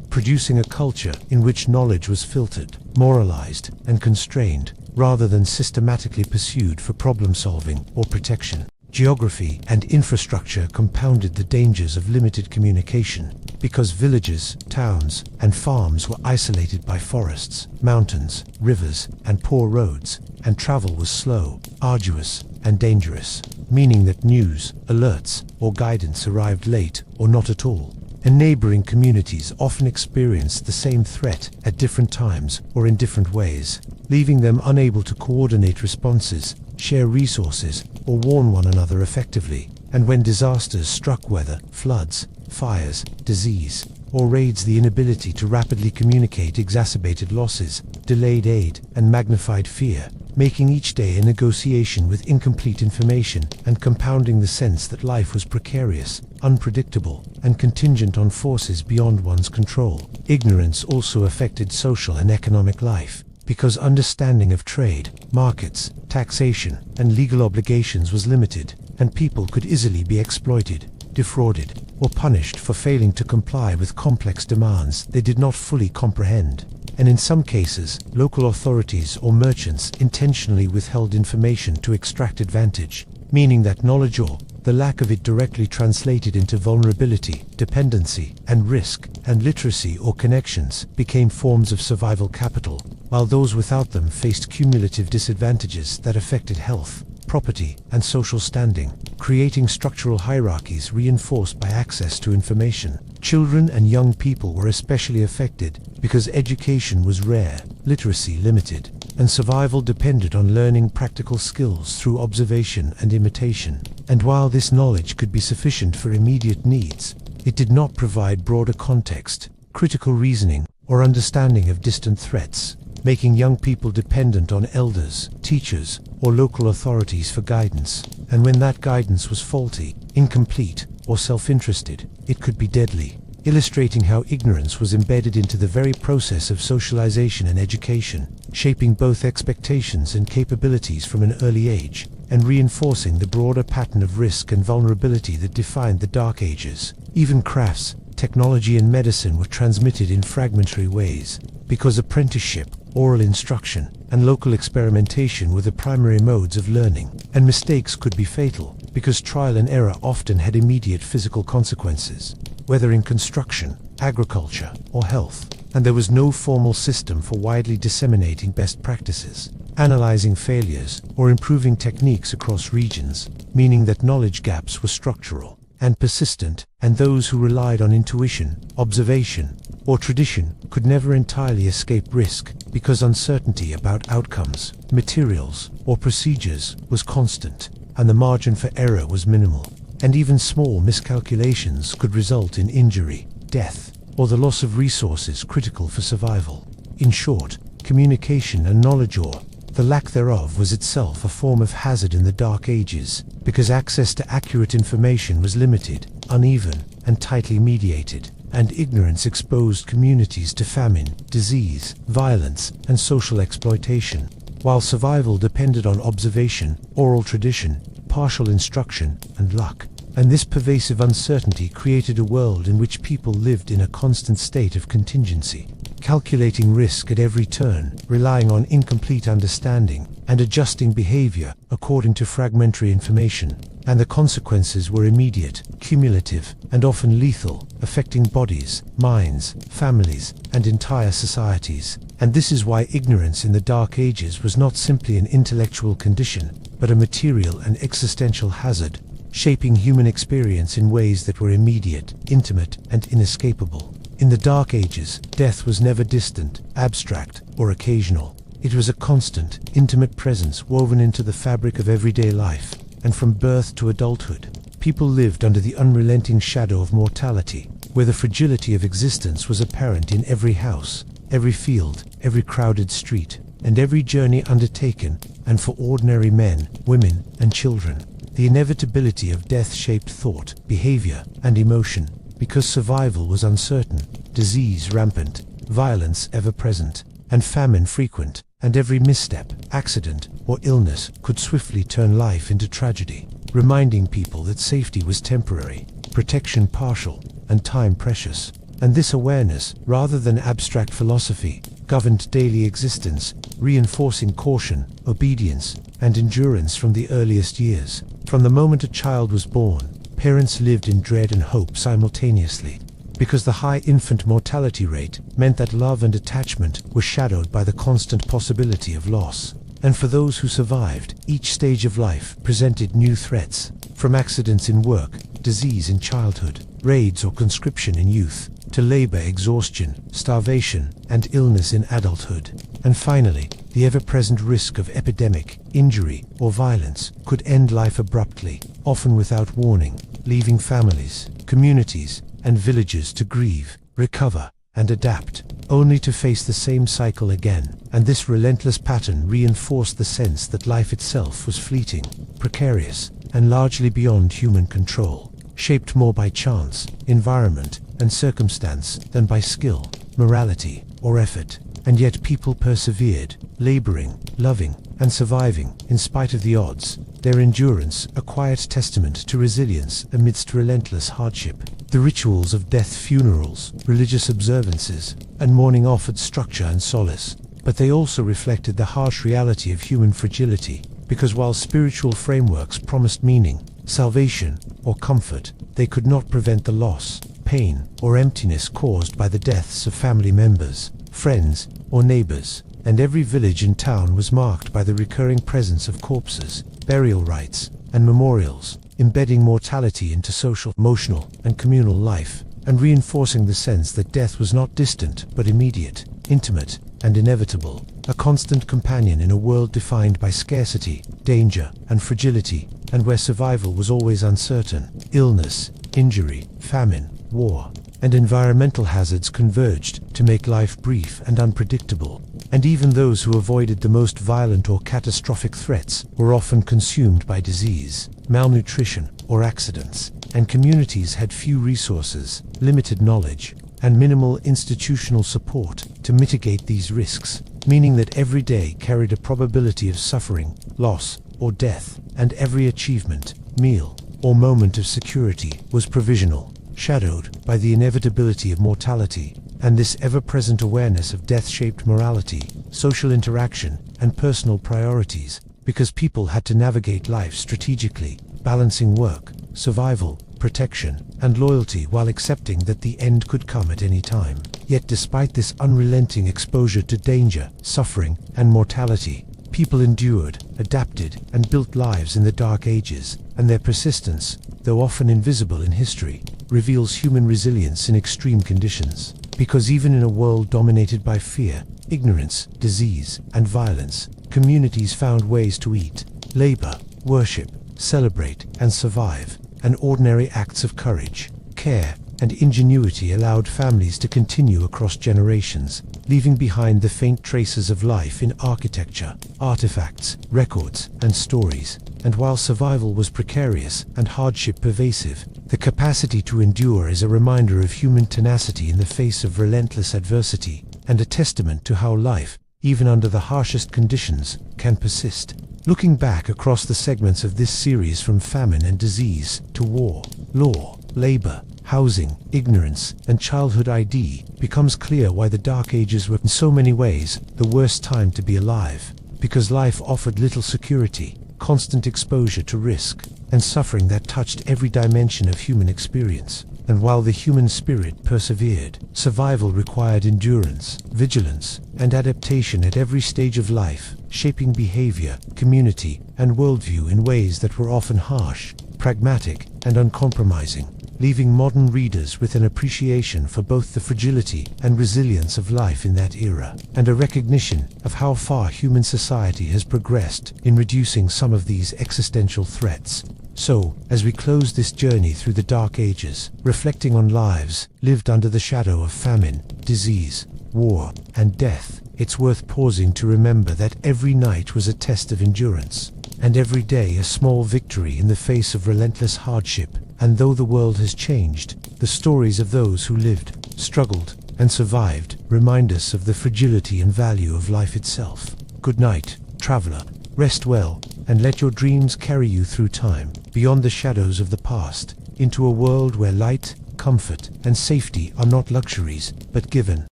Producing a culture in which knowledge was filtered, moralized, and constrained, rather than systematically pursued for problem-solving or protection. Geography and infrastructure compounded the dangers of limited communication, because villages, towns, and farms were isolated by forests, mountains, rivers, and poor roads, and travel was slow, arduous, and dangerous, meaning that news, alerts, or guidance arrived late or not at all. And neighboring communities often experienced the same threat at different times or in different ways, leaving them unable to coordinate responses, share resources, or warn one another effectively. And when disasters struck, whether floods, fires, disease, or raids, the inability to rapidly communicate exacerbated losses, delayed aid, and magnified fear, making each day a negotiation with incomplete information and compounding the sense that life was precarious, unpredictable, and contingent on forces beyond one's control. Ignorance also affected social and economic life, because understanding of trade, markets, taxation, and legal obligations was limited, and people could easily be exploited, defrauded, or punished for failing to comply with complex demands they did not fully comprehend. And in some cases, local authorities or merchants intentionally withheld information to extract advantage, meaning that knowledge or the lack of it directly translated into vulnerability, dependency, and risk, and literacy or connections became forms of survival capital, while those without them faced cumulative disadvantages that affected health, property, and social standing, creating structural hierarchies reinforced by access to information. Children and young people were especially affected because education was rare, literacy limited, and survival depended on learning practical skills through observation and imitation. And while this knowledge could be sufficient for immediate needs, it did not provide broader context, critical reasoning, or understanding of distant threats, making young people dependent on elders, teachers, or local authorities for guidance. And when that guidance was faulty, incomplete, or self-interested, it could be deadly, illustrating how ignorance was embedded into the very process of socialization and education, shaping both expectations and capabilities from an early age, and reinforcing the broader pattern of risk and vulnerability that defined the Dark Ages. Even crafts, technology, and medicine were transmitted in fragmentary ways, because apprenticeship, oral instruction, and local experimentation were the primary modes of learning, and mistakes could be fatal, because trial and error often had immediate physical consequences, whether in construction, agriculture, or health. And there was no formal system for widely disseminating best practices, analyzing failures, or improving techniques across regions, meaning that knowledge gaps were structural and persistent, and those who relied on intuition, observation, or tradition could never entirely escape risk, because uncertainty about outcomes, materials, or procedures was constant, and the margin for error was minimal. And even small miscalculations could result in injury, death, or the loss of resources critical for survival. In short, communication and knowledge, or the lack thereof, was itself a form of hazard in the Dark Ages, because access to accurate information was limited, uneven, and tightly mediated, and ignorance exposed communities to famine, disease, violence, and social exploitation, while survival depended on observation, oral tradition, partial instruction, and luck. And this pervasive uncertainty created a world in which people lived in a constant state of contingency, calculating risk at every turn, relying on incomplete understanding, and adjusting behavior according to fragmentary information. And the consequences were immediate, cumulative, and often lethal, affecting bodies, minds, families, and entire societies. And this is why ignorance in the Dark Ages was not simply an intellectual condition, but a material and existential hazard, shaping human experience in ways that were immediate, intimate, and inescapable. In the Dark Ages, death was never distant, abstract, or occasional. It was a constant, intimate presence woven into the fabric of everyday life, and from birth to adulthood, people lived under the unrelenting shadow of mortality, where the fragility of existence was apparent in every house, every field, every crowded street, and every journey undertaken. And for ordinary men, women, and children, the inevitability of death shaped thought, behavior, and emotion, because survival was uncertain, disease rampant, violence ever-present, and famine frequent, and every misstep, accident, or illness could swiftly turn life into tragedy, reminding people that safety was temporary, protection partial, and time precious. And this awareness, rather than abstract philosophy, governed daily existence, reinforcing caution, obedience, and endurance from the earliest years. From the moment a child was born, parents lived in dread and hope simultaneously, because the high infant mortality rate meant that love and attachment were shadowed by the constant possibility of loss. And for those who survived, each stage of life presented new threats, from accidents in work, disease in childhood, raids or conscription in youth, to labor exhaustion, starvation, and illness in adulthood. And finally, the ever-present risk of epidemic, injury, or violence could end life abruptly, often without warning, leaving families, communities, and villages to grieve, recover, and adapt, only to face the same cycle again. And this relentless pattern reinforced the sense that life itself was fleeting, precarious, and largely beyond human control, shaped more by chance, environment, and circumstance than by skill, morality, or effort. And yet people persevered, laboring, loving, and surviving in spite of the odds, their endurance a quiet testament to resilience amidst relentless hardship. The rituals of death funerals, religious observances, and mourning offered structure and solace, but they also reflected the harsh reality of human fragility, because while spiritual frameworks promised meaning, salvation, or comfort, they could not prevent the loss, pain, or emptiness caused by the deaths of family members, friends, or neighbors. And every village and town was marked by the recurring presence of corpses, burial rites, and memorials, embedding mortality into social, emotional, and communal life, and reinforcing the sense that death was not distant but immediate, intimate, and inevitable, a constant companion in a world defined by scarcity, danger, and fragility, and where survival was always uncertain. Illness, injury, famine, war, and environmental hazards converged to make life brief and unpredictable. And even those who avoided the most violent or catastrophic threats were often consumed by disease, malnutrition, or accidents. And communities had few resources, limited knowledge, and minimal institutional support to mitigate these risks, meaning that every day carried a probability of suffering, loss, or death, and every achievement, meal, or moment of security was provisional, shadowed by the inevitability of mortality. And this ever-present awareness of death-shaped morality, social interaction, and personal priorities, because people had to navigate life strategically, balancing work, survival, protection, and loyalty while accepting that the end could come at any time. Yet despite this unrelenting exposure to danger, suffering, and mortality, people endured, adapted, and built lives in the Dark Ages, and their persistence, though often invisible in history, reveals human resilience in extreme conditions. Because even in a world dominated by fear, ignorance, disease, and violence, communities found ways to eat, labor, worship, celebrate, and survive. And ordinary acts of courage, care, and ingenuity allowed families to continue across generations, leaving behind the faint traces of life in architecture, artifacts, records, and stories. And while survival was precarious and hardship pervasive, the capacity to endure is a reminder of human tenacity in the face of relentless adversity, and a testament to how life, even under the harshest conditions, can persist. Looking back across the segments of this series from famine and disease to war, law, labor, housing, ignorance, and childhood ID, becomes clear why the Dark Ages were in so many ways the worst time to be alive. Because life offered little security, constant exposure to risk, and suffering that touched every dimension of human experience. And while the human spirit persevered, survival required endurance, vigilance, and adaptation at every stage of life, shaping behavior, community, and worldview in ways that were often harsh, pragmatic, and uncompromising, leaving modern readers with an appreciation for both the fragility and resilience of life in that era, and a recognition of how far human society has progressed in reducing some of these existential threats. So, as we close this journey through the Dark Ages, reflecting on lives lived under the shadow of famine, disease, war, and death, it's worth pausing to remember that every night was a test of endurance, and every day a small victory in the face of relentless hardship. And though the world has changed, the stories of those who lived, struggled, and survived remind us of the fragility and value of life itself. Good night, traveler. Rest well, and let your dreams carry you through time, beyond the shadows of the past, into a world where light, comfort, and safety are not luxuries, but given.